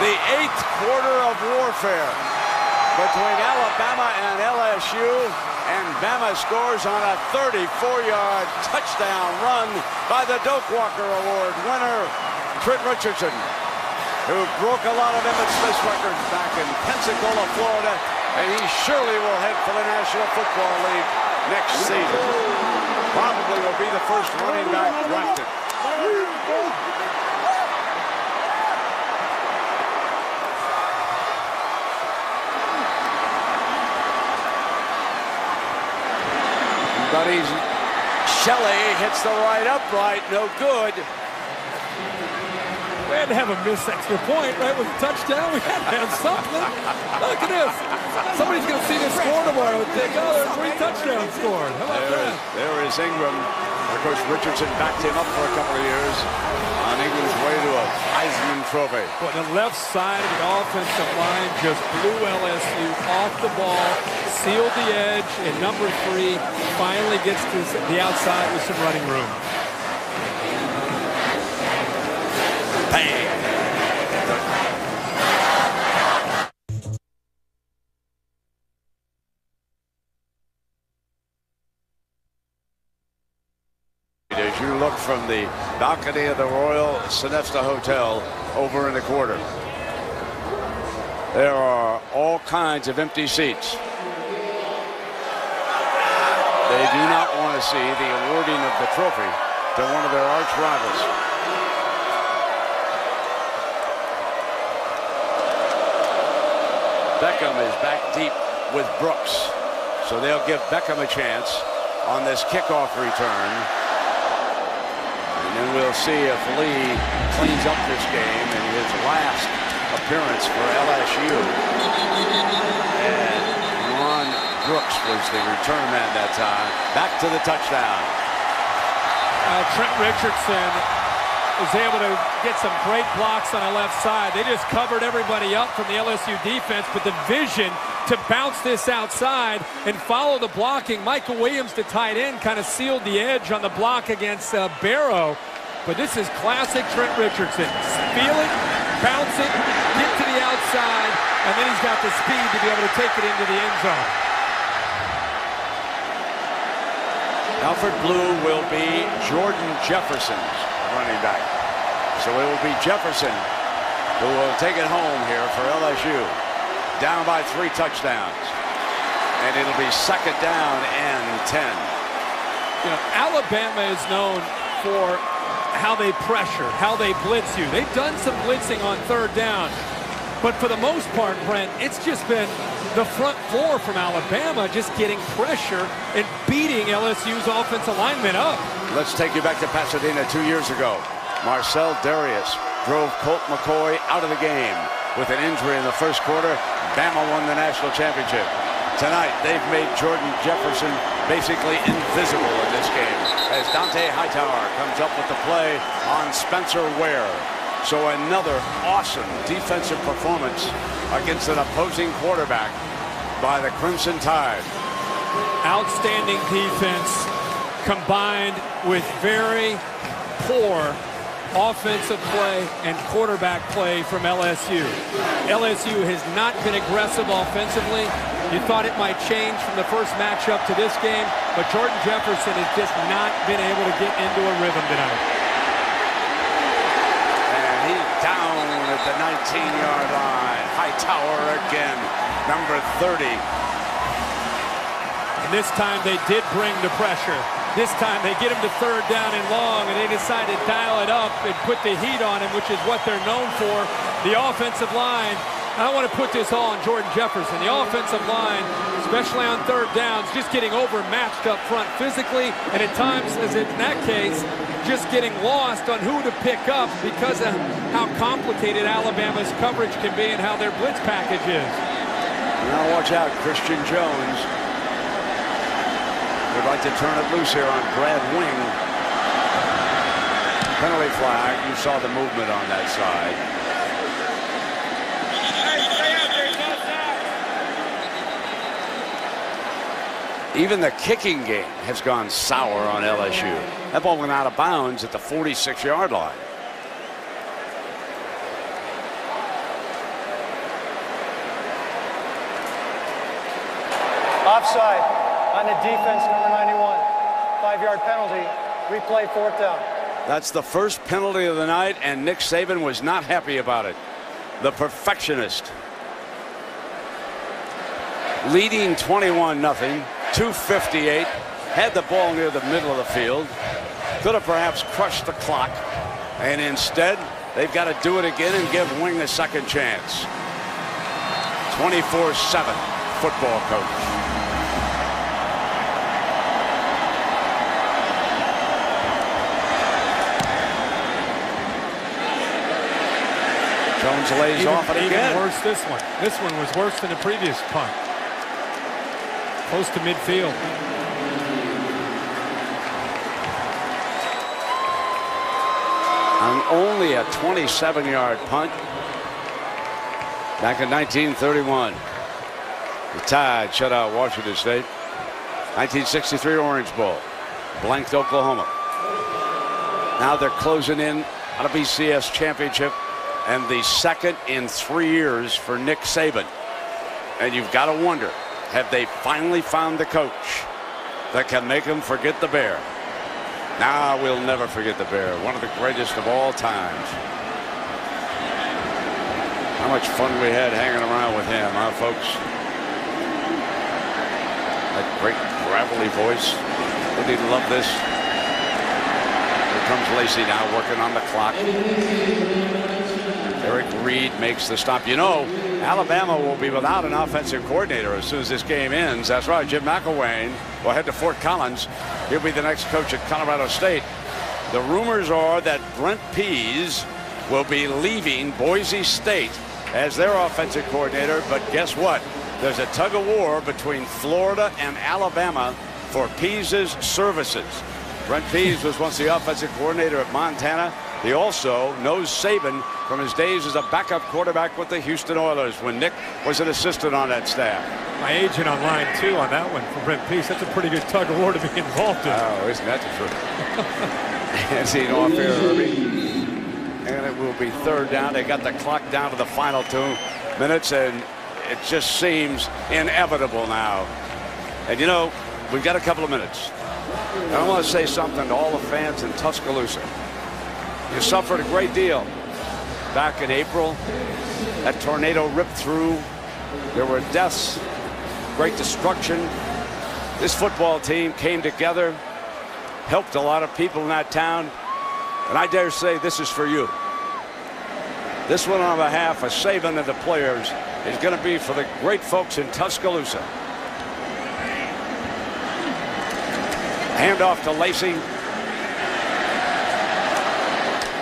The 8th quarter of warfare between Alabama and LSU, and Bama scores on a 34-yard touchdown run by the Doak Walker Award winner, Trent Richardson, who broke a lot of Emmitt Smith's records back in Pensacola, Florida, and he surely will head for the National Football League next season. Probably will be the first running back drafted. Buddy Shelley hits the right upright, no good. We had to have a missed extra point, right, with a touchdown. We had to have something. Look at this. Somebody's going to see the score tomorrow and think, oh, there are 3 touchdowns scored. How about that? There is Ingram. Of course, Richardson backed him up for a couple of years on Ingram's way to a Heisman Trophy. But the left side of the offensive line just blew LSU off the ball, sealed the edge, and number 3 finally gets to the outside with some running room. Bang! As you look from the balcony of the Royal Sonesta Hotel over in the quarter, there are all kinds of empty seats. They do not want to see the awarding of the trophy to one of their arch rivals. Beckham is back deep with Brooks, so they'll give Beckham a chance on this kickoff return. And then we'll see if Lee cleans up this game in his last appearance for LSU. And Ron Brooks was the return man that time. Back to the touchdown. Trent Richardson was able to get some great blocks on the left side. They just covered everybody up from the LSU defense, but the vision to bounce this outside and follow the blocking. Michael Williams, the tight end, kind of sealed the edge on the block against Barrow. But this is classic Trent Richardson. Feel it, bounce it, get to the outside, and then he's got the speed to be able to take it into the end zone. Alfred Blue will be Jordan Jefferson's running back. So it will be Jefferson who will take it home here for LSU. Down by 3 touchdowns. And it'll be 2nd down and 10. You know, Alabama is known for how they pressure, how they blitz you. They've done some blitzing on 3rd down. But for the most part, Brent, it's just been the front 4 from Alabama just getting pressure and beating LSU's offensive linemen up. Let's take you back to Pasadena 2 years ago. Marcel Darius drove Colt McCoy out of the game with an injury in the 1st quarter. Bama won the national championship. tonight. They've made Jordan Jefferson basically invisible in this game as Dante Hightower comes up with the play on Spencer Ware. So another awesome defensive performance against an opposing quarterback by the Crimson Tide. Outstanding defense combined with very poor offensive play and quarterback play from LSU. LSU has not been aggressive offensively. You thought it might change from the first matchup to this game, but Jordan Jefferson has just not been able to get into a rhythm tonight. And he's down at the 19-yard line. Hightower again, number 30. And this time they did bring the pressure. This time they get him to 3rd down and long, and they decide to dial it up and put the heat on him, which is what they're known for. The offensive line, I don't want to put this all on Jordan Jefferson. The offensive line, especially on 3rd downs, just getting overmatched up front physically, and at times, as in that case, just getting lost on who to pick up because of how complicated Alabama's coverage can be and how their blitz package is. Now watch out, Christian Jones would like to turn it loose here on Brad Wing. Penalty flag. You saw the movement on that side. Even the kicking game has gone sour on LSU. That ball went out of bounds at the 46-yard line. Offside on the defense, number 91. 5-yard penalty. Replay, 4th down. That's the first penalty of the night, and Nick Saban was not happy about it. The perfectionist. Leading 21-0. 2:58. Had the ball near the middle of the field. Could have perhaps crushed the clock. And instead, they've got to do it again and give Wing a second chance. 24/7 football coach. Jones lays off it again. Even worse this one. This one was worse than the previous punt. Close to midfield. On only a 27-yard punt. Back in 1931. The Tide shut out Washington State. 1963 Orange Bowl. Blanked Oklahoma. Now they're closing in on a BCS championship. And the second in 3 years for Nick Saban. And you've got to wonder, have they finally found the coach that can make them forget the Bear? Nah, we'll never forget the Bear. One of the greatest of all times. How much fun we had hanging around with him, huh, folks? That great gravelly voice. Wouldn't he love this? Here comes Lacey now working on the clock. Eric Reed makes the stop. You know, Alabama will be without an offensive coordinator as soon as this game ends. That's right. Jim McElwain will head to Fort Collins. He'll be the next coach at Colorado State. The rumors are that Brent Pease will be leaving Boise State as their offensive coordinator. But guess what? There's a tug of war between Florida and Alabama for Pease's services. Brent Pease was once the offensive coordinator at Montana. He also knows Saban from his days as a backup quarterback with the Houston Oilers when Nick was an assistant on that staff. My agent on line 2 on that one for Brent Pease. That's a pretty good tug of war to be involved in. Oh, isn't that the truth? And see an off here, Irby. And it will be 3rd down. They got the clock down to the final 2 minutes, and it just seems inevitable now. And you know, we've got a couple of minutes. And I want to say something to all the fans in Tuscaloosa. You suffered a great deal back in April. That tornado ripped through. There were deaths, great destruction. This football team came together, helped a lot of people in that town. And I dare say this is for you. This one on behalf of Saban and the players is going to be for the great folks in Tuscaloosa. Handoff to Lacey.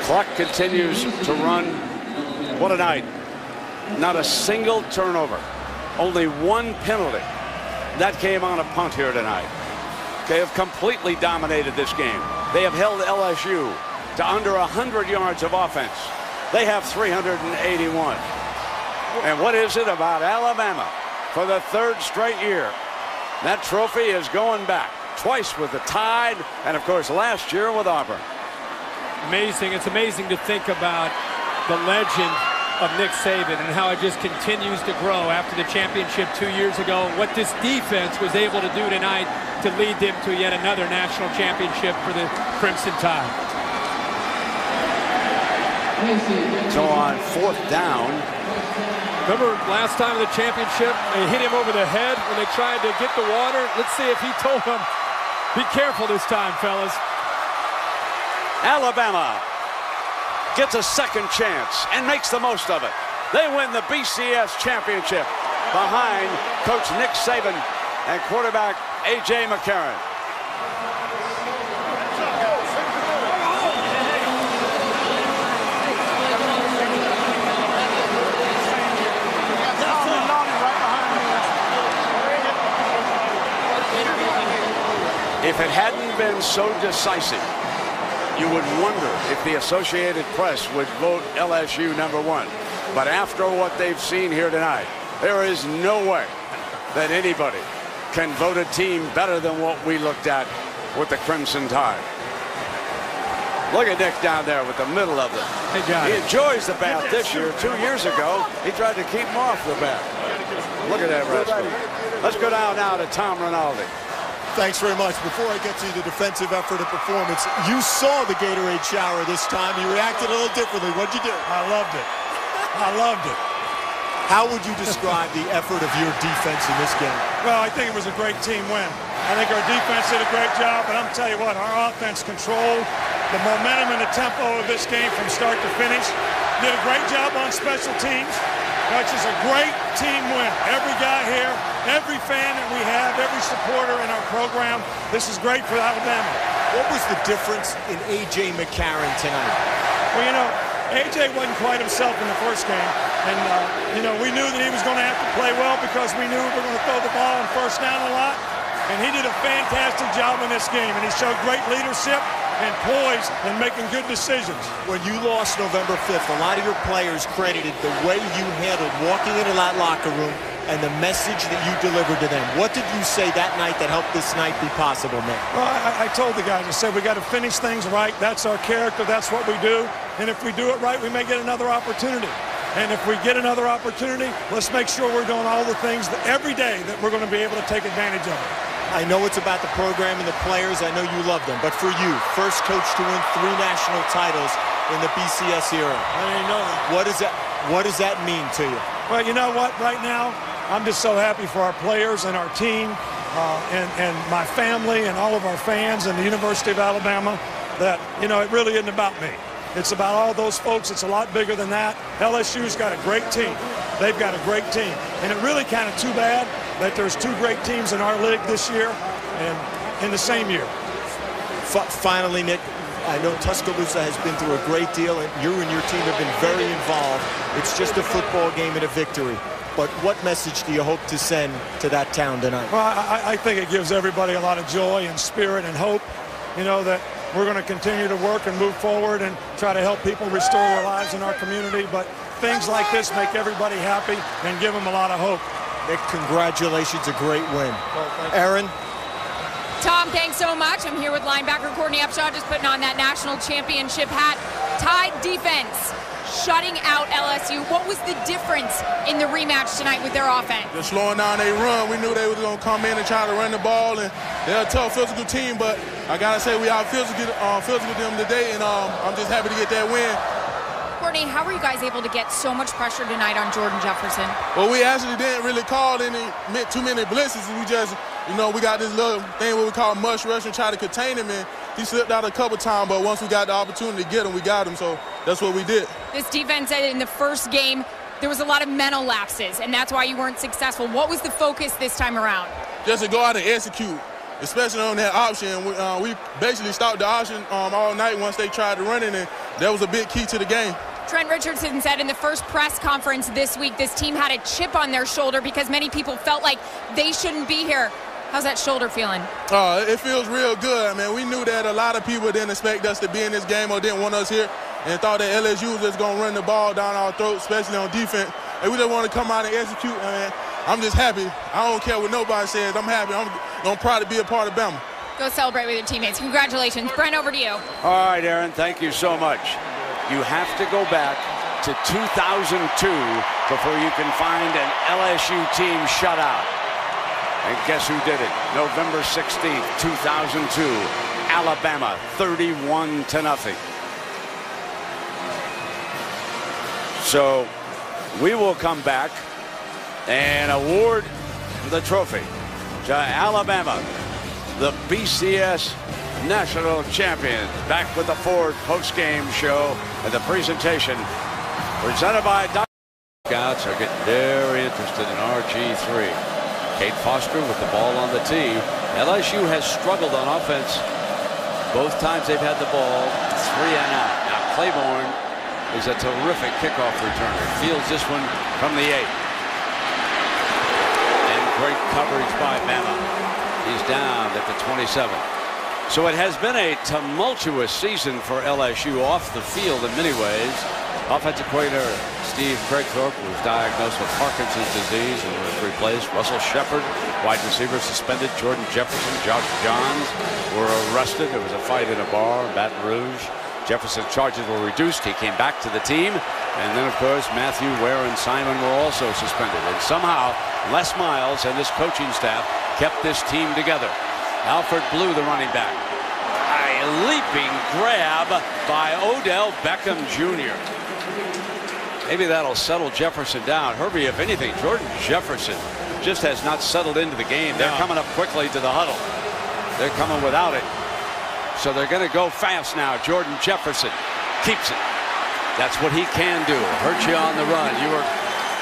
Clock continues to run. What a night. Not a single turnover. Only one penalty. that came on a punt here tonight. They have completely dominated this game. They have held LSU to under 100 yards of offense. They have 381. And what is it about Alabama for the third straight year? That trophy is going back twice with the Tide and, of course, last year with Auburn. Amazing. It's amazing to think about the legend of Nick Saban and how it just continues to grow after the championship 2 years ago. What this defense was able to do tonight to lead them to yet another national championship for the Crimson Tide. So on 4th down. Remember last time in the championship, they hit him over the head when they tried to get the water? Let's see if he told them, be careful this time, fellas. Alabama gets a second chance and makes the most of it. They win the BCS championship behind Coach Nick Saban and quarterback A.J. McCarron. If it hadn't been so decisive, you would wonder if the Associated Press would vote LSU #1. But after what they've seen here tonight, there is no way that anybody can vote a team better than what we looked at with the Crimson Tide. Look at Nick down there with the middle of it. He enjoys the bath this year. 2 years ago, he tried to keep him off the bath. Look at that rascal. Let's go down now to Tom Rinaldi. Thanks very much. Before I get to the defensive effort and performance, you saw the Gatorade shower this time. You reacted a little differently. What'd you do? I loved it. I loved it. How would you describe the effort of your defense in this game? Well, I think it was a great team win. I think our defense did a great job, but I'm telling you what, our offense controlled the momentum and the tempo of this game from start to finish. Did a great job on special teams. Which is a great team win. Every guy here, every fan that we have, every supporter in our program, this is great for Alabama. What was the difference in A.J. McCarron tonight? Well, you know, A.J. wasn't quite himself in the first game. And, you know, we knew that he was going to have to play well because we knew we were going to throw the ball on first down a lot. And he did a fantastic job in this game. And he showed great leadership and poise and making good decisions. When you lost November 5th, a lot of your players credited the way you handled walking into that locker room and the message that you delivered to them. What did you say that night that helped this night be possible, Nick? Well, I told the guys, I said, we got to finish things right. That's our character. That's what we do. And if we do it right, we may get another opportunity. And if we get another opportunity, let's make sure we're doing all the things that every day that we're going to be able to take advantage of it. I know it's about the program and the players. I know you love them. But for you, first coach to win 3 national titles in the BCS era. I didn't know that. What does that mean to you? Well, you know what? Right now, I'm just so happy for our players and our team and my family and all of our fans and the University of Alabama that, you know, it really isn't about me. It's about all those folks. It's a lot bigger than that. LSU's got a great team. They've got a great team. And it really kind of too bad that there's 2 great teams in our league this year and in the same year. Finally, Nick, I know Tuscaloosa has been through a great deal, and you and your team have been very involved. It's just a football game and a victory. But what message do you hope to send to that town tonight? Well, I think it gives everybody a lot of joy and spirit and hope, you know, that we're going to continue to work and move forward and try to help people restore their lives in our community. But things like this make everybody happy and give them a lot of hope. Nick, congratulations, a great win. Aaron? Tom, thanks so much. I'm here with linebacker Courtney Upshaw, just putting on that national championship hat. Tide defense shutting out LSU. What was the difference in the rematch tonight with their offense? Just slowing down their run. We knew they were going to come in and try to run the ball, and they're a tough physical team, but I got to say we out physical them today, and I'm just happy to get that win. Courtney, how were you guys able to get so much pressure tonight on Jordan Jefferson? Well, we actually didn't really call too many blitzes. We just, you know, we got this little thing what we call mush rush and try to contain him, and he slipped out a couple times, but once we got the opportunity to get him, we got him, so that's what we did. This defense said in the first game there was a lot of mental lapses, and that's why you weren't successful. What was the focus this time around? Just to go out and execute, especially on that option. We basically stopped the option all night once they tried to run it, and that was a big key to the game. Trent Richardson said in the first press conference this week this team had a chip on their shoulder because many people felt like they shouldn't be here. How's that shoulder feeling? It feels real good. I mean, we knew that a lot of people didn't expect us to be in this game or didn't want us here and thought that LSU was just going to run the ball down our throats, especially on defense. And we just want to come out and execute. I mean, I'm just happy. I don't care what nobody says. I'm happy. I'm proud to be a part of Bama. Go celebrate with your teammates. Congratulations. Brent, over to you. All right, Aaron, thank you so much. You have to go back to 2002 before you can find an LSU team shutout. And guess who did it? November 16th, 2002. Alabama, 31-0. So we will come back and award the trophy to Alabama, the BCS national champions. Back with the Ford post-game show and the presentation presented by Dr. Scouts are getting very interested in RG3. Kate Foster with the ball on the tee. LSU has struggled on offense. Both times they've had the ball 3 and out. Now Claiborne is a terrific kickoff returner. Fields this one from the 8. And great coverage by Bama. He's down at the 27. So it has been a tumultuous season for LSU off the field in many ways. Offensive coordinator Steve Craigsthorpe was diagnosed with Parkinson's disease and was replaced. Russell Shepard, wide receiver, suspended. Jordan Jefferson, Josh Johns were arrested. There was a fight in a bar in Baton Rouge. Jefferson's charges were reduced. He came back to the team. And then, of course, Matthew, Ware, and Simon were also suspended. And somehow, Les Miles and his coaching staff kept this team together. Alfred Blue, the running back. A leaping grab by Odell Beckham Jr. Maybe that'll settle Jefferson down. Herbie, if anything, Jordan Jefferson just has not settled into the game. They're coming up quickly to the huddle. They're coming without it. So they're going to go fast now. Jordan Jefferson keeps it. That's what he can do. Hurt you on the run. You were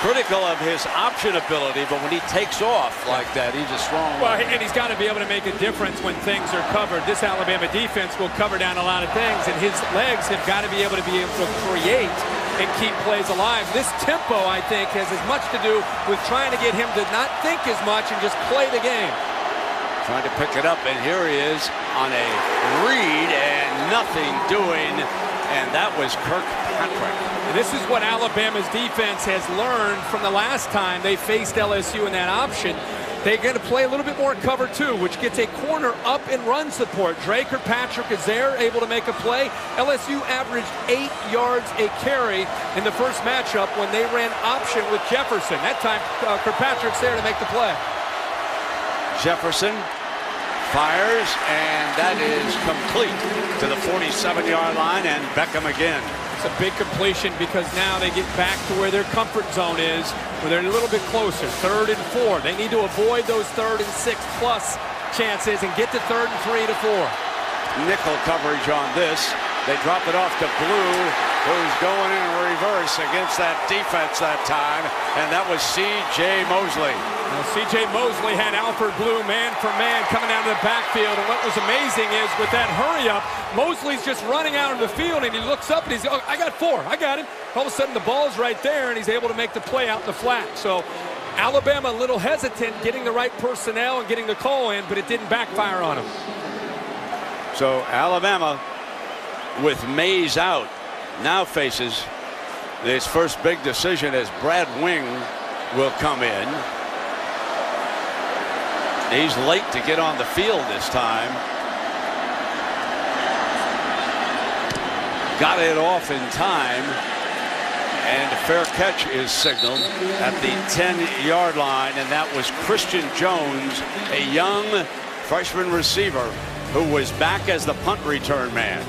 critical of his option ability, but when he takes off like that, he's a strong well, and he's got to be able to make a difference when things are covered. This Alabama defense will cover down a lot of things, and his legs have got to be able to create and keep plays alive. This tempo, I think, has as much to do with trying to get him to not think as much and just play the game. Trying to pick it up, and here he is on a read and nothing doing, and that was Kirkpatrick. And this is what Alabama's defense has learned from the last time they faced LSU in that option. They're going to play a little bit more cover two, which gets a corner up and run support. Dre Kirkpatrick is there, able to make a play. LSU averaged 8 yards a carry in the first matchup when they ran option with Jefferson. That time, Kirkpatrick's there to make the play. Jefferson fires, and that is complete to the 47-yard line, and Beckham again. It's a big completion because now they get back to where their comfort zone is, where they're a little bit closer. 3rd and 4. They need to avoid those 3rd and 6 plus chances and get to 3rd and 3 to 4. Nickel coverage on this. They drop it off to Blue, who's going in reverse against that defense that time, and that was C.J. Mosley. Now, C.J. Mosley had Alfred Blue man for man coming out of the backfield, and what was amazing is with that hurry-up, Mosley's just running out of the field, and he looks up and he's, oh, I got 4, I got him. All of a sudden, the ball's right there, and he's able to make the play out in the flat. So Alabama a little hesitant getting the right personnel and getting the call in, but it didn't backfire on him. So Alabama, with Mays out, now faces his first big decision as Brad Wing will come in. He's late to get on the field this time. Got it off in time, and a fair catch is signaled at the 10-yard line, and that was Christian Jones, a young freshman receiver who was back as the punt return man.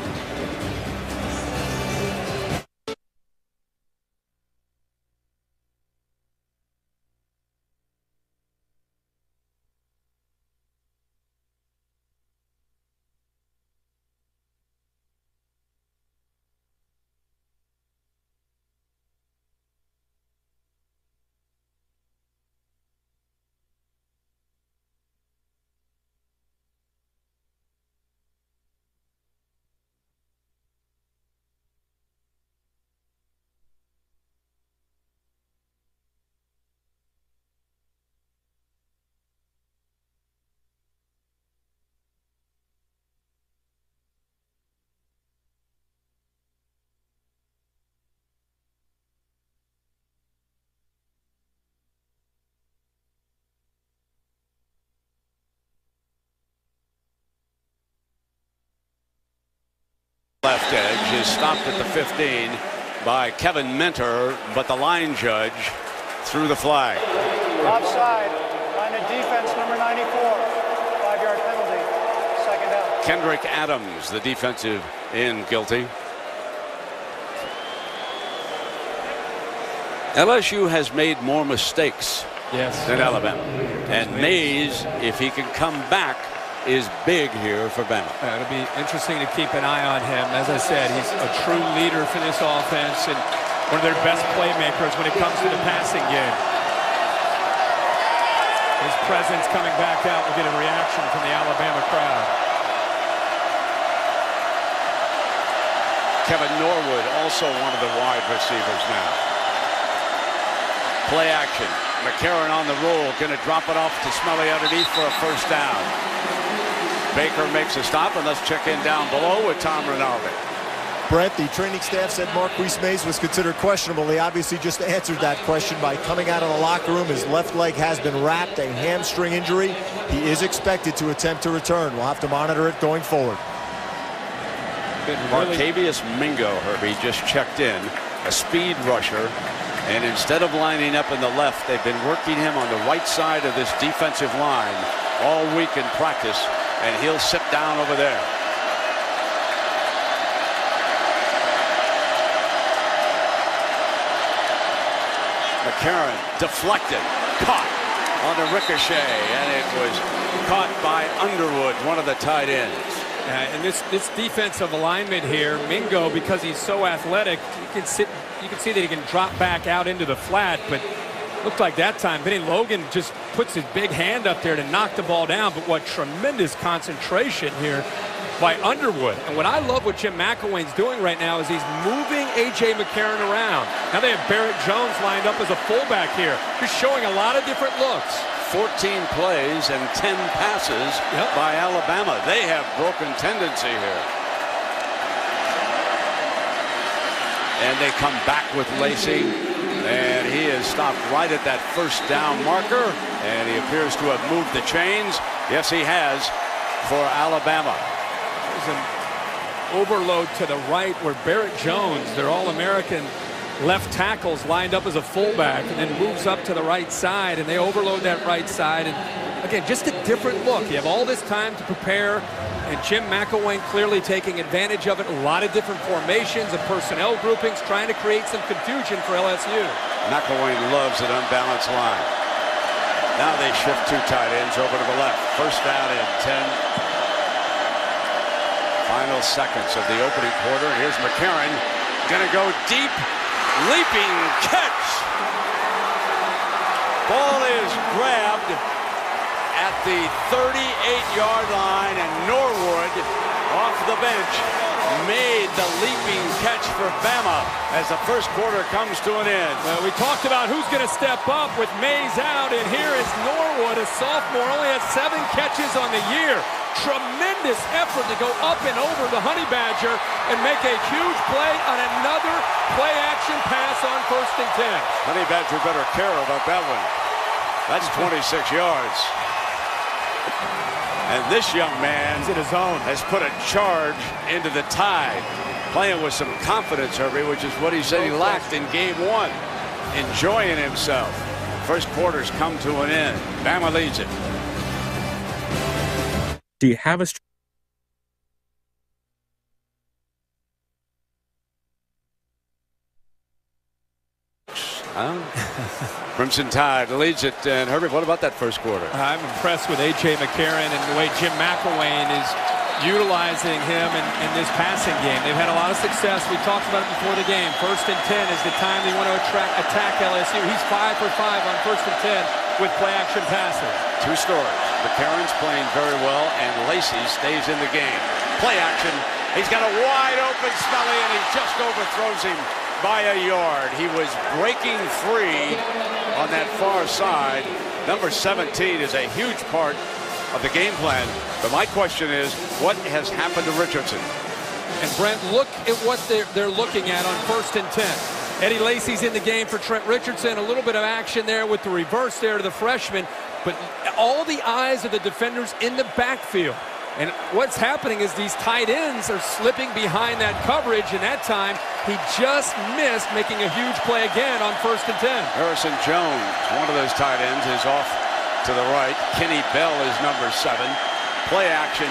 is stopped at the 15 by Kevin Minter, but the line judge threw the flag. Offside. Line of defense, number 94. 5-yard penalty. Second down. Kendrick Adams, the defensive end, guilty. LSU has made more mistakes than Alabama. And Mays, if he can come back, is big here for Bama. It'll be interesting to keep an eye on him. As I said, he's a true leader for this offense and one of their best playmakers when it comes to the passing game. His presence coming back out will get a reaction from the Alabama crowd. Kevin Norwood, also one of the wide receivers now. Play action. McCarron on the roll, going to drop it off to Smelly underneath for a first down. Baker makes a stop, and let's check in down below with Tom Rinaldi. Brent, the training staff said Marquise Mays was considered questionable. He obviously just answered that question by coming out of the locker room. His left leg has been wrapped, a hamstring injury. He is expected to attempt to return. We'll have to monitor it going forward. Martavius Mingo, Herbie, just checked in, a speed rusher. And instead of lining up in the left, they've been working him on the right side of this defensive line all week in practice, and he'll sit down over there. McCarron deflected, caught on the ricochet, and it was caught by Underwood, one of the tight ends. And this defensive alignment here, Mingo, because he's so athletic, you can see that he can drop back out into the flat, but looked like that time Benny Logan just puts his big hand up there to knock the ball down. But what tremendous concentration here by Underwood. And what I love what Jim McElwain's doing right now is he's moving A.J. McCarron around. Now they have Barrett Jones lined up as a fullback here. He's showing a lot of different looks. 14 plays and 10 passes by Alabama. They have broken tendency here. And they come back with Lacey, and he is stopped right at that first down marker, and he appears to have moved the chains. Yes, he has, for Alabama. There's an overload to the right where Barrett Jones, their All-American left tackles, lined up as a fullback and then moves up to the right side, and they overload that right side. And again, just a different look. You have all this time to prepare, and Jim McElwain clearly taking advantage of it. A lot of different formations and personnel groupings, trying to create some confusion for LSU. McElwain loves an unbalanced line. Now they shift two tight ends over to the left. First down and 10. Final seconds of the opening quarter. And here's McCarron, going to go deep. Leaping catch. Ball is grabbed at the 38-yard line, and Norwood off the bench made the leaping catch for Bama as the first quarter comes to an end. Well, we talked about who's going to step up with Mays out, and here is Norwood, a sophomore, only has 7 catches on the year. Tremendous effort to go up and over the Honey Badger and make a huge play on another play-action pass on 1st and 10. Honey Badger better care about that one. That's 26 yards. And this young man in his zone has put a charge into the Tide, playing with some confidence, Herbie, which is what he said he lacked in game 1. Enjoying himself. First quarter's come to an end. Bama leads it. Do you have a Crimson Tide leads it. And Herbert, what about that first quarter? I'm impressed with A.J. McCarron and the way Jim McElwain is utilizing him in this passing game. They've had a lot of success. We talked about it before the game. 1st and 10 is the time they want to attack LSU. He's 5 for 5 on 1st and 10 with play-action passes. 2 stories. McCarron's playing very well, and Lacey stays in the game. Play action. He's got a wide open Smelly, and he just overthrows him by a yard. He was breaking free on that far side. Number 17 is a huge part of the game plan. But my question is, what has happened to Richardson? And Brent, look at what they're looking at on 1st and 10. Eddie Lacy's in the game for Trent Richardson. A little bit of action there with the reverse there to the freshman. But all the eyes of the defenders in the backfield. And what's happening is these tight ends are slipping behind that coverage, and that time he just missed making a huge play again on 1st and 10. Harrison Jones, one of those tight ends, is off to the right. Kenny Bell is number 7. Play action.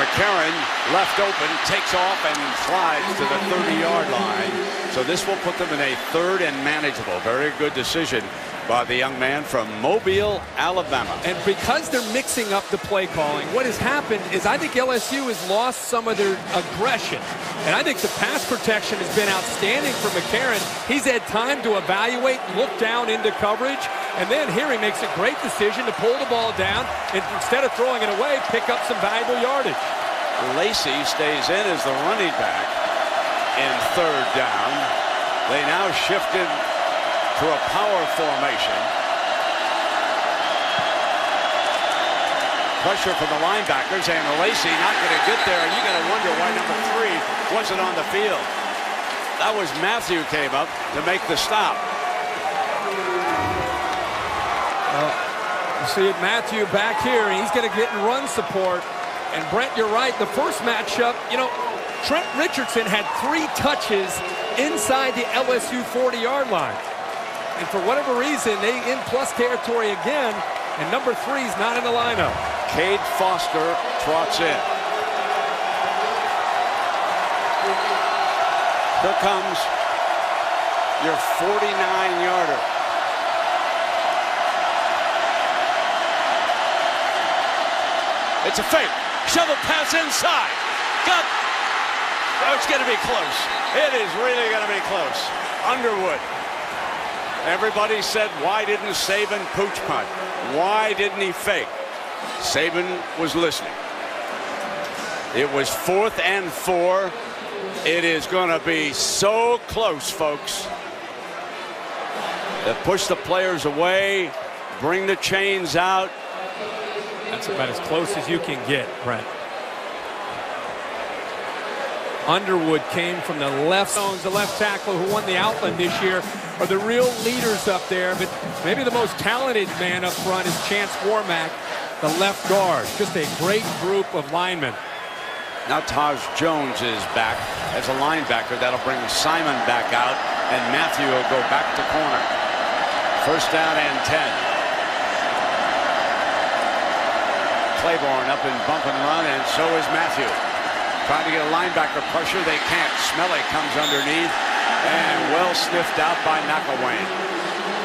McCarron left open, takes off and slides to the 30-yard line. So this will put them in a 3rd and manageable. Very good decision by the young man from Mobile, Alabama. And because they're mixing up the play calling, what has happened is I think LSU has lost some of their aggression. And I think the pass protection has been outstanding for McCarron. He's had time to evaluate, look down into coverage, and then here he makes a great decision to pull the ball down and instead of throwing it away, pick up some valuable yardage. Lacey stays in as the running back in 3rd down. They now shifted to a power formation. Pressure from the linebackers, and Lacey not going to get there, and you're going to wonder why number 3 wasn't on the field. That was Matthew came up to make the stop. You see it, Matthew back here, and he's going to get in run support. And Brent, you're right, the first matchup, you know, Trent Richardson had 3 touches inside the LSU 40-yard line. And for whatever reason, they in plus territory again, and number 3's not in the lineup. Cade Foster trots in. Here comes your 49-yarder. It's a fake. Shovel pass inside. Got. Oh, it's going to be close. It is really going to be close. Underwood. Everybody said, why didn't Saban pooch punt? Why didn't he fake? Saban was listening. It was 4th and 4. It is going to be so close, folks. They push the players away, bring the chains out. That's about as close as you can get, Brent. Underwood came from the left zone. The left tackle who won the Outland this year are the real leaders up there, but maybe the most talented man up front is Chance Warmack, the left guard. Just a great group of linemen. Now Taj Jones is back as a linebacker. That'll bring Simon back out, and Matthew will go back to corner. 1st down and 10. Claiborne up and bump and run, and so is Matthew. Trying to get a linebacker pressure. They can't. Smelly comes underneath and well sniffed out by McElwain.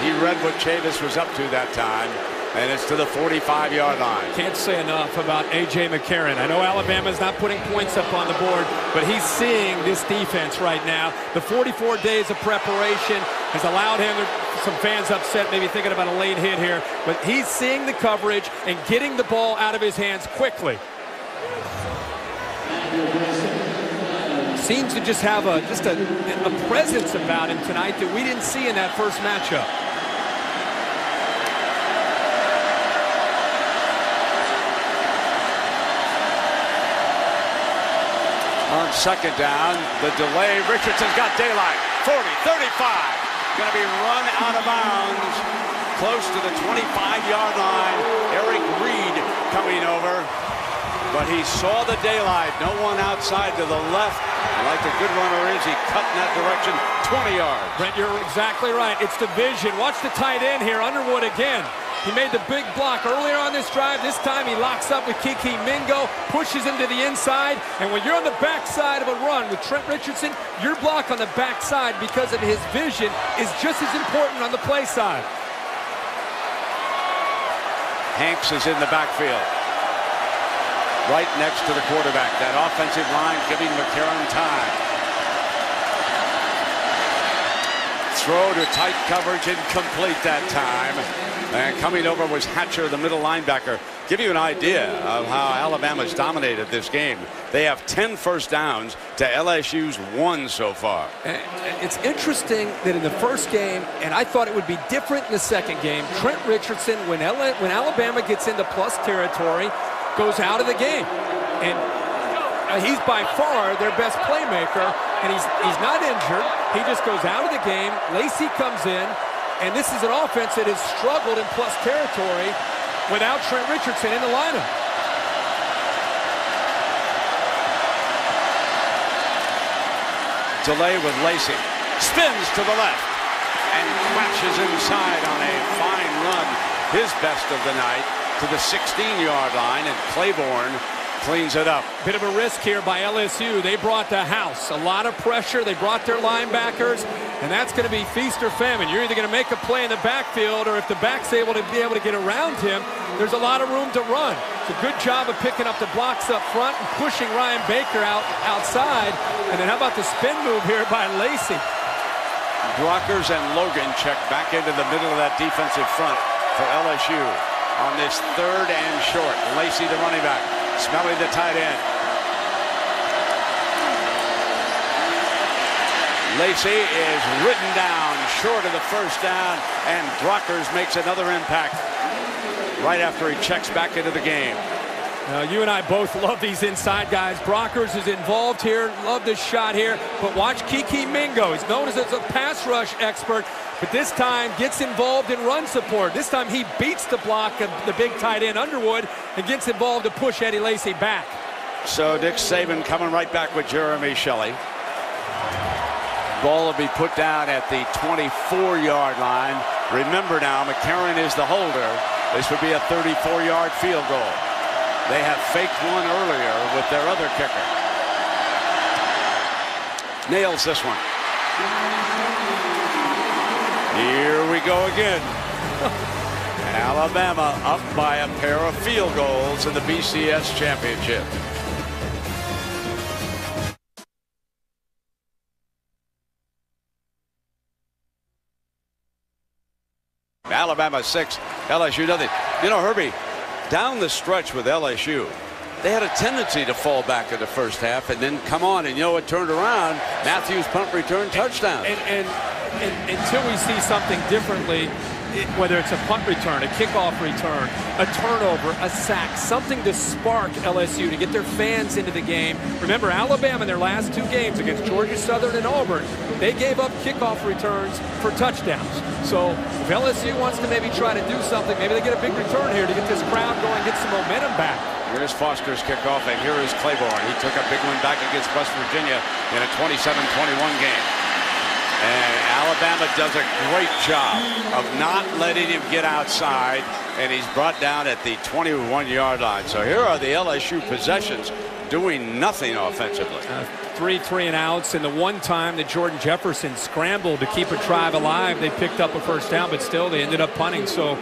He read what Chavis was up to that time, and it's to the 45-yard line. Can't say enough about A.J. McCarron. I know Alabama's not putting points up on the board, but he's seeing this defense right now. The 44 days of preparation has allowed him to, some fans upset, maybe thinking about a late hit here, but he's seeing the coverage and getting the ball out of his hands quickly. Seems to just have a presence about him tonight that we didn't see in that first matchup. On 2nd down, the delay. Richardson's got daylight. 40, 35. Going to be run out of bounds. Close to the 25-yard line. Eric Reed coming over. But he saw the daylight. No one outside to the left. And like the good runner is, he cut in that direction 20 yards. Brent, you're exactly right. It's the vision. Watch the tight end here. Underwood again. He made the big block earlier on this drive. This time he locks up with Kiki Mingo, pushes him to the inside. And when you're on the backside of a run with Trent Richardson, your block on the backside because of his vision is just as important on the play side. Hanks is in the backfield, right next to the quarterback. That offensive line giving McCarron time. Throw to tight coverage, incomplete that time. And coming over was Hatcher, the middle linebacker. Give you an idea of how Alabama's dominated this game. They have 10 first downs to LSU's 1 so far. And it's interesting that in the first game, and I thought it would be different in the second game, Trent Richardson, when Alabama gets into plus territory, goes out of the game. And he's by far their best playmaker, and he's not injured. He just goes out of the game. Lacey comes in, and this is an offense that has struggled in plus territory without Trent Richardson in the lineup. delay with Lacey. Spins to the left and crashes inside on a fine run. His best of the night to the 16-yard line, and Claiborne cleans it up. Bit of a risk here by LSU. They brought the house. A lot of pressure. They brought their linebackers, and that's going to be feast or famine. You're either going to make a play in the backfield, or if the back's able to get around him, there's a lot of room to run. It's a good job of picking up the blocks up front and pushing Ryan Baker outside. And then how about the spin move here by Lacey? Brockers and Logan check back into the middle of that defensive front for LSU on this 3rd and short. Lacey, the running back. Smelly, the tight end. Lacey is ridden down short of the first down, and Brockers makes another impact right after he checks back into the game. Now, you and I both love these inside guys. Brockers is involved here. Love this shot here. But watch Kiki Mingo. He's known as a pass rush expert, but this time gets involved in run support. This time he beats the block of the big tight end Underwood and gets involved to push Eddie Lacey back. So Dick Saban coming right back with Jeremy Shelley. Ball will be put down at the 24-yard line. Remember now, McCarron is the holder. This would be a 34-yard field goal. They have faked one earlier with their other kicker. Nails this one. Here we go again. Alabama up by a pair of field goals in the BCS championship. Alabama 6, LSU nothing. You know, Herbie, down the stretch with LSU, they had a tendency to fall back in the first half and then come on, and you know what turned around? Matthews punt return touchdown. And until we see something differently, whether it's a punt return, a kickoff return, a turnover, a sack, something to spark LSU to get their fans into the game. Remember, Alabama in their last 2 games against Georgia Southern and Auburn, they gave up kickoff returns for touchdowns. So if LSU wants to maybe try to do something, maybe they get a big return here to get this crowd going, get some momentum back. Here's Foster's kickoff, and here is Claiborne. He took a big one back against West Virginia in a 27-21 game. And Alabama does a great job of not letting him get outside, and he's brought down at the 21-yard line. So here are the LSU possessions doing nothing offensively. 3 3-and-outs, and the one time that Jordan Jefferson scrambled to keep a drive alive, they picked up a first down, but still they ended up punting. So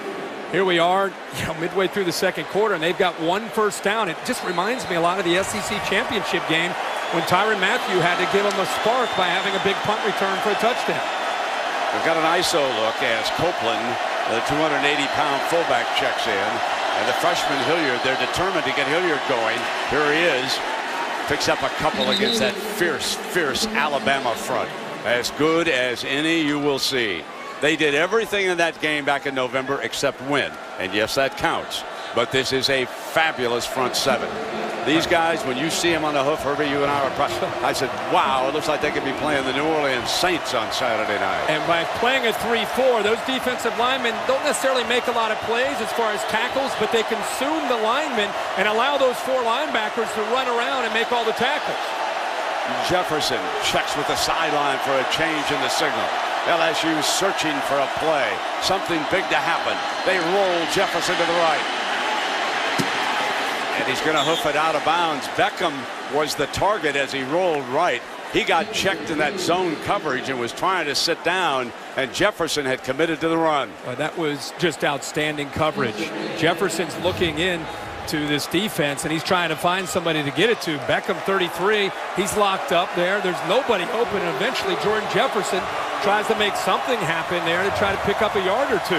here we are, midway through the second quarter, and they've got 1 first down. It just reminds me a lot of the SEC championship game when Tyrann Mathieu had to give him a spark by having a big punt return for a touchdown. We've got an ISO look as Copeland, the 280-pound fullback, checks in. And the freshman Hilliard, they're determined to get Hilliard going. Here he is. Picks up a couple against that fierce Alabama front. As good as any you will see. They did everything in that game back in November except win. And yes, that counts. But this is a fabulous front seven. These guys, when you see them on the hoof, Herbie, you and I were proud. I said, wow, it looks like they could be playing the New Orleans Saints on Saturday night. And by playing a 3-4, those defensive linemen don't necessarily make a lot of plays as far as tackles, but they consume the linemen and allow those 4 linebackers to run around and make all the tackles. Jefferson checks with the sideline for a change in the signal. LSU searching for a play. Something big to happen. They roll Jefferson to the right. And he's going to hoof it out of bounds. Beckham was the target as he rolled right. He got checked in that zone coverage and was trying to sit down, and Jefferson had committed to the run. That was just outstanding coverage. Jefferson's looking in to this defense, and he's trying to find somebody to get it to. Beckham, 33, he's locked up there. There's nobody open, and eventually Jordan Jefferson tries to make something happen there to try to pick up a yard or 2.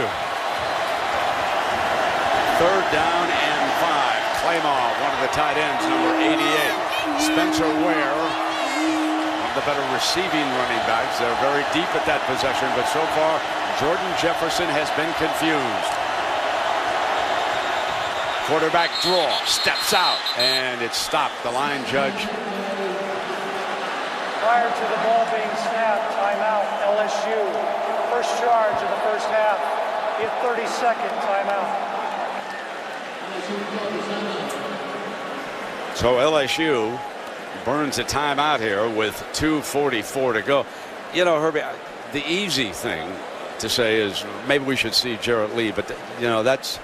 3rd down and 5. Claymore, one of the tight ends, number 88. Spencer Ware, one of the better receiving running backs. They're very deep at that possession, but so far Jordan Jefferson has been confused. Quarterback draw, steps out, and it's stopped. The line judge. Prior to the ball being snapped, timeout, LSU. First charge of the first half. A 30-second timeout. So LSU burns a timeout here with 2:44 to go. You know, Herbie, the easy thing to say is maybe we should see Jarrett Lee, but you know, that's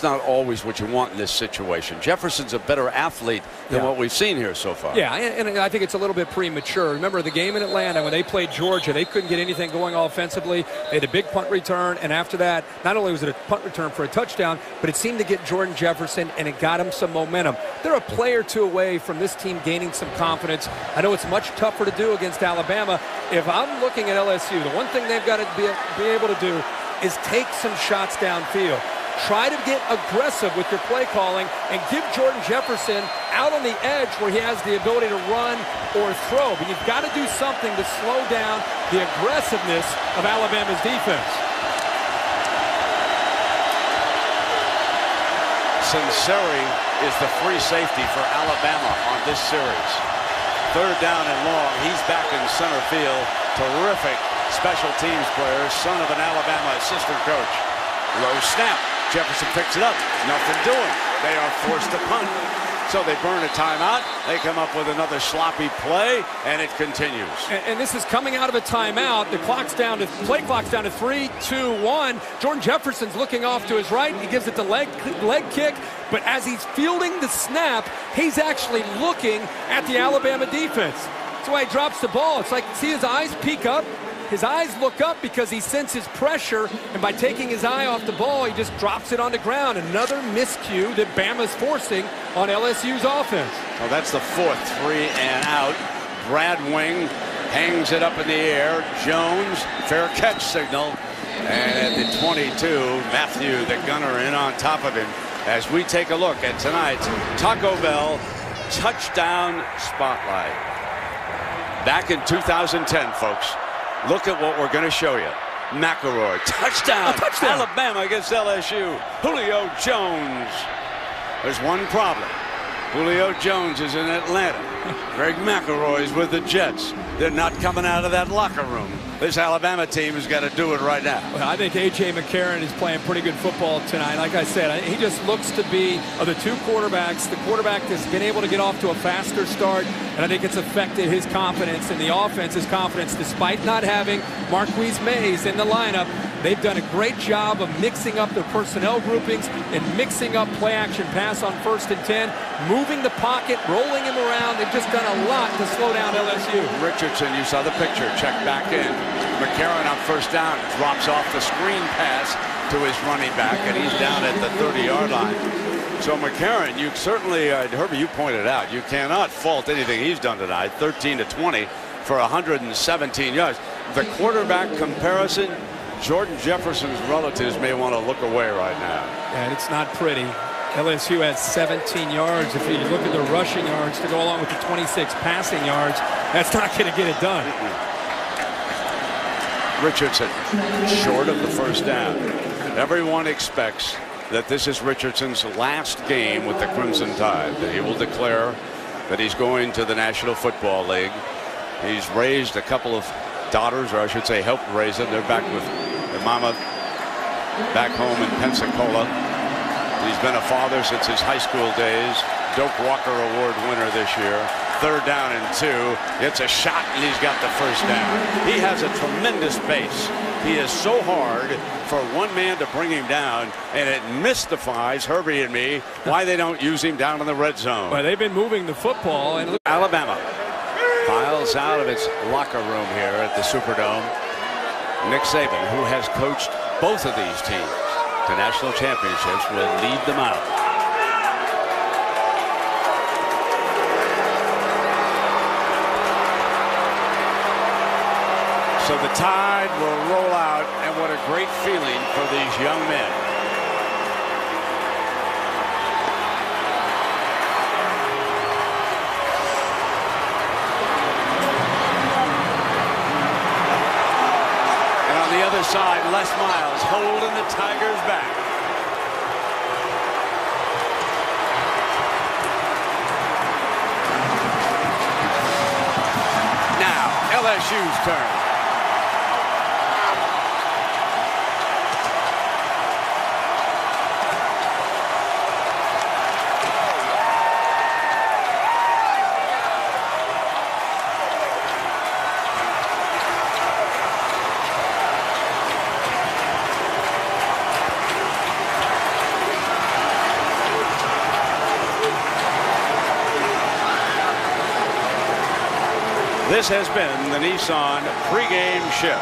not always what you want in this situation. Jefferson's a better athlete than what we've seen here so far. Yeah, and I think it's a little bit premature. Remember the game in Atlanta when they played Georgia, they couldn't get anything going offensively. They had a big punt return, and after that, not only was it a punt return for a touchdown, but it seemed to get Jordan Jefferson, and it got him some momentum. They're a play or two away from this team gaining some confidence. I know it's much tougher to do against Alabama. If I'm looking at LSU, the one thing they've got to be able to do is take some shots downfield. Try to get aggressive with your play calling and give Jordan Jefferson out on the edge where he has the ability to run or throw. But you've got to do something to slow down the aggressiveness of Alabama's defense. Sinceri is the free safety for Alabama on this series. 3rd down and long. He's back in center field. Terrific special teams player, son of an Alabama assistant coach. Low snap. Jefferson picks it up. Nothing doing. They are forced to punt. So they burn a timeout. They come up with another sloppy play, and it continues. And this is coming out of a timeout. The clock's down to play clock's down to 3, 2, 1. Jordan Jefferson's looking off to his right. He gives it the leg kick. But as he's fielding the snap, he's actually looking at the Alabama defense. That's why he drops the ball. It's like, see his eyes peek up. His eyes look up because he senses pressure, and by taking his eye off the ball, he just drops it on the ground. Another miscue that Bama's forcing on LSU's offense. Well, that's the 4th 3 and out. Brad Wing hangs it up in the air. Jones, fair catch signal. And at the 22, Matthew, the gunner, in on top of him. As we take a look at tonight's Taco Bell touchdown spotlight. Back in 2010, folks. Look at what we're going to show you. McElroy, touchdown. Alabama against LSU. Julio Jones. There's one problem. Julio Jones is in Atlanta. Greg McElroy's with the Jets. They're not coming out of that locker room. This Alabama team has got to do it right now. Well, I think A.J. McCarron is playing pretty good football tonight. Like I said, he just looks to be, of the two quarterbacks, the quarterback that's been able to get off to a faster start, and I think it's affected his confidence and the offense's confidence despite not having Marquise Mays in the lineup. They've done a great job of mixing up their personnel groupings and mixing up play-action pass on 1st and 10, moving the pocket, rolling him around. They've just done a lot to slow down LSU. Richardson, you saw the picture, check back in. McCarron on 1st down drops off the screen pass to his running back, and he's down at the 30-yard line. So McCarron, you certainly, Herbie, you pointed out, you cannot fault anything he's done tonight. 13-20 for 117 yards. The quarterback comparison, Jordan Jefferson's relatives may want to look away right now. And it's not pretty. LSU has 17 yards. If you look at the rushing yards to go along with the 26 passing yards, that's not going to get it done. Richardson, short of the 1st down. Everyone expects that this is Richardson's last game with the Crimson Tide, that he will declare that he's going to the National Football League. He's raised a couple of daughters, or I should say helped raise them. They're back with their mama back home in Pensacola. He's been a father since his high school days. Doak Walker Award winner this year. 3rd down and 2. It's a shot, and he's got the 1st down. He has a tremendous base. He is so hard for one man to bring him down, and it mystifies Herbie and me why they don't use him down in the red zone. Well, they've been moving the football. And Alabama files out of its locker room here at the Superdome. Nick Saban, who has coached both of these teams to national championships, will lead them out. So the Tide will roll out, and what a great feeling for these young men. And on the other side, Les Miles holding the Tigers back. Now, LSU's turn. This has been the Nissan pregame shift.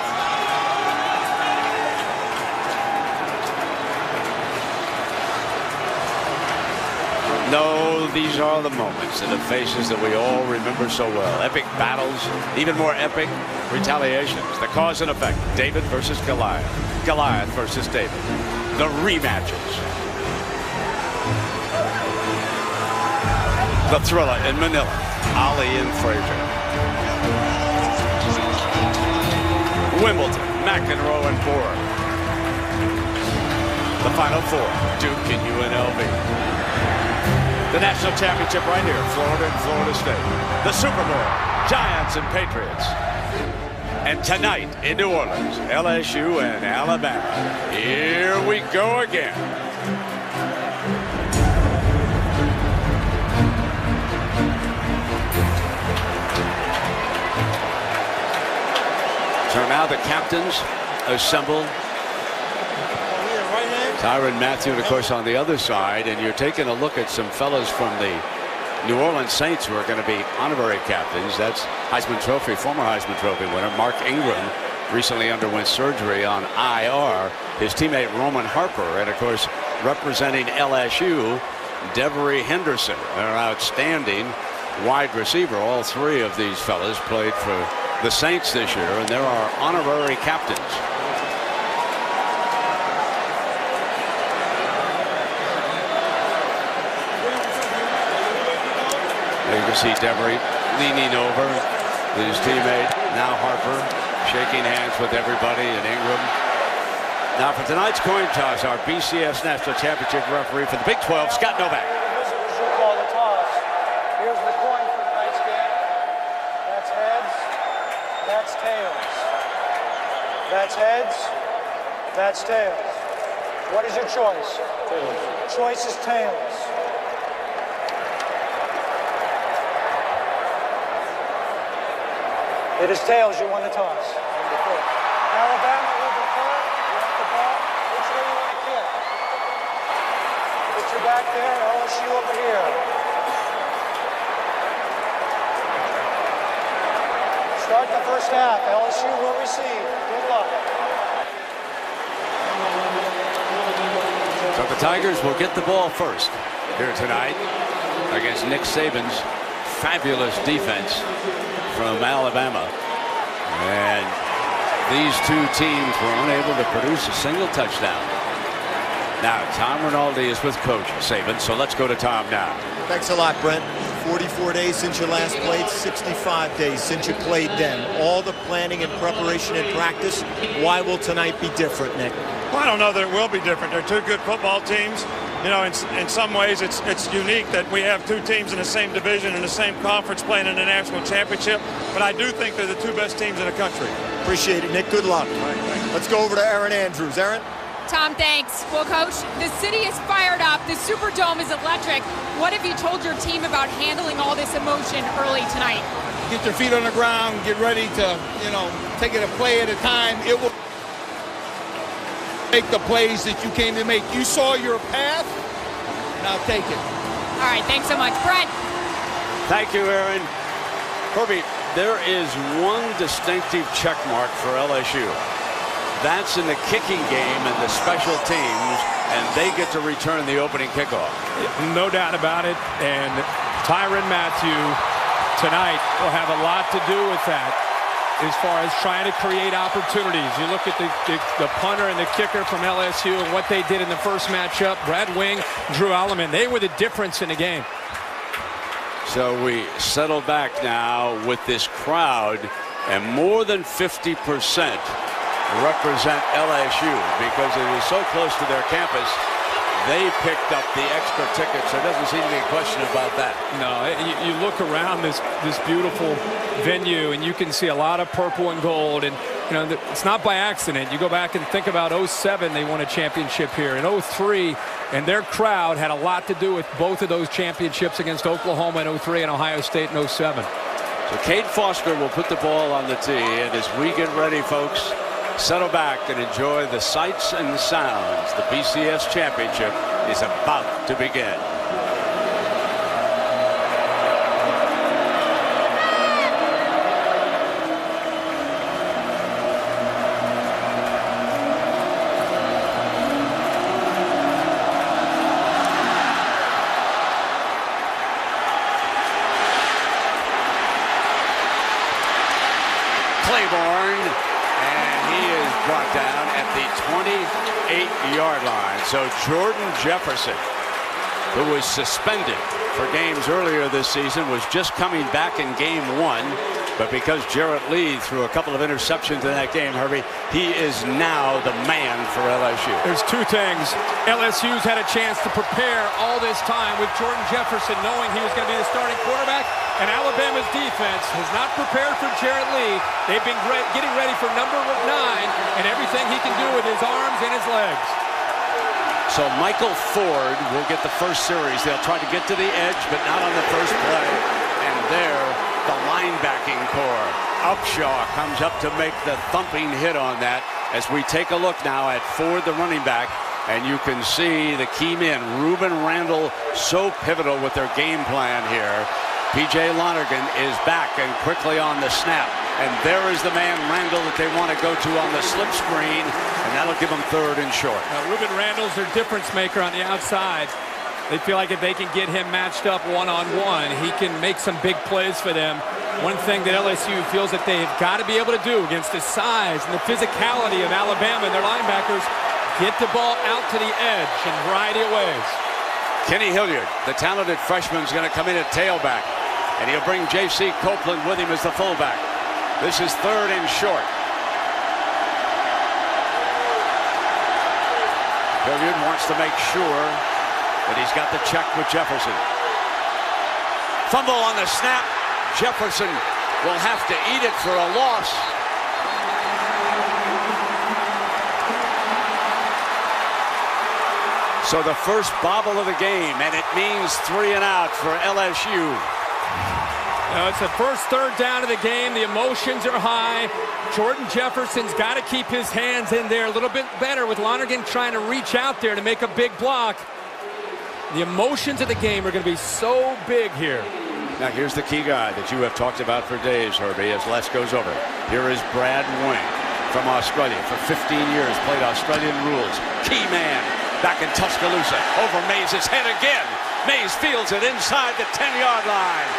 No, these are the moments and the faces that we all remember so well. Epic battles, even more epic retaliations. The cause and effect. David versus Goliath. Goliath versus David. The rematches. The thriller in Manila. Ali and Frazier. Wimbledon, McEnroe and Borg. The Final Four, Duke and UNLV. The national championship right here, Florida and Florida State. The Super Bowl, Giants and Patriots. And tonight in New Orleans, LSU and Alabama. Here we go again. So now the captains assemble. Tyrann Mathieu, of course, on the other side, and you're taking a look at some fellas from the New Orleans Saints who are going to be honorary captains. That's Heisman Trophy, former Heisman Trophy winner Mark Ingram, recently underwent surgery on IR. His teammate Roman Harper, and of course, representing LSU, Devery Henderson, an outstanding wide receiver. All three of these fellas played for the Saints this year, and there are honorary captains. You can see Devery leaning over his teammate, now Harper, shaking hands with everybody, and Ingram. Now for tonight's coin toss, our BCS National Championship referee for the Big 12, Scott Novak. Visitors will call the toss. Here's the coin for tonight's game. That's heads. That's tails. That's heads. That's tails. What is your choice? Tails. Choice is tails. It is tails. You won the toss. Alabama will defer. You want the ball. Which way you want to kick? Put your back there. LSU over here. Start the first half. LSU will receive. Good luck. So the Tigers will get the ball first here tonight against Nick Saban's fabulous defense from Alabama. And these two teams were unable to produce a single touchdown. Now Tom Rinaldi is with Coach Saban, so let's go to Tom now. Thanks a lot, Brent. 44 days since you last played, 65 days since you played then. All the planning and preparation and practice. Why will tonight be different, Nick? Well, I don't know that it will be different. They're two good football teams. You know, in some ways, it's unique that we have two teams in the same division in the same conference playing in the national championship. But I do think they're the two best teams in the country. Appreciate it, Nick. Good luck. Let's go over to Aaron Andrews. Aaron? Tom, thanks. Well, Coach, the city is fired up. The Superdome is electric. What have you told your team about handling all this emotion early tonight? Get your feet on the ground. Get ready to, take it a play at a time. It will make the plays that you came to make. You saw your path. Now take it. All right, thanks so much. Brent. Thank you, Aaron. Kirby, there is one distinctive check mark for LSU. That's in the kicking game and the special teams, and they get to return the opening kickoff. No doubt about it. And Tyrann Mathieu tonight will have a lot to do with that, as far as trying to create opportunities. You look at the punter and the kicker from LSU and what they did in the first matchup. Brad Wing, Drew Alleman, they were the difference in the game. So we settle back now with this crowd, and more than 50% represent LSU because it is so close to their campus. They picked up the extra tickets. There doesn't seem to be a question about that. No, you look around this beautiful venue and you can see a lot of purple and gold, and it's not by accident. You go back and think about 07, they won a championship here. In 03, and their crowd had a lot to do with both of those championships against Oklahoma in 03 and Ohio State in 07. So Cade Foster will put the ball on the tee, and as we get ready, folks, settle back and enjoy the sights and sounds. The BCS championship is about to begin. Claiborne, and he is brought down at the 28-yard line. So Jordan Jefferson, who was suspended for games earlier this season, was just coming back in game 1. But because Jarrett Lee threw a couple of interceptions in that game, Herbie, he is now the man for LSU. There's two things. LSU's had a chance to prepare all this time with Jordan Jefferson knowing he was going to be the starting quarterback, and Alabama's defense has not prepared for Jarrett Lee. They've been getting ready for number 9 and everything he can do with his arms and his legs. So Michael Ford will get the first series. They'll try to get to the edge, but not on the first play. And there, the linebacking core. Upshaw comes up to make the thumping hit on that as we take a look now at Ford, the running back. And you can see the key men, Ruben Randall, so pivotal with their game plan here. P.J. Lonergan is back and quickly on the snap. And there is the man, Randall, that they want to go to on the slip screen. And that'll give them 3rd and short. Now, Ruben Randall's their difference maker on the outside. They feel like if they can get him matched up one-on-one, he can make some big plays for them. One thing that LSU feels that they've got to be able to do against the size and the physicality of Alabama and their linebackers, get the ball out to the edge in a variety of ways. Kenny Hilliard, the talented freshman, is going to come in at tailback. And he'll bring J.C. Copeland with him as the fullback. This is 3rd and short. Hilliard wants to make sure that he's got the check with Jefferson. Fumble on the snap. Jefferson will have to eat it for a loss. So the first bobble of the game, and it means 3 and out for LSU. Now it's the first 3rd down of the game. The emotions are high. Jordan Jefferson's got to keep his hands in there a little bit better with Lonergan trying to reach out there to make a big block. The emotions of the game are going to be so big here. Now here's the key guy that you have talked about for days, Herbie, as Les goes over. Here is Brad Wing from Australia. For 15 years, played Australian rules. Key man back in Tuscaloosa. Over Mays' head again. Mays fields it inside the 10-yard line.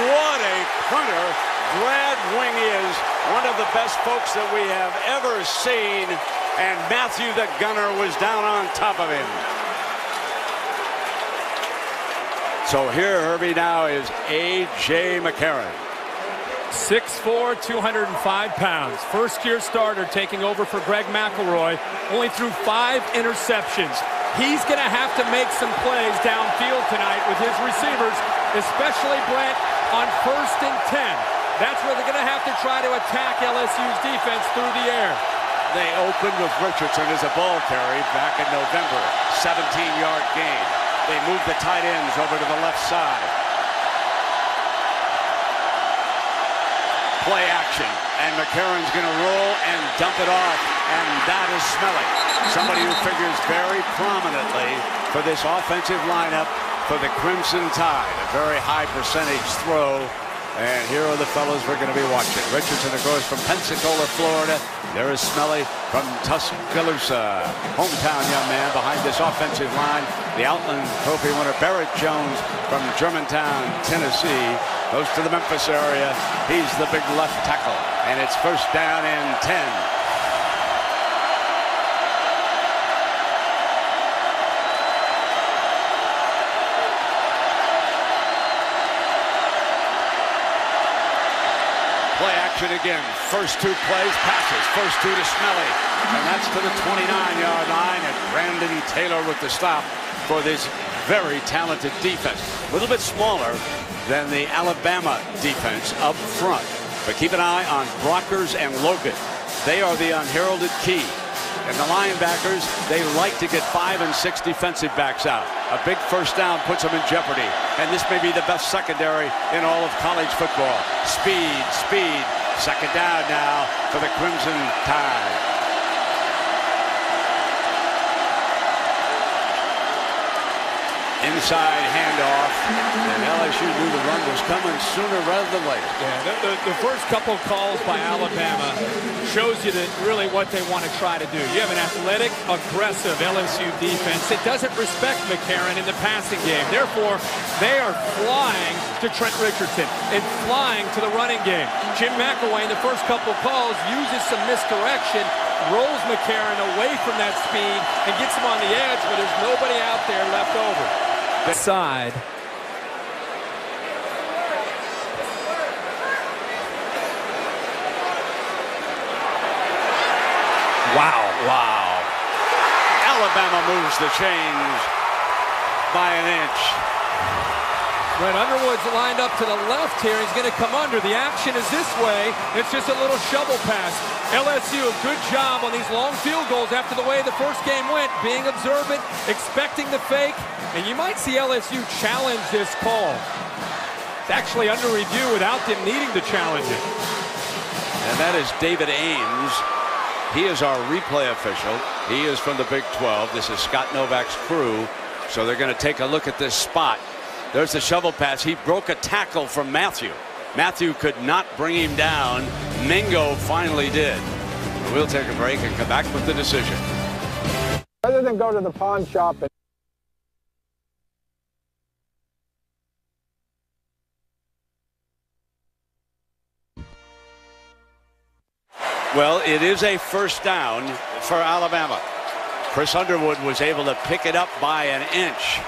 What a punter Brad Wing is. One of the best folks that we have ever seen. And Matthew the gunner was down on top of him. So here, Herbie, now is A.J. McCarron. 6'4", 205 pounds. First-year starter taking over for Greg McElroy. Only threw 5 interceptions. He's going to have to make some plays downfield tonight with his receivers, especially Brent on 1st and 10. That's where they're going to have to try to attack LSU's defense through the air. They opened with Richardson as a ball carry back in November. 17-yard gain. They moved the tight ends over to the left side. Play action, and McCarron's going to roll and dump it off, and that is Smelly. Somebody who figures very prominently for this offensive lineup for the Crimson Tide. A very high percentage throw, and here are the fellows we're going to be watching. Richardson, of course, from Pensacola, Florida. There is Smelly from Tuscaloosa. Hometown young man behind this offensive line. The Outland Trophy winner, Barrett Jones from Germantown, Tennessee. Goes to the Memphis area. He's the big left tackle. And it's 1st down and 10. Play action again. First 2 plays, passes. First 2 to Smelly. And that's to the 29-yard line. And Brandon Taylor with the stop for this very talented defense. A little bit smaller than the Alabama defense up front. But keep an eye on Brockers and Logan. They are the unheralded key. And the linebackers, they like to get 5 and 6 defensive backs out. A big first down puts them in jeopardy. And this may be the best secondary in all of college football. Speed, speed. 2nd down now for the Crimson Tide. Inside handoff, and LSU knew the run was coming sooner rather than later. Yeah, the first couple calls by Alabama shows you that really what they want to try to do. You have an athletic, aggressive LSU defense that doesn't respect McCarron in the passing game. Therefore, they are flying to to Trent Richardson and flying to the running game. Jim McElwain, the first couple calls, uses some misdirection, rolls McCarron away from that speed and gets him on the edge where there's nobody out there left over. The side. Wow. Alabama moves the chains by an inch. Brent Underwood's lined up to the left here. He's going to come under. The action is this way. It's just a little shovel pass. LSU, a good job on these long field goals after the way the first game went, being observant, expecting the fake, and you might see LSU challenge this call. It's actually under review without them needing to challenge it. And that is David Ames. He is our replay official. He is from the Big 12. This is Scott Novak's crew. So they're going to take a look at this spot. There's the shovel pass. He broke a tackle from Matthew. Matthew could not bring him down. Mingo finally did. We'll take a break and come back with the decision. Rather than go to the pawn shop and well, it is a first down for Alabama. Chris Underwood was able to pick it up by an inch.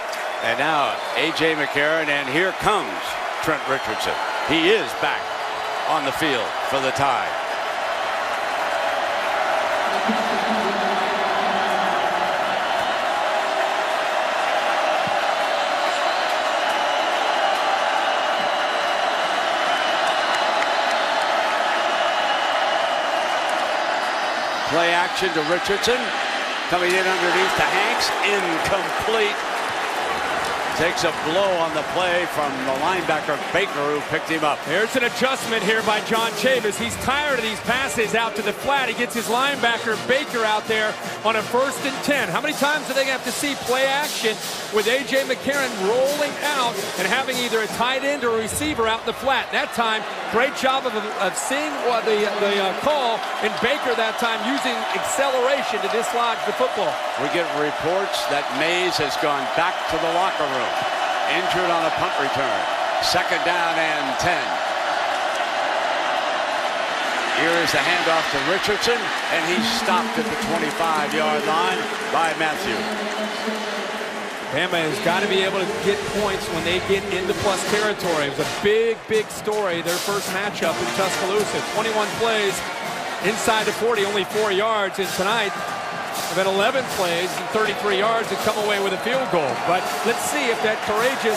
And now A.J. McCarron, and here comes Trent Richardson. He is back on the field for the tie. Play action to Richardson. Coming in underneath to Hanks. Incomplete. Takes a blow on the play from the linebacker Baker, who picked him up. There's an adjustment here by John Chavis. He's tired of these passes out to the flat. He gets his linebacker Baker out there on a 1st and 10. How many times are they going to have to see play action with A.J. McCarron rolling out and having either a tight end or a receiver out in the flat? That time, great job of seeing what the call, and Baker that time using acceleration to dislodge the football. We get reports that Mays has gone back to the locker room. Injured on a punt return. 2nd down and 10. Here is the handoff to Richardson, and he's stopped at the 25-yard line by Matthew. Bama has got to be able to get points when they get into plus territory. It was a big story, their first matchup in Tuscaloosa. 21 plays inside the 40, only 4 yards. And tonight, they've had 11 plays and 33 yards and come away with a field goal. But let's see if that courageous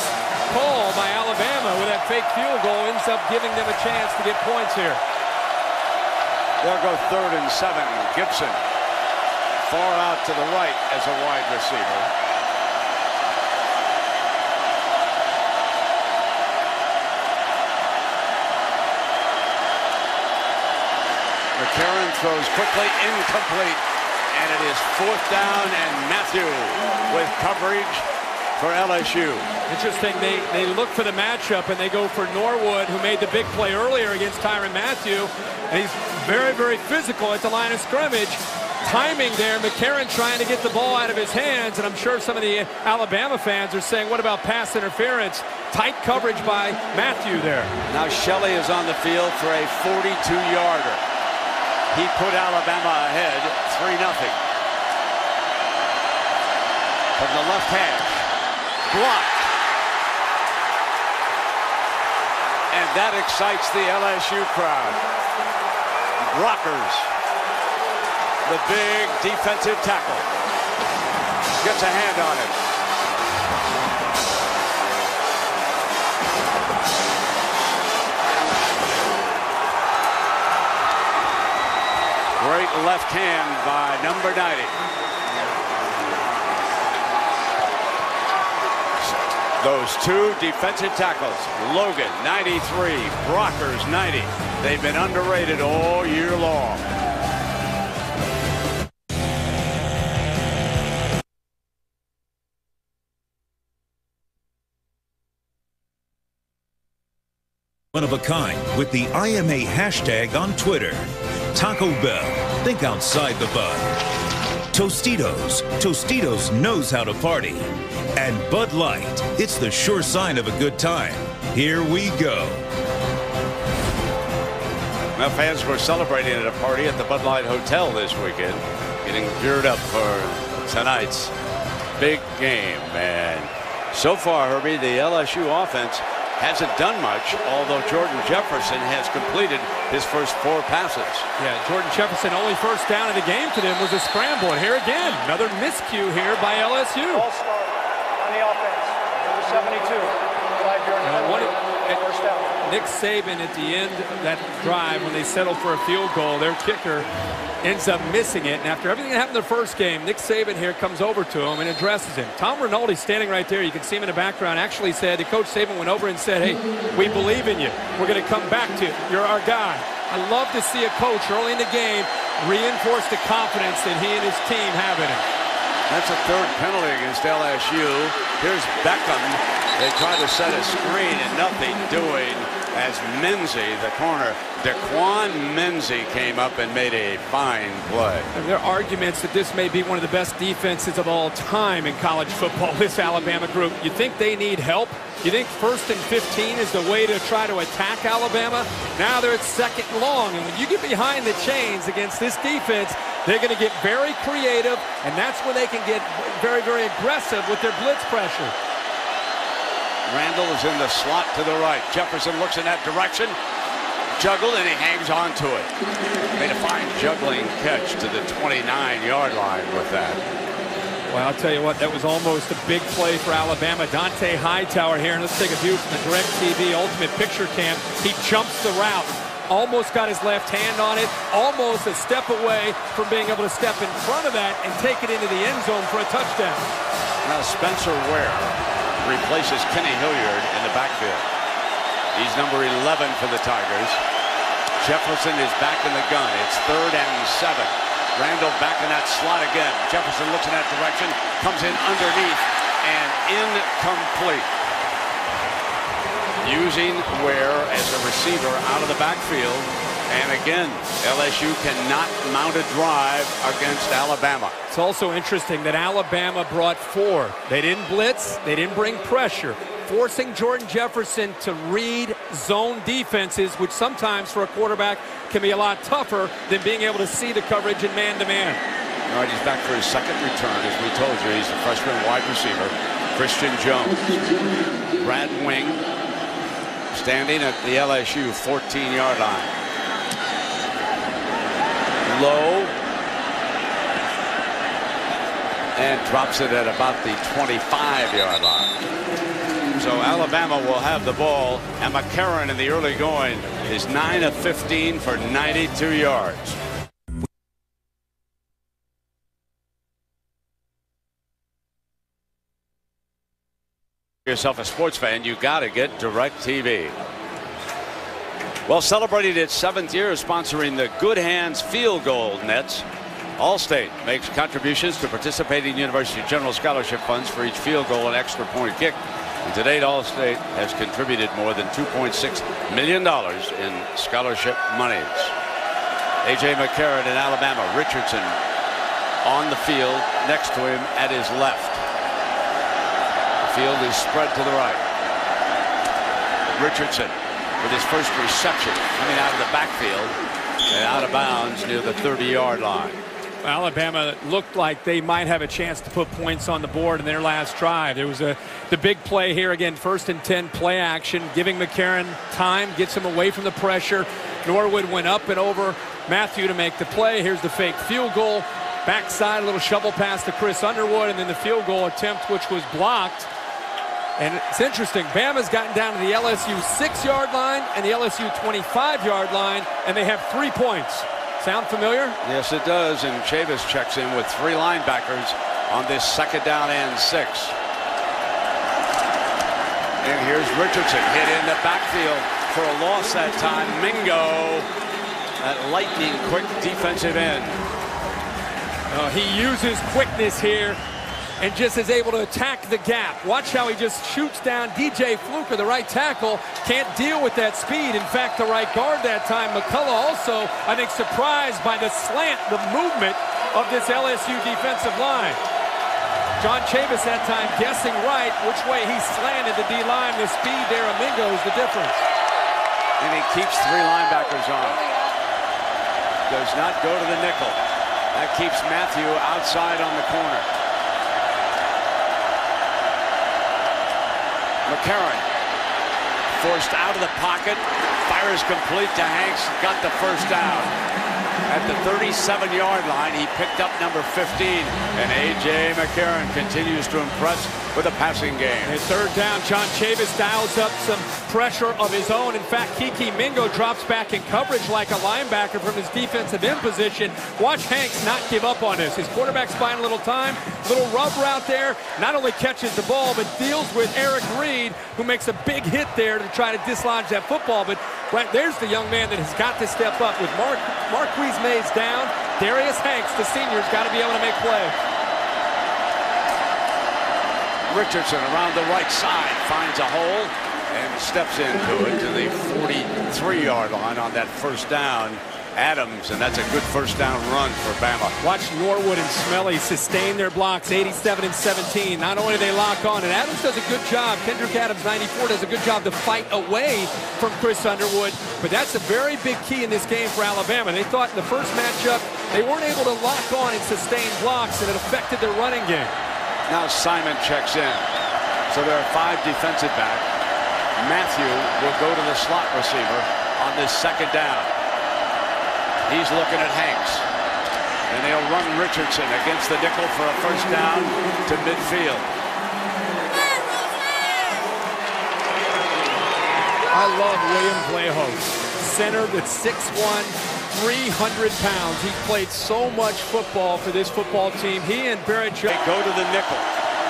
call by Alabama with that fake field goal ends up giving them a chance to get points here. They'll go 3rd and 7. Gibson far out to the right as a wide receiver. McCarron throws quickly, incomplete. And it is 4th down and Matthew with coverage for LSU. Interesting, they look for the matchup and they go for Norwood, who made the big play earlier against Tyrann Mathieu. And he's very physical at the line of scrimmage. Timing there, McCarron trying to get the ball out of his hands, and I'm sure some of the Alabama fans are saying, what about pass interference? Tight coverage by Matthew there. Now Shelley is on the field for a 42-yarder. He put Alabama ahead 3-0. From the left hash. Blocked. And that excites the LSU crowd. Brockers, the big defensive tackle, gets a hand on it. Great left hand by number 90. Those two defensive tackles, Logan 93, Brockers 90. They've been underrated all year long. One of a kind with the IMA hashtag on Twitter. Taco Bell, think outside the bun. Tostitos, Tostitos knows how to party. And Bud Light, it's the sure sign of a good time. Here we go. Now, fans were celebrating at a party at the Bud Light Hotel this weekend, getting geared up for tonight's big game. And so far, Herbie, the LSU offense hasn't done much, although Jordan Jefferson has completed his first 4 passes. Yeah, Jordan Jefferson, only first down of the game to them was a scramble. And here again, another miscue here by LSU. Ball start on the offense, number 72. 5-yard penalty, first down. Nick Saban at the end of that drive, when they settled for a field goal, their kicker ends up missing it. And after everything that happened in the first game, Nick Saban here comes over to him and addresses him. Tom Rinaldi, standing right there, you can see him in the background, actually said, Coach Saban went over and said, hey, we believe in you. We're going to come back to you. You're our guy. I love to see a coach early in the game reinforce the confidence that he and his team have in him. That's a 3rd penalty against LSU. Here's Beckham. They try to set a screen and nothing doing as Menzie, the corner, Daquan Menzie, came up and made a fine play. And there are arguments that this may be one of the best defenses of all time in college football, this Alabama group. You think they need help? You think 1st and 15 is the way to try to attack Alabama? Now they're at 2nd and long, and when you get behind the chains against this defense, they're going to get very creative, and that's when they can get very, very aggressive with their blitz pressure. Randall is in the slot to the right. Jefferson looks in that direction. Juggled, and he hangs on to it. Made a fine juggling catch to the 29-yard line with that. Well, I'll tell you what, that was almost a big play for Alabama. Dante Hightower here, and let's take a view from the DirecTV Ultimate Picture Cam. He jumps the route. Almost got his left hand on it. Almost a step away from being able to step in front of that and take it into the end zone for a touchdown. Now Spencer Ware replaces Kenny Hilliard in the backfield. He's number 11 for the Tigers. Jefferson is back in the gun. It's 3rd and 7. Randall back in that slot again. Jefferson looks in that direction, comes in underneath, and incomplete. Using Ware as a receiver out of the backfield. And again, LSU cannot mount a drive against Alabama. It's also interesting that Alabama brought 4. They didn't blitz. They didn't bring pressure. Forcing Jordan Jefferson to read zone defenses, which sometimes for a quarterback can be a lot tougher than being able to see the coverage in man-to-man. All right, he's back for his 2nd return. As we told you, he's a freshman wide receiver, Christian Jones. Brad Wing standing at the LSU 14-yard line. Low, and drops it at about the 25-yard line. So Alabama will have the ball, and McCarron in the early going is 9 of 15 for 92 yards. Yourself a sports fan, you got to get DirecTV. Well, celebrating its 7th year of sponsoring the Good Hands Field Goal Nets, Allstate makes contributions to participating university general scholarship funds for each field goal and extra point kick. And to date, Allstate has contributed more than $2.6 million in scholarship monies. A.J. McCarron in Alabama. Richardson on the field next to him at his left. The field is spread to the right. Richardson with his first reception coming out of the backfield and out of bounds near the 30-yard line. Alabama looked like they might have a chance to put points on the board in their last drive. There was the big play here again, 1st and 10 play action, giving McCarron time, gets him away from the pressure. Norwood went up and over Matthew to make the play. Here's the fake field goal. Backside, a little shovel pass to Chris Underwood, and then the field goal attempt, which was blocked. And it's interesting, Bama's gotten down to the LSU 6-yard line and the LSU 25-yard line, and they have 3 points. Sound familiar? Yes, it does. And Chavis checks in with 3 linebackers on this 2nd down and 6. And here's Richardson hit in the backfield for a loss that time. Mingo, that lightning quick defensive end. He uses quickness here and just is able to attack the gap. Watch how he just shoots down DJ Fluker, the right tackle, can't deal with that speed. In fact, the right guard that time, McCullough, also, I think, surprised by the slant, the movement of this LSU defensive line. John Chavis that time guessing right which way he slanted the D-line. The speed there of Mingo is the difference. And he keeps 3 linebackers on. Does not go to the nickel. That keeps Matthew outside on the corner. McCarron forced out of the pocket. Fires complete to Hanks. Got the first down. At the 37-yard line, he picked up number 15. And A.J. McCarron continues to impress with a passing game. And 3rd down, John Chavis dials up some pressure of his own. In fact, Kiki Mingo drops back in coverage like a linebacker from his defensive end position. Watch Hanks not give up on this. His quarterback's buying a little time. Little rub route there. Not only catches the ball, but deals with Eric Reed, who makes a big hit there to try to dislodge that football. But right there's the young man that has got to step up. With Marquise Mays down, Darius Hanks, the senior's got to be able to make plays. Richardson around the right side finds a hole and steps into it to the 43-yard line on that first down. Adams, and that's a good first down run for Bama. Watch Norwood and Smelly sustain their blocks, 87 and 17. Not only do they lock on, and Adams does a good job. Kendrick Adams, 94, does a good job to fight away from Chris Underwood. But that's a very big key in this game for Alabama. They thought in the first matchup they weren't able to lock on and sustain blocks, and it affected their running game. Now Simon checks in. So there are 5 defensive back. Matthew will go to the slot receiver on this 2nd down. He's looking at Hanks. And they'll run Richardson against the nickel for a first down to midfield. I love William Vlahos. Center that's 6'1", 300 pounds. He played so much football for this football team. He and Barrett Jones go to the nickel.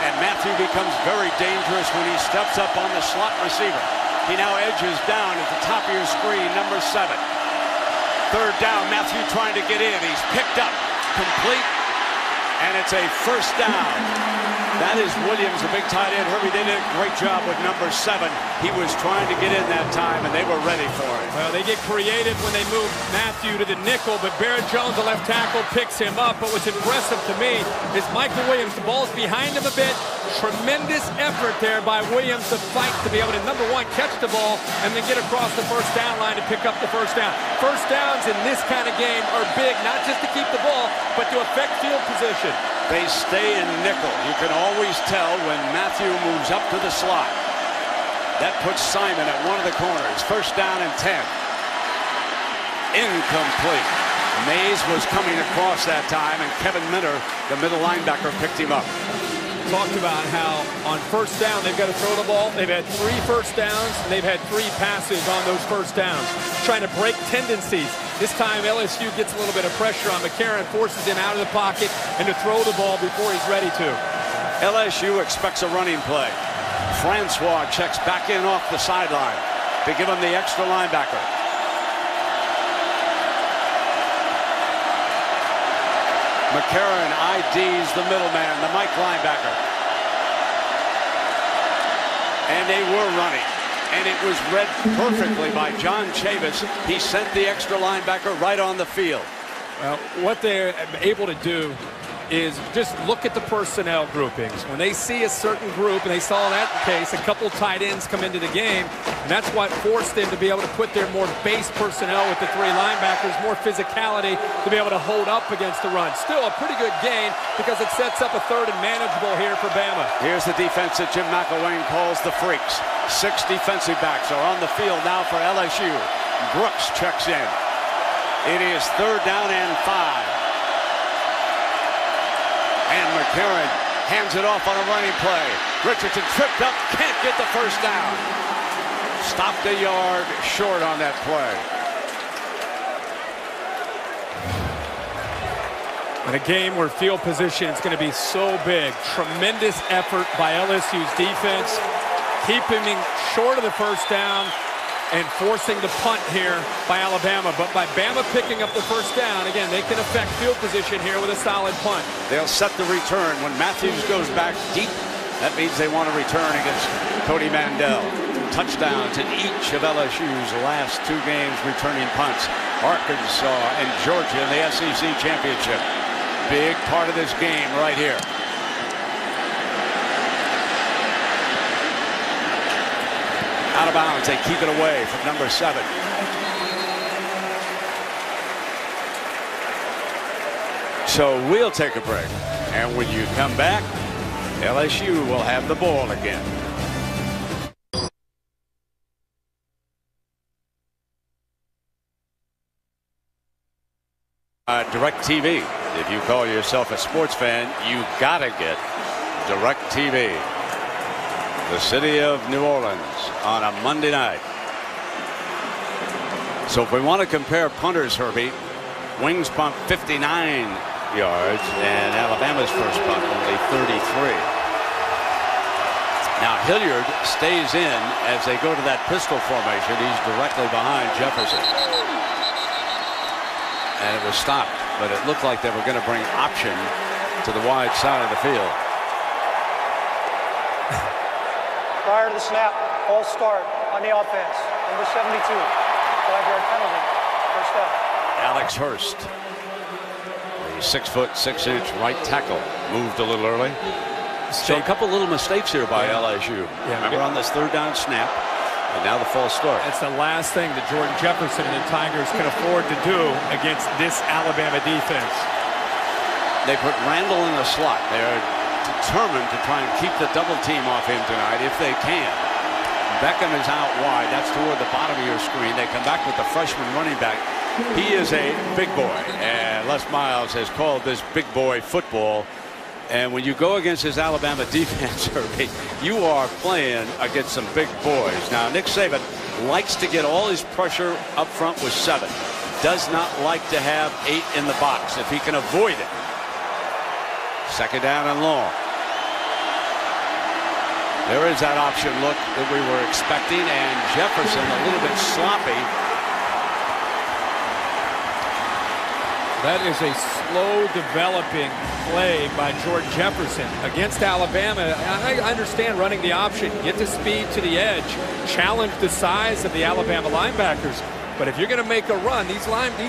And Matthew becomes very dangerous when he steps up on the slot receiver. He now edges down at the top of your screen, number 7. 3rd down, Matthew trying to get in. He's picked up, complete, and it's a first down. That is Williams, the big tight end. Herbie, they did a great job with number 7. He was trying to get in that time, and they were ready for it. Well, they get creative when they move Matthew to the nickel, but Barrett Jones, the left tackle, picks him up. But what's impressive to me is Michael Williams. The ball's behind him a bit. Tremendous effort there by Williams to fight to be able to, number 1, catch the ball and then get across the first down line to pick up the first down. First downs in this kind of game are big, not just to keep the ball, but to affect field position. They stay in nickel. You can always tell when Matthew moves up to the slot. That puts Simon at one of the corners. First down and 10. Incomplete. Mays was coming across that time, and Kevin Minter, the middle linebacker, picked him up. Talked about how on first down they've got to throw the ball. They've had 3 first downs, and they've had 3 passes on those first downs, trying to break tendencies. This time LSU gets a little bit of pressure on McCarron, forces him out of the pocket and to throw the ball before he's ready to. LSU expects a running play. Francois checks back in off the sideline to give him the extra linebacker. McCarron IDs the middleman, the Mike linebacker. And they were running. And it was read perfectly by John Chavis. He sent the extra linebacker right on the field. Well, what they're able to do is just look at the personnel groupings. When they see a certain group, and they saw in that case a couple tight ends come into the game, and that's what forced them to be able to put their more base personnel with the 3 linebackers, more physicality to be able to hold up against the run. Still a pretty good gain because it sets up a 3rd and manageable here for Bama. Here's the defense that Jim McElwain calls the freaks. 6 defensive backs are on the field now for LSU. Brooks checks in. It is 3rd down and 5. And McCarron hands it off on a running play. Richardson tripped up, can't get the first down. Stopped a yard short on that play. In a game where field position is going to be so big, tremendous effort by LSU's defense, keeping him short of the first down and forcing the punt here by Alabama. But by Bama picking up the first down, again, they can affect field position here with a solid punt. They'll set the return. When Matthews goes back deep, that means they want to return against Cody Mandel. Touchdowns in each of LSU's last 2 games returning punts. Arkansas and Georgia in the SEC championship. Big part of this game right here. Out of bounds. They keep it away from number 7. So we'll take a break. And when you come back, LSU will have the ball again. DirecTV. If you call yourself a sports fan, you gotta get DirecTV. The city of New Orleans on a Monday night. So if we want to compare punters, Herbie, Wings punt 59 yards, and Alabama's first punt only 33. Now Hilliard stays in as they go to that pistol formation. He's directly behind Jefferson. And it was stopped, but it looked like they were going to bring option to the wide side of the field. Prior to the snap, false start on the offense. Number 72, 5-yard penalty. First down. Alex Hurst, the 6'6" right tackle, moved a little early. So a couple little mistakes here by LSU. Remember on this 3rd down snap, and now the false start. That's the last thing that Jordan Jefferson and the Tigers can afford to do against this Alabama defense. They put Randall in the slot. They're determined to try and keep the double team off him tonight if they can. Beckham is out wide. That's toward the bottom of your screen. They come back with the freshman running back. He is a big boy, and Les Miles has called this big boy football. And when you go against his Alabama defense, Herbie, you are playing against some big boys. Now, Nick Saban likes to get all his pressure up front with 7. Does not like to have 8 in the box if he can avoid it. 2nd down and long. There is that option look that we were expecting, and Jefferson a little bit sloppy. That is a slow developing play by Jordan Jefferson against Alabama. I understand running the option, get the speed to the edge, challenge the size of the Alabama linebackers. But if you're going to make a run, these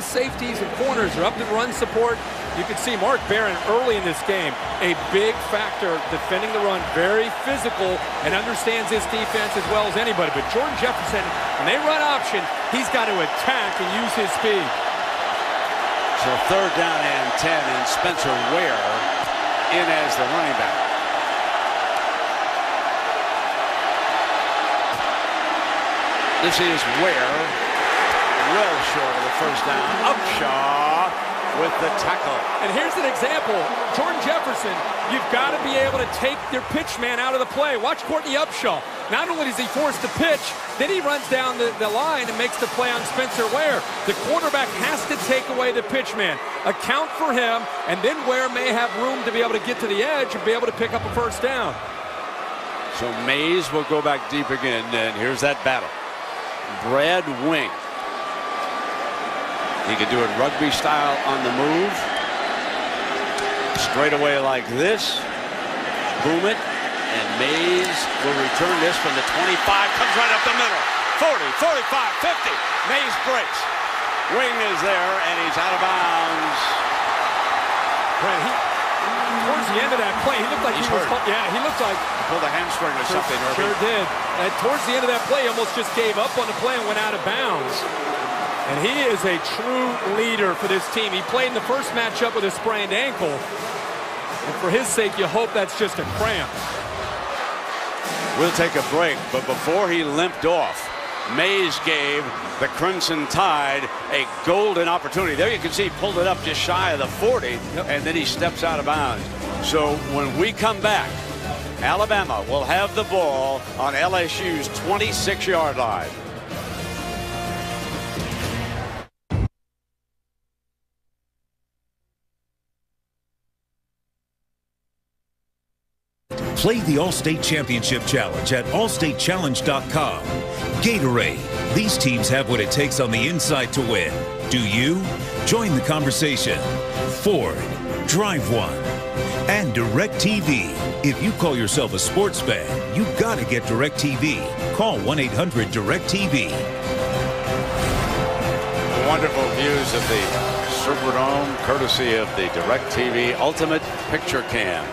safeties and corners are up to run support. You can see Mark Barron early in this game, a big factor defending the run, very physical, and understands this defense as well as anybody. But Jordan Jefferson, when they run option, he's got to attack and use his speed. So 3rd down and 10, and Spencer Ware in as the running back. This is Ware, well short of the 1st down. Upshaw with the tackle. And here's an example. Jordan Jefferson, you've got to be able to take their pitch man out of the play. Watch Courtney Upshaw. Not only does he force the pitch, then he runs down the line and makes the play on Spencer Ware. The quarterback has to take away the pitch man, account for him, and then Ware may have room to be able to get to the edge and be able to pick up a 1st down. So Mays will go back deep again, and here's that battle. Brad Wing. He can do it rugby style on the move. Straight away like this. Boom it. And Mays will return this from the 25. Comes right up the middle. 40, 45, 50. Mays breaks. Wing is there, and he's out of bounds. Towards the end of that play, he looked like he was hurt. Yeah, he looked like he pulled a hamstring or something. Sure did. And towards the end of that play, he almost just gave up on the play and went out of bounds. And he is a true leader for this team. He played in the first matchup with a sprained ankle. And for his sake, you hope that's just a cramp. We'll take a break, but before he limped off, Mays gave the Crimson Tide a golden opportunity. There you can see he pulled it up just shy of the 40, and then he steps out of bounds. So when we come back, Alabama will have the ball on LSU's 26-yard line. Play the Allstate Championship Challenge at allstatechallenge.com. Gatorade. These teams have what it takes on the inside to win. Do you? Join the conversation. Ford. Drive one. And DirecTV. If you call yourself a sports fan, you gotta get DirecTV. Call 1-800-DirecTV. Wonderful views of the Superdome, courtesy of the DirecTV Ultimate Picture Cam.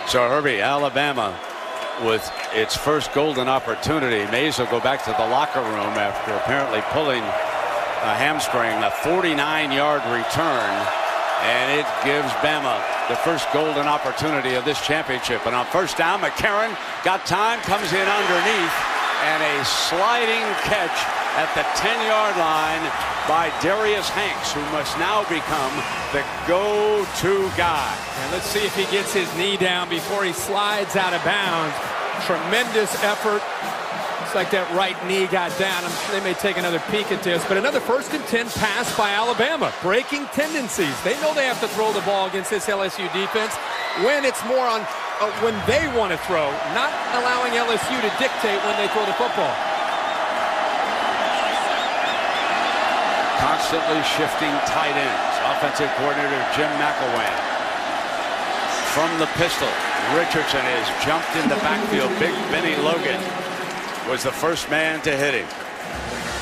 So Herbie, Alabama with its first golden opportunity. Mays will go back to the locker room after apparently pulling a hamstring. A 49-yard return, and it gives Bama the first golden opportunity of this championship. And on first down, McCarron got time, comes in underneath, and a sliding catch at the 10-yard line by Darius Hanks, who must now become the go-to guy. And let's see if he gets his knee down before he slides out of bounds. Tremendous effort. It's like that right knee got down. I'm sure they may take another peek at this, but another 1st and 10 pass by Alabama. Breaking tendencies. They know they have to throw the ball against this LSU defense when it's more on when they want to throw, not allowing LSU to dictate when they throw the football. Constantly shifting tight ends. Offensive coordinator Jim McElwain. From the pistol, Richardson has jumped in the backfield. Big Benny Logan was the first man to hit him.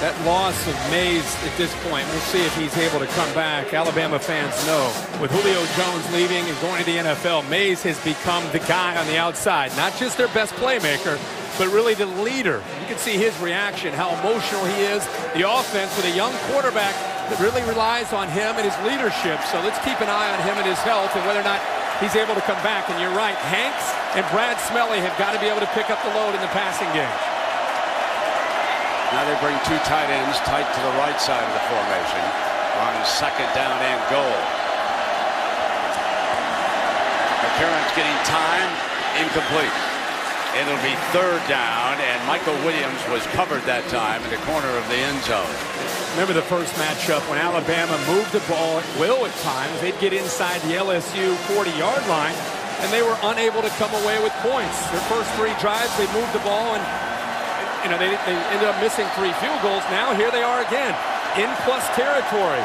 That loss of Mays at this point, we'll see if he's able to come back. Alabama fans know with Julio Jones leaving and going to the NFL, Mays has become the guy on the outside. Not just their best playmaker, but really the leader. You can see his reaction, how emotional he is. The offense with a young quarterback that really relies on him and his leadership. So let's keep an eye on him and his health and whether or not he's able to come back. And you're right, Hanks and Brad Smelly have got to be able to pick up the load in the passing game. Now they bring 2 tight ends tight to the right side of the formation on 2nd down and goal. McCarron's getting time, incomplete. It'll be 3rd down, and Michael Williams was covered that time in the corner of the end zone. Remember the first matchup when Alabama moved the ball at will at times. They'd get inside the LSU 40-yard line, and they were unable to come away with points. Their first 3 drives, they moved the ball, and they ended up missing 3 field goals. Now here they are again in plus territory.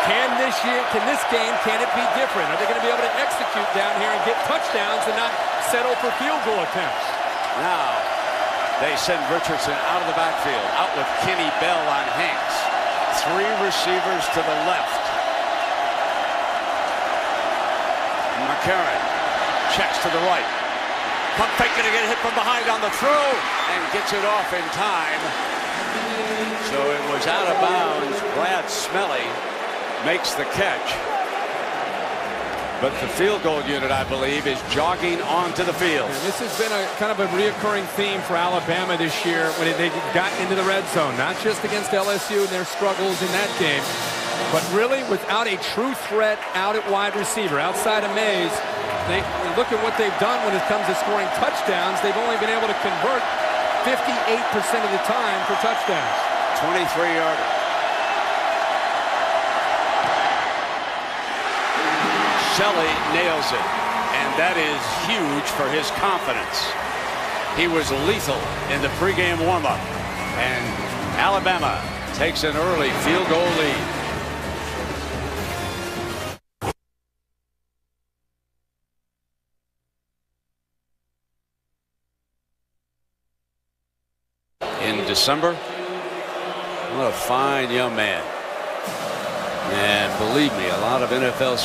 Can this game, can it be different? Are they going to be able to execute down here and get touchdowns and not settle for field goal attempts? Now they send Richardson out of the backfield, out with Kenny Bell on Hanks. 3 receivers to the left. McCarron checks to the right. Pump fake, going to get hit from behind on the throw and gets it off in time. So it was out of bounds. Brad Smelly makes the catch. But the field goal unit, I believe, is jogging onto the field. And this has been a kind of a reoccurring theme for Alabama this year when they got into the red zone, not just against LSU and their struggles in that game, but really without a true threat out at wide receiver, outside of Mays. They look at what they've done when it comes to scoring touchdowns. They've only been able to convert 58% of the time for touchdowns. 23-yarder. Shelley nails it, and that is huge for his confidence. He was lethal in the pregame warm-up, and Alabama takes an early field goal lead. In December, what a fine young man. And believe me, a lot of NFL